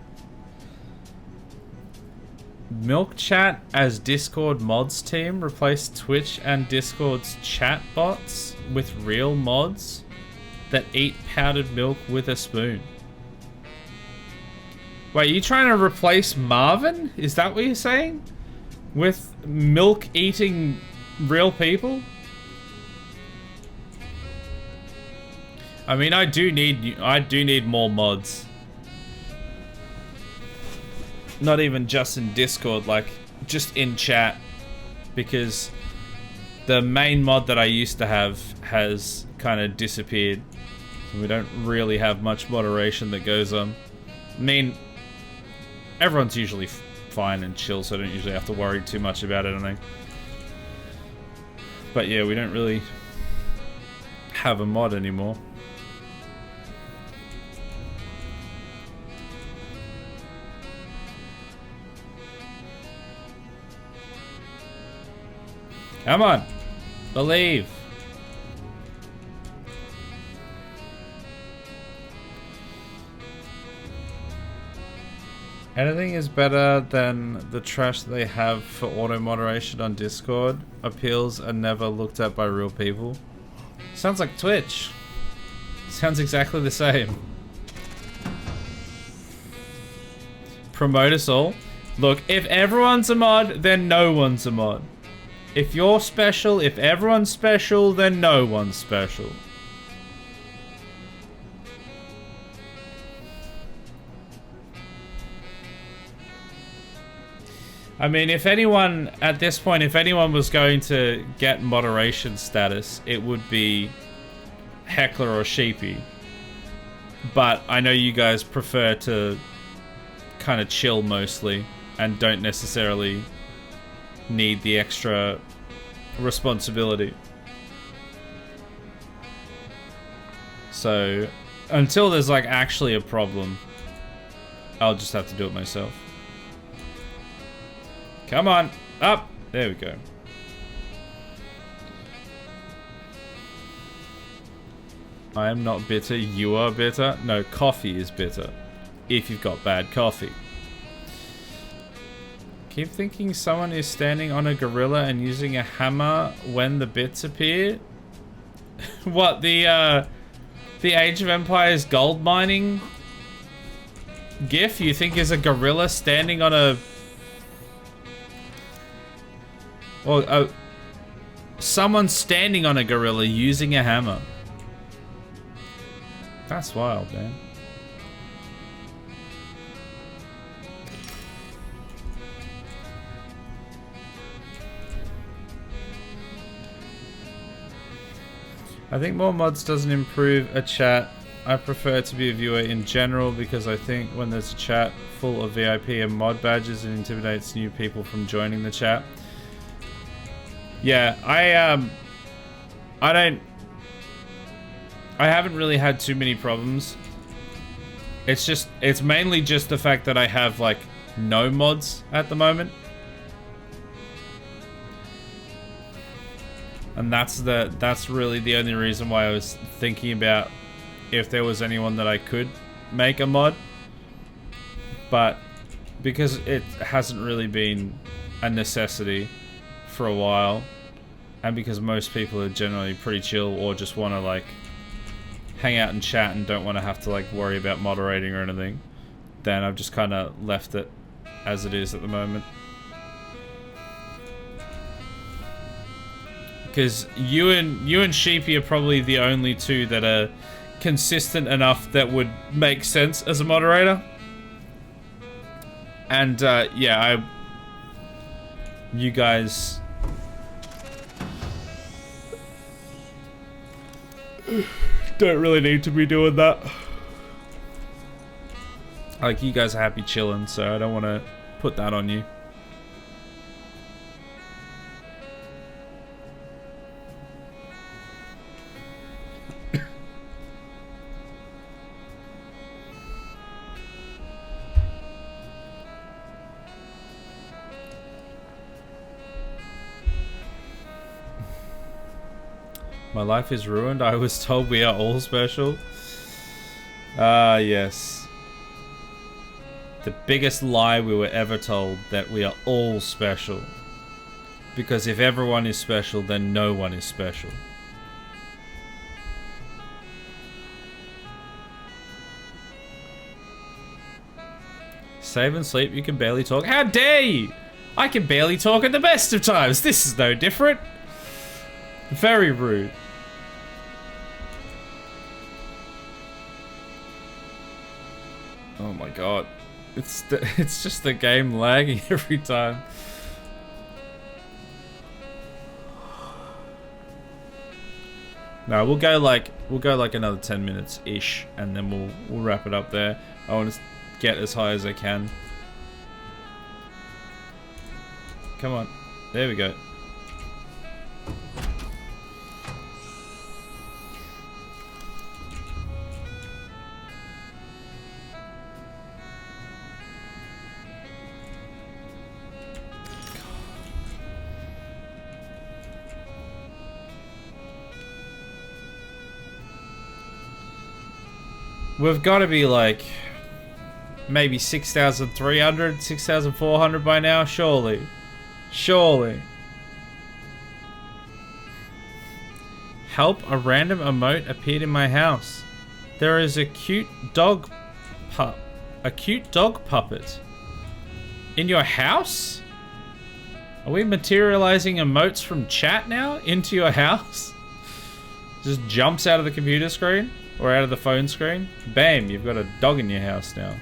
Milk Chat as Discord mods team replace Twitch and Discord's chat bots with real mods that eat powdered milk with a spoon. Wait, are you trying to replace Marvin? Is that what you're saying? With milk eating real people? I mean, I do need more mods. Not even just in Discord, like just in chat, because the main mod that I used to have has kind of disappeared. So we don't really have much moderation that goes on. I mean, everyone's usually fine and chill, so I don't usually have to worry too much about it, I think. But yeah, we don't really have a mod anymore. Come on, believe. Anything is better than the trash they have for auto moderation on Discord. Appeals are never looked at by real people. Sounds like Twitch. Sounds exactly the same. Promote us all. Look, if everyone's a mod, then no one's a mod. If you're special, if everyone's special, then no one's special. I mean, if anyone, at this point, if anyone was going to get moderation status, it would be Heckler or Sheepy. But I know you guys prefer to kind of chill mostly and don't necessarily need the extra responsibility. So until there's like actually a problem, I'll just have to do it myself. Come on, up. There we go. I am not bitter, you are bitter. No, coffee is bitter if you've got bad coffee. Keep thinking someone is standing on a gorilla and using a hammer when the bits appear. What, the Age of Empires gold mining gif you think is a gorilla standing on a... Well, someone standing on a gorilla using a hammer. That's wild, man. I think more mods doesn't improve a chat. I prefer to be a viewer in general because I think when there's a chat full of VIP and mod badges, it intimidates new people from joining the chat. Yeah, I haven't really had too many problems. It's mainly just the fact that I have like no mods at the moment. And that's really the only reason why I was thinking about if there was anyone that I could make a mod. But because it hasn't really been a necessity for a while, and because most people are generally pretty chill or just want to like hang out and chat and don't want to have to like worry about moderating or anything, then I've just kind of left it as it is at the moment. Because you and Sheepy are probably the only two that are consistent enough that would make sense as a moderator. And yeah, you guys don't really need to be doing that. Like, you guys are happy chilling, so I don't want to put that on you. My life is ruined. I was told we are all special. Ah, yes. The biggest lie we were ever told, that we are all special. Because if everyone is special, then no one is special. Save and sleep, you can barely talk. How dare you! I can barely talk at the best of times. This is no different. Very rude. Oh my god. It's just the game lagging every time. No, we'll go like another 10 minutes ish, and then we'll wrap it up there. I want to get as high as I can. Come on. There we go. We've got to be like maybe 6,300, 6,400 by now, surely. Surely. Help, a random emote appeared in my house. There is a cute dog puppet in your house? Are we materializing emotes from chat now into your house? Just jumps out of the computer screen? Or out of the phone screen? Bam, you've got a dog in your house now.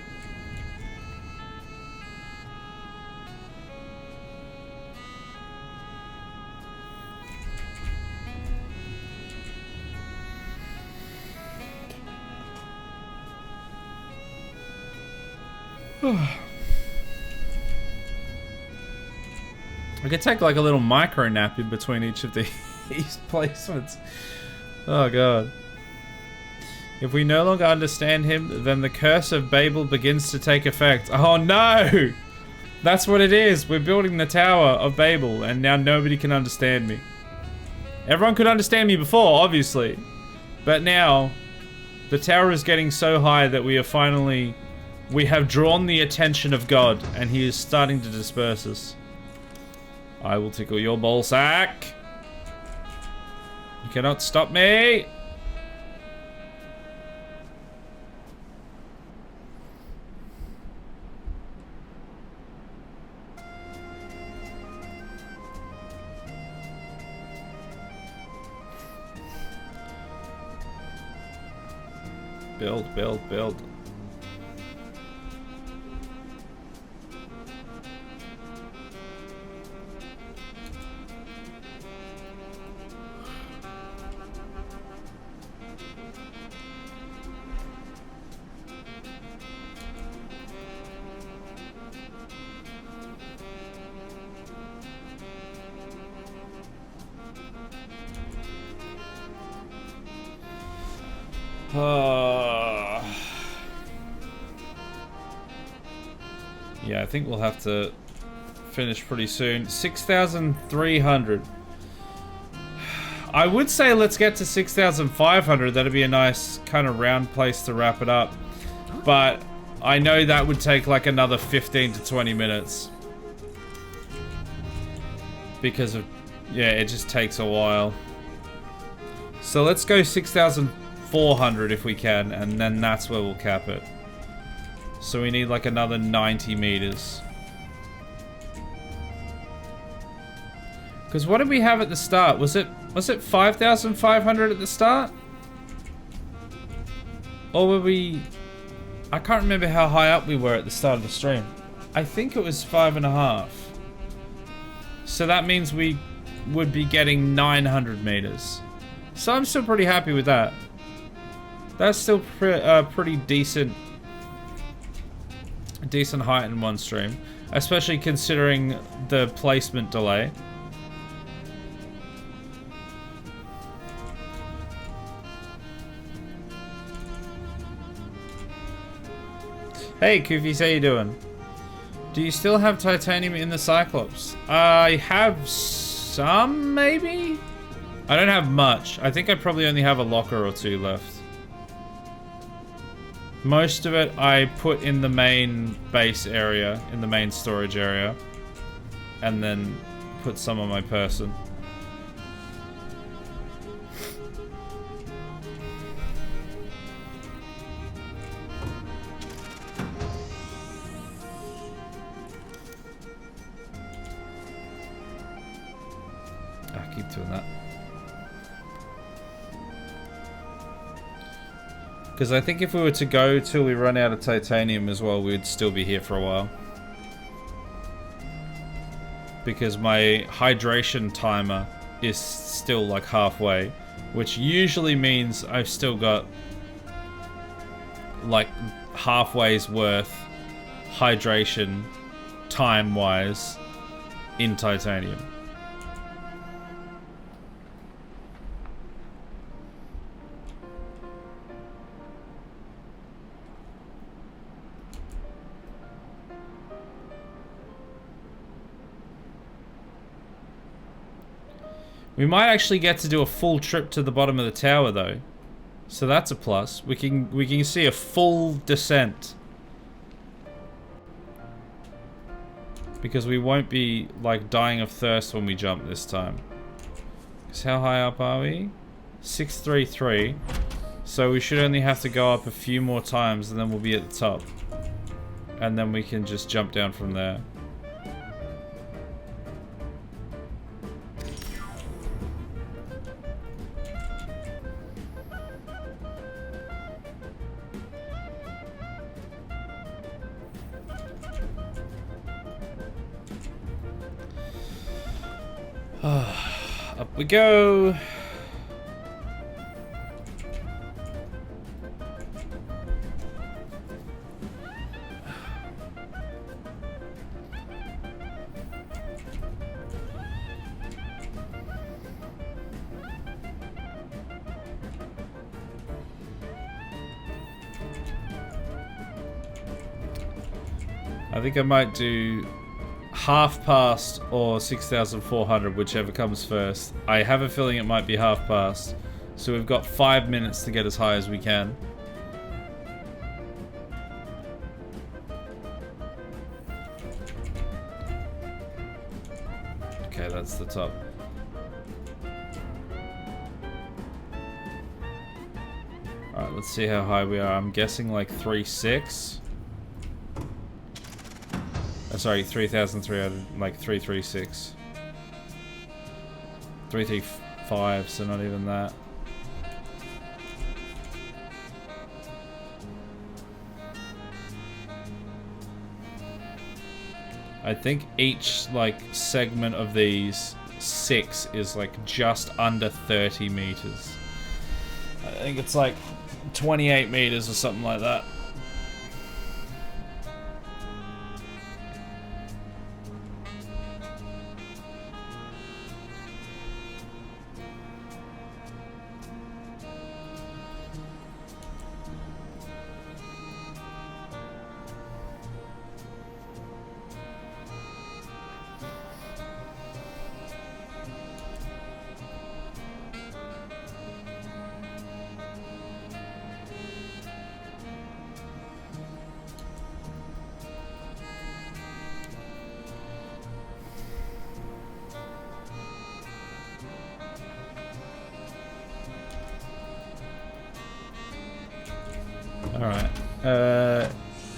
I could take like a little micro nap in between each of these placements. Oh god. If we no longer understand him, then the curse of Babel begins to take effect. Oh no! That's what it is. We're building the Tower of Babel, and now nobody can understand me. Everyone could understand me before, obviously. But now, the tower is getting so high that we have drawn the attention of God, and he is starting to disperse us. I will tickle your ballsack. You cannot stop me. Build, build, build. Yeah, I think we'll have to finish pretty soon. 6,300. I would say let's get to 6,500. That'd be a nice kind of round place to wrap it up. But I know that would take like another 15 to 20 minutes. Because of, yeah, it just takes a while. So let's go 6,400 if we can, and then that's where we'll cap it. So we need like another 90 meters. Because what did we have at the start? Was it 5,500 at the start? Or were we... I can't remember how high up we were at the start of the stream. I think it was 5.5. So that means we would be getting 900 meters. So I'm still pretty happy with that. That's still pretty decent height in one stream, especially considering the placement delay. Hey Koofies, how you doing? Do you still have titanium in the Cyclops? I have some, maybe? I don't have much. I think I probably only have a locker or two left. Most of it I put in the main base area, in the main storage area, and then put some on my person. I keep doing that. Because I think if we were to go till we run out of titanium as well, we'd still be here for a while. Because my hydration timer is still like halfway, which usually means I've still got like halfway's worth hydration time-wise in titanium. We might actually get to do a full trip to the bottom of the tower though. So that's a plus. We can see a full descent. Because we won't be like dying of thirst when we jump this time. Because how high up are we? 633. So we should only have to go up a few more times and then we'll be at the top. And then we can just jump down from there. Up we go. I think I might do half past or 6,400, whichever comes first. I have a feeling it might be half past. So we've got 5 minutes to get as high as we can. Okay, that's the top. Alright, let's see how high we are. I'm guessing like 3.6. Sorry, 3,300, like 336. 335, so not even that. I think each like segment of these 6 is like just under 30 meters. I think it's like 28 meters or something like that. Alright.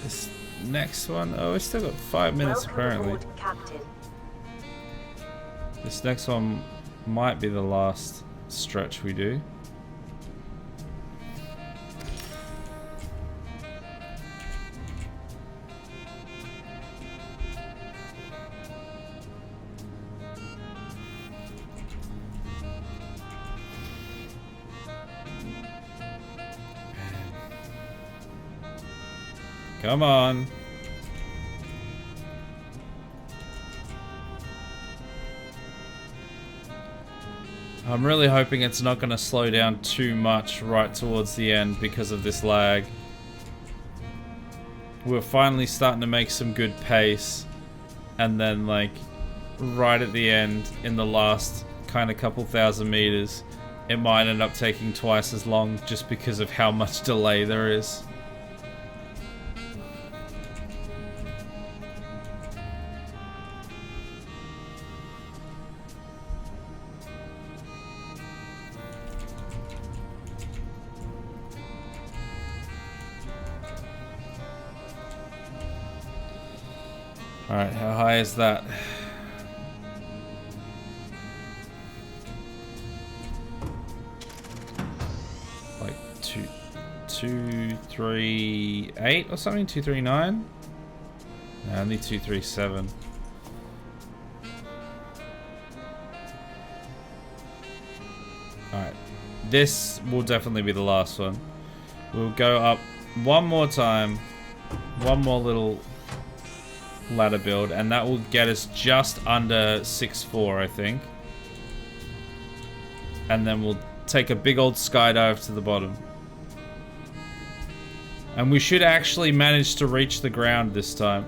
This next one. Oh, we still got 5 minutes apparently. This next one might be the last stretch we do. Come on. I'm really hoping it's not going to slow down too much right towards the end because of this lag. We're finally starting to make some good pace, and then like right at the end in the last kind of couple thousand meters it might end up taking twice as long just because of how much delay there is. Alright, how high is that? Like 238 or something? 239? No, only 237. Alright, this will definitely be the last one. We'll go up one more time, one more little ladder build, and that will get us just under 6.4, I think. And then we'll take a big old skydive to the bottom. And we should actually manage to reach the ground this time,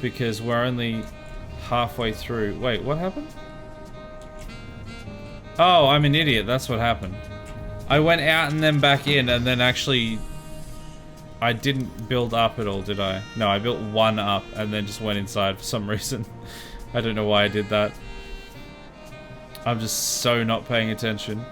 because we're only halfway through. Wait, what happened? Oh, I'm an idiot. That's what happened. I went out and then back in, and then actually I didn't build up at all, did I? No, I built one up and then just went inside for some reason. I don't know why I did that. I'm just so not paying attention.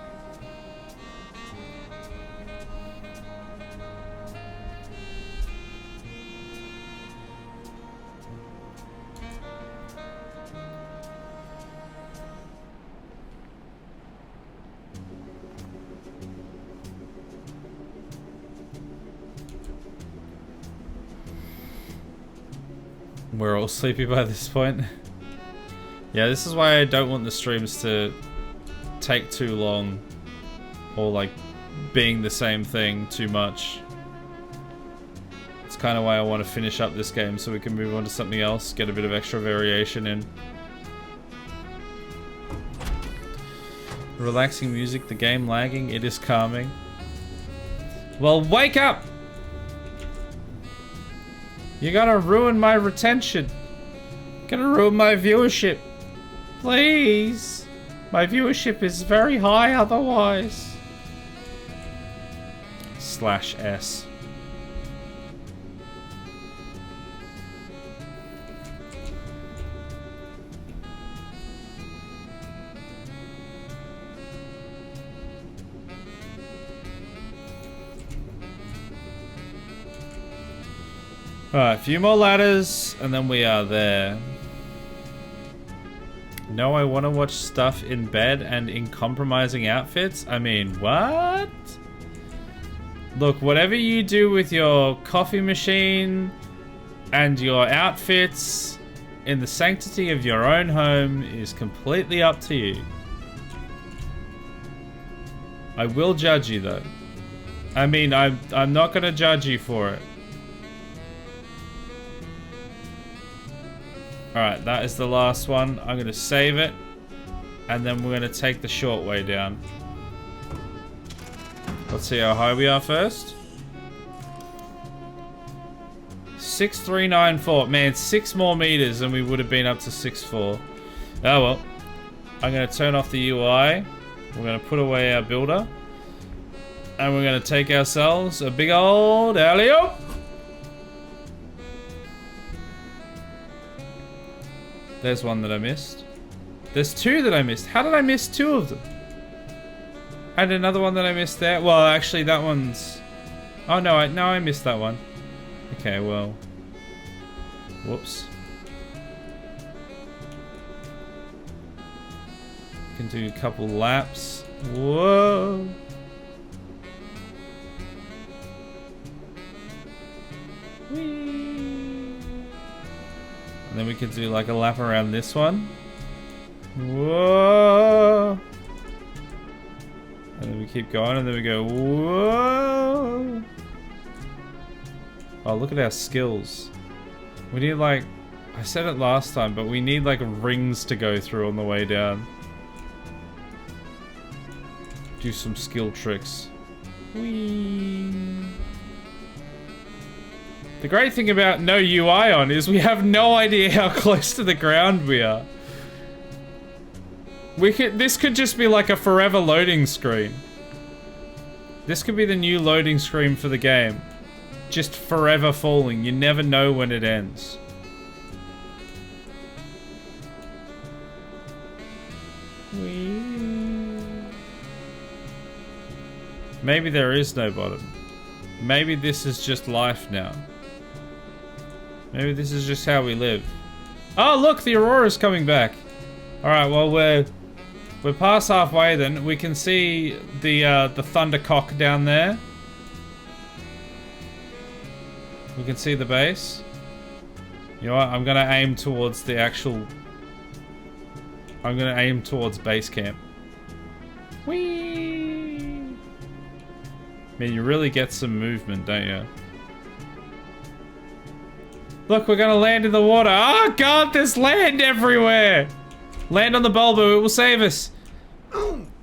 We're all sleepy by this point. Yeah, this is why I don't want the streams to take too long, or like being the same thing too much. It's kind of why I want to finish up this game so we can move on to something else, get a bit of extra variation in. Relaxing music, the game lagging, it is calming. Well, wake up! You're gonna ruin my retention. Gonna ruin my viewership. Please. My viewership is very high otherwise. /S. Alright, a few more ladders, and then we are there. No, I want to watch stuff in bed and in compromising outfits? I mean, what? Look, whatever you do with your coffee machine and your outfits in the sanctity of your own home is completely up to you. I will judge you, though. I mean, I'm not going to judge you for it. Alright, that is the last one. I'm going to save it. And then we're going to take the short way down. Let's see how high we are first. 6,394. Man, 6 more meters and we would have been up to 6.4. Oh well. I'm going to turn off the UI. We're going to put away our builder. And we're going to take ourselves a big old alley-oop. There's one that I missed. There's 2 that I missed. How did I miss 2 of them? And another one that I missed there. Well, actually, that one's... Oh no, I missed that one. Okay, well. Whoops. Can do a couple laps. Whoa. Whee. And then we could do like a lap around this one. Whoa. And then we keep going, and then we go, whoa. Oh, look at our skills. We need like, I said it last time, but we need like rings to go through on the way down. Do some skill tricks. Whee. The great thing about no UI on is we have no idea how close to the ground we are. This could just be like a forever loading screen. This could be the new loading screen for the game. Just forever falling. You never know when it ends. Maybe there is no bottom. Maybe this is just life now. Maybe this is just how we live. Oh look, the Aurora's coming back. Alright, well we're past halfway then. We can see the Thundercock down there. We can see the base. You know what? I'm gonna aim towards the actual... I'm gonna aim towards base camp. Whee! Man, you really get some movement, don't you? Look, we're gonna land in the water. Oh god, there's land everywhere! Land on the Baldur, it will save us.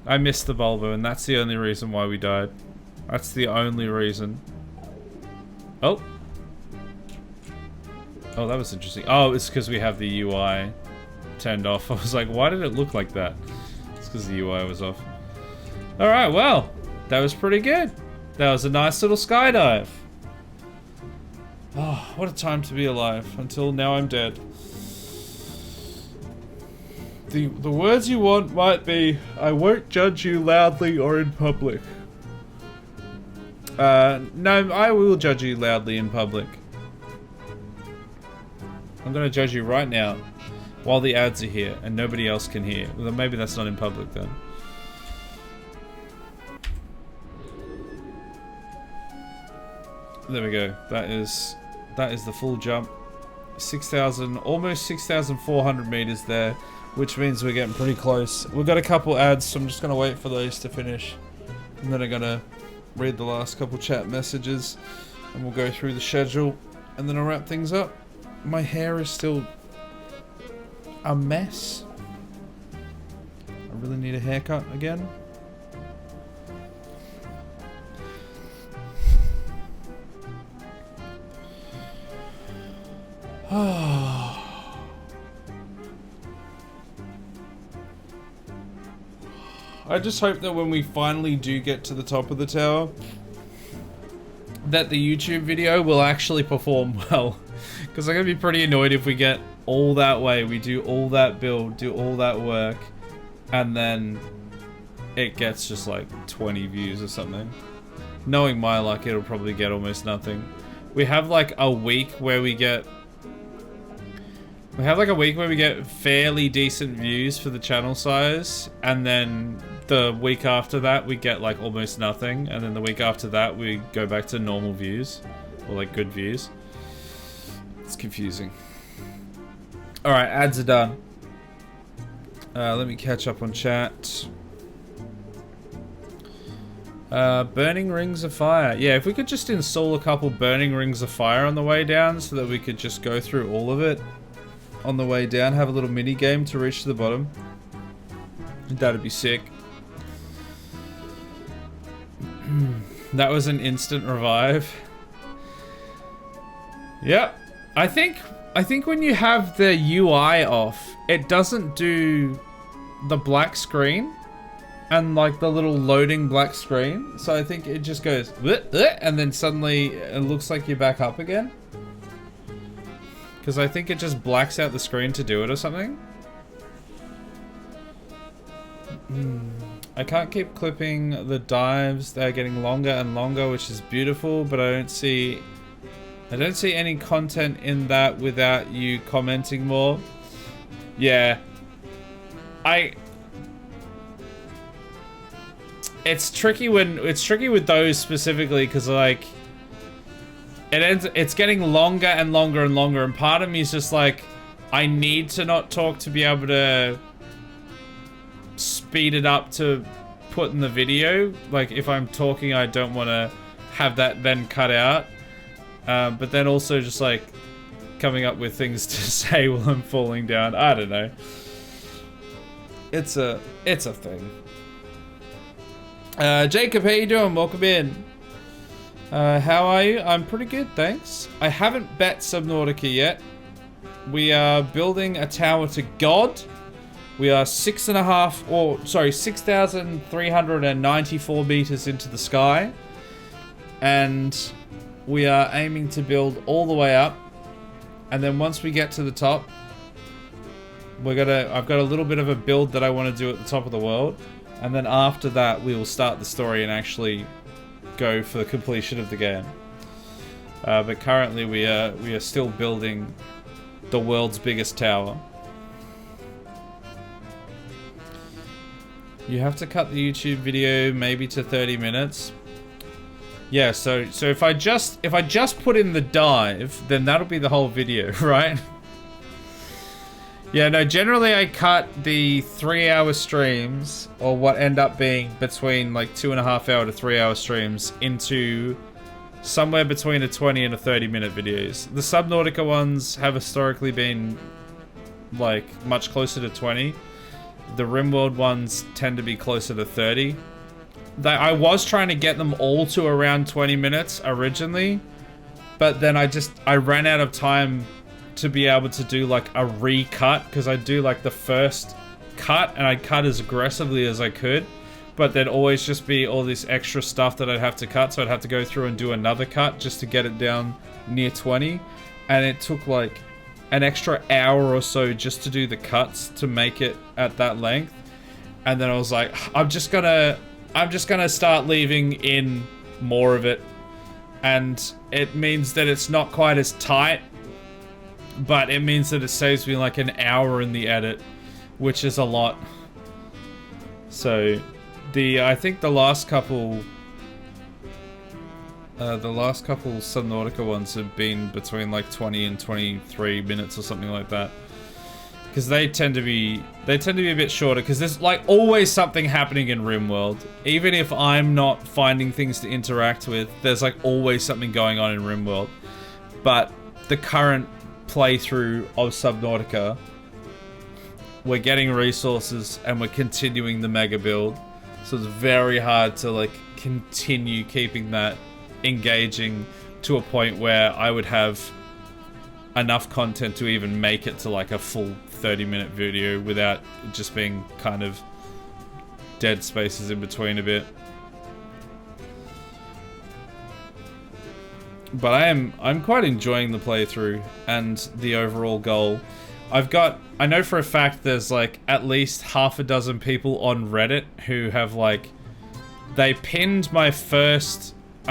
I missed the Baldur, and that's the only reason why we died. That's the only reason. Oh. Oh, that was interesting. Oh, it's because we have the UI turned off. I was like, why did it look like that? It's because the UI was off. Alright, well, that was pretty good. That was a nice little skydive. Oh, what a time to be alive. Until now I'm dead. The words you want might be, I won't judge you loudly or in public. No, I will judge you loudly in public. I'm gonna judge you right now while the ads are here and nobody else can hear. Well, maybe that's not in public then. There we go. That is the full jump. 6,000, almost 6,400 meters there, which means we're getting pretty close. We've got a couple ads, so I'm just gonna wait for those to finish, and then I'm gonna read the last couple chat messages, and we'll go through the schedule, and then I'll wrap things up. My hair is still a mess. I really need a haircut again. I just hope that when we finally do get to the top of the tower, that the YouTube video will actually perform well. Because I'm going to be pretty annoyed if we get all that way, we do all that build, do all that work, and then it gets just like 20 views or something. Knowing my luck, it'll probably get almost nothing. We have like a week where we get... fairly decent views for the channel size, and then the week after that we get like almost nothing, and then the week after that we go back to normal views, or like good views. It's confusing. Alright, ads are done. Let me catch up on chat. Burning Rings of Fire. Yeah, if we could just install a couple Burning Rings of Fire on the way down so that we could just go through all of it on the way down, have a little mini game to reach to the bottom. That'd be sick. That was an instant revive. Yep. I think when you have the UI off, it doesn't do the black screen and like the little loading black screen. So I think it just goes and then suddenly it looks like you're back up again. Because I think it just blacks out the screen to do it or something. I can't keep clipping the dives. They're getting longer and longer, which is beautiful, but I don't see any content in that without you commenting more. Yeah. It's tricky with those specifically because like it's getting longer and longer and longer, and part of me is just like, I need to not talk to be able to speed it up to put in the video. Like if I'm talking, I don't want to have that then cut out. But then also just like coming up with things to say while I'm falling down. I don't know. It's a thing. Jacob, how you doing? Welcome in. How are you? I'm pretty good, thanks. I haven't bet Subnautica yet. We are building a tower to God. We are 6,394 meters into the sky. And we are aiming to build all the way up. And then once we get to the top, I've got a little bit of a build that I want to do at the top of the world. And then after that, we will start the story and actually go for the completion of the game. But currently, we are still building the world's biggest tower. You have to cut the YouTube video maybe to 30 minutes. Yeah, so if I just put in the dive, then that'll be the whole video, right? Yeah, no, generally I cut the 3-hour streams, or what end up being between like 2.5 hour to 3 hour streams, into somewhere between a 20 and a 30-minute videos. The Subnautica ones have historically been like much closer to 20. The RimWorld ones tend to be closer to 30. I was trying to get them all to around 20 minutes originally, but then I ran out of time to be able to do like a recut, because I do like the first cut and I'd cut as aggressively as I could, but there'd always just be all this extra stuff that I'd have to cut, so I'd have to go through and do another cut just to get it down near 20, and it took like an extra hour or so just to do the cuts to make it at that length. And then I was like, I'm just gonna start leaving in more of it, and it means that it's not quite as tight, but it means that it saves me like an hour in the edit, which is a lot. So I think the last couple Subnautica ones have been between like 20 and 23 minutes or something like that, because they tend to be a bit shorter, because there's like always something happening in RimWorld. Even if I'm not finding things to interact with, there's like always something going on in RimWorld. But the current playthrough of Subnautica, we're getting resources and we're continuing the mega build, so it's very hard to like continue keeping that engaging to a point where I would have enough content to even make it to like a full 30-minute video without it just being kind of dead spaces in between a bit. But I'm quite enjoying the playthrough and the overall goal. I know for a fact there's like at least half a dozen people on Reddit who have like, they pinned I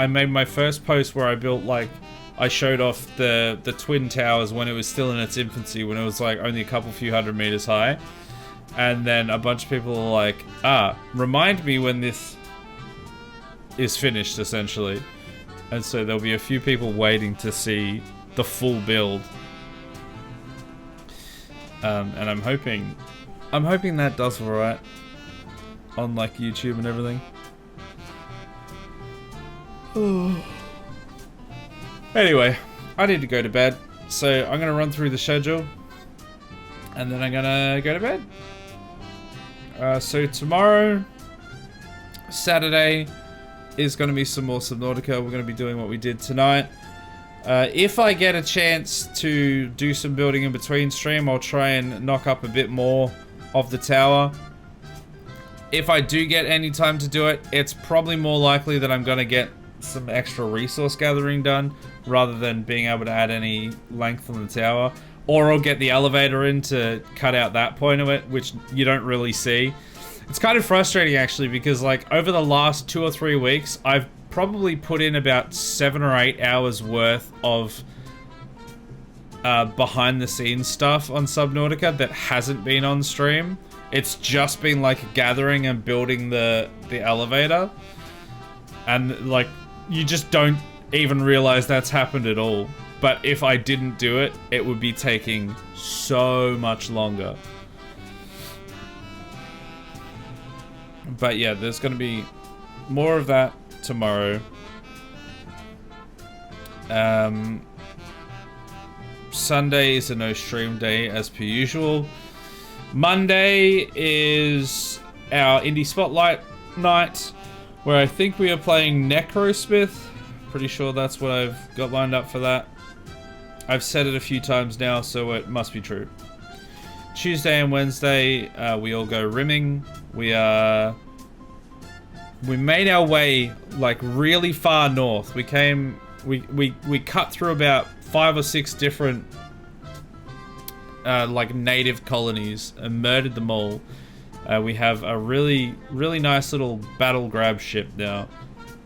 made my first post where I built like, I showed off the Twin Towers when it was still in its infancy, when it was like only a few hundred meters high. And then a bunch of people are like, remind me when this is finished, essentially. And so there'll be a few people waiting to see the full build. And I'm hoping that does alright on like YouTube and everything. Anyway, I need to go to bed, so I'm gonna run through the schedule and then I'm gonna go to bed. So tomorrow, Saturday, is gonna be some more Subnautica. We're gonna be doing what we did tonight. If I get a chance to do some building in between stream, I'll try and knock up a bit more of the tower. If I do get any time to do it, it's probably more likely that I'm gonna get some extra resource gathering done rather than being able to add any length on the tower, or I'll get the elevator in to cut out that point of it, which you don't really see. It's kind of frustrating actually, because like over the last 2 or 3 weeks, I've probably put in about 7 or 8 hours worth of behind the scenes stuff on Subnautica that hasn't been on stream. It's just been like gathering and building the elevator, and like you just don't even realize that's happened at all. But if I didn't do it, it would be taking so much longer. But yeah, there's gonna be more of that tomorrow. Sunday is a no stream day as per usual. Monday is our Indie Spotlight night, where I think we are playing Necrosmith. Pretty sure that's what I've got lined up for that. I've said it a few times now, so it must be true. Tuesday and Wednesday, we all go rimming. We made our way like really far north. We cut through about 5 or 6 different like native colonies and murdered them all. We have a really nice little battle grab ship now,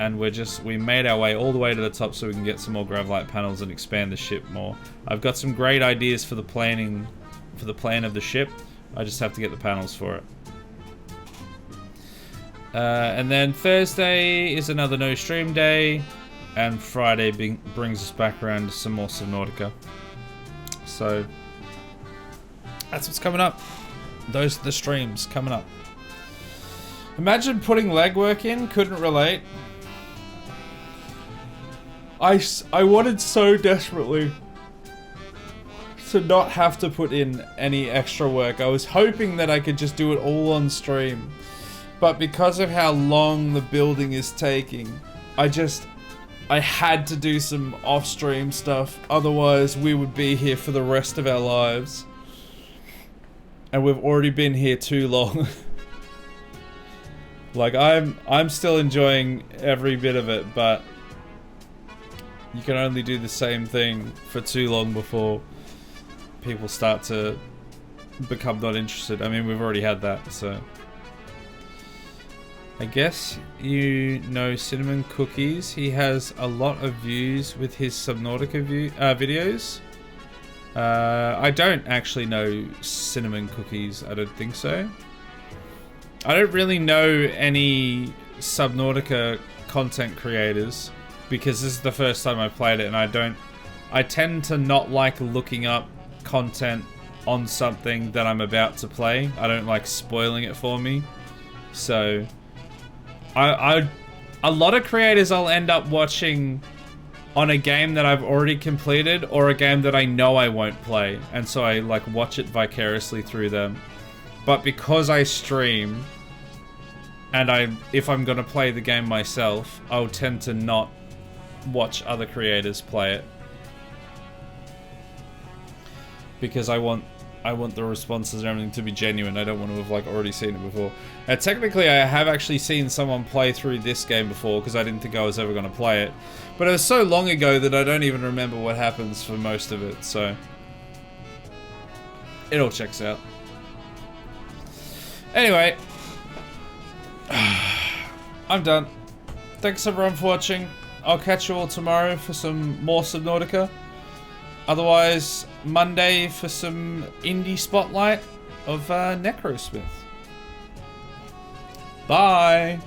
and we made our way all the way to the top so we can get some more gravlight panels and expand the ship more. I've got some great ideas for the plan of the ship. I just have to get the panels for it. And then Thursday is another no stream day, and Friday brings us back around to some more Subnautica. So that's what's coming up. Those are the streams coming up. Imagine putting legwork in. Couldn't relate. I wanted so desperately to not have to put in any extra work. I was hoping that I could just do it all on stream. But because of how long the building is taking, I had to do some off-stream stuff. Otherwise, we would be here for the rest of our lives. And we've already been here too long. Like, I'm still enjoying every bit of it, but you can only do the same thing for too long before people start to become not interested. I mean, we've already had that, so... I guess you know Cinnamon Cookies. He has a lot of views with his Subnautica videos. I don't actually know Cinnamon Cookies. I don't think so. I don't really know any Subnautica content creators because this is the first time I played it, and I tend to not like looking up content on something that I'm about to play. I don't like spoiling it for me. So a lot of creators I'll end up watching on a game that I've already completed or a game that I know I won't play, and so I like watch it vicariously through them. But because I stream and if I'm gonna play the game myself, I'll tend to not watch other creators play it because I want the responses and everything to be genuine. I don't want to have like already seen it before. Technically, I have actually seen someone play through this game before because I didn't think I was ever going to play it. But it was so long ago that I don't even remember what happens for most of it, so it all checks out. Anyway, I'm done. Thanks everyone for watching. I'll catch you all tomorrow for some more Subnautica. Otherwise, Monday for some indie spotlight of Necrosmith. Bye!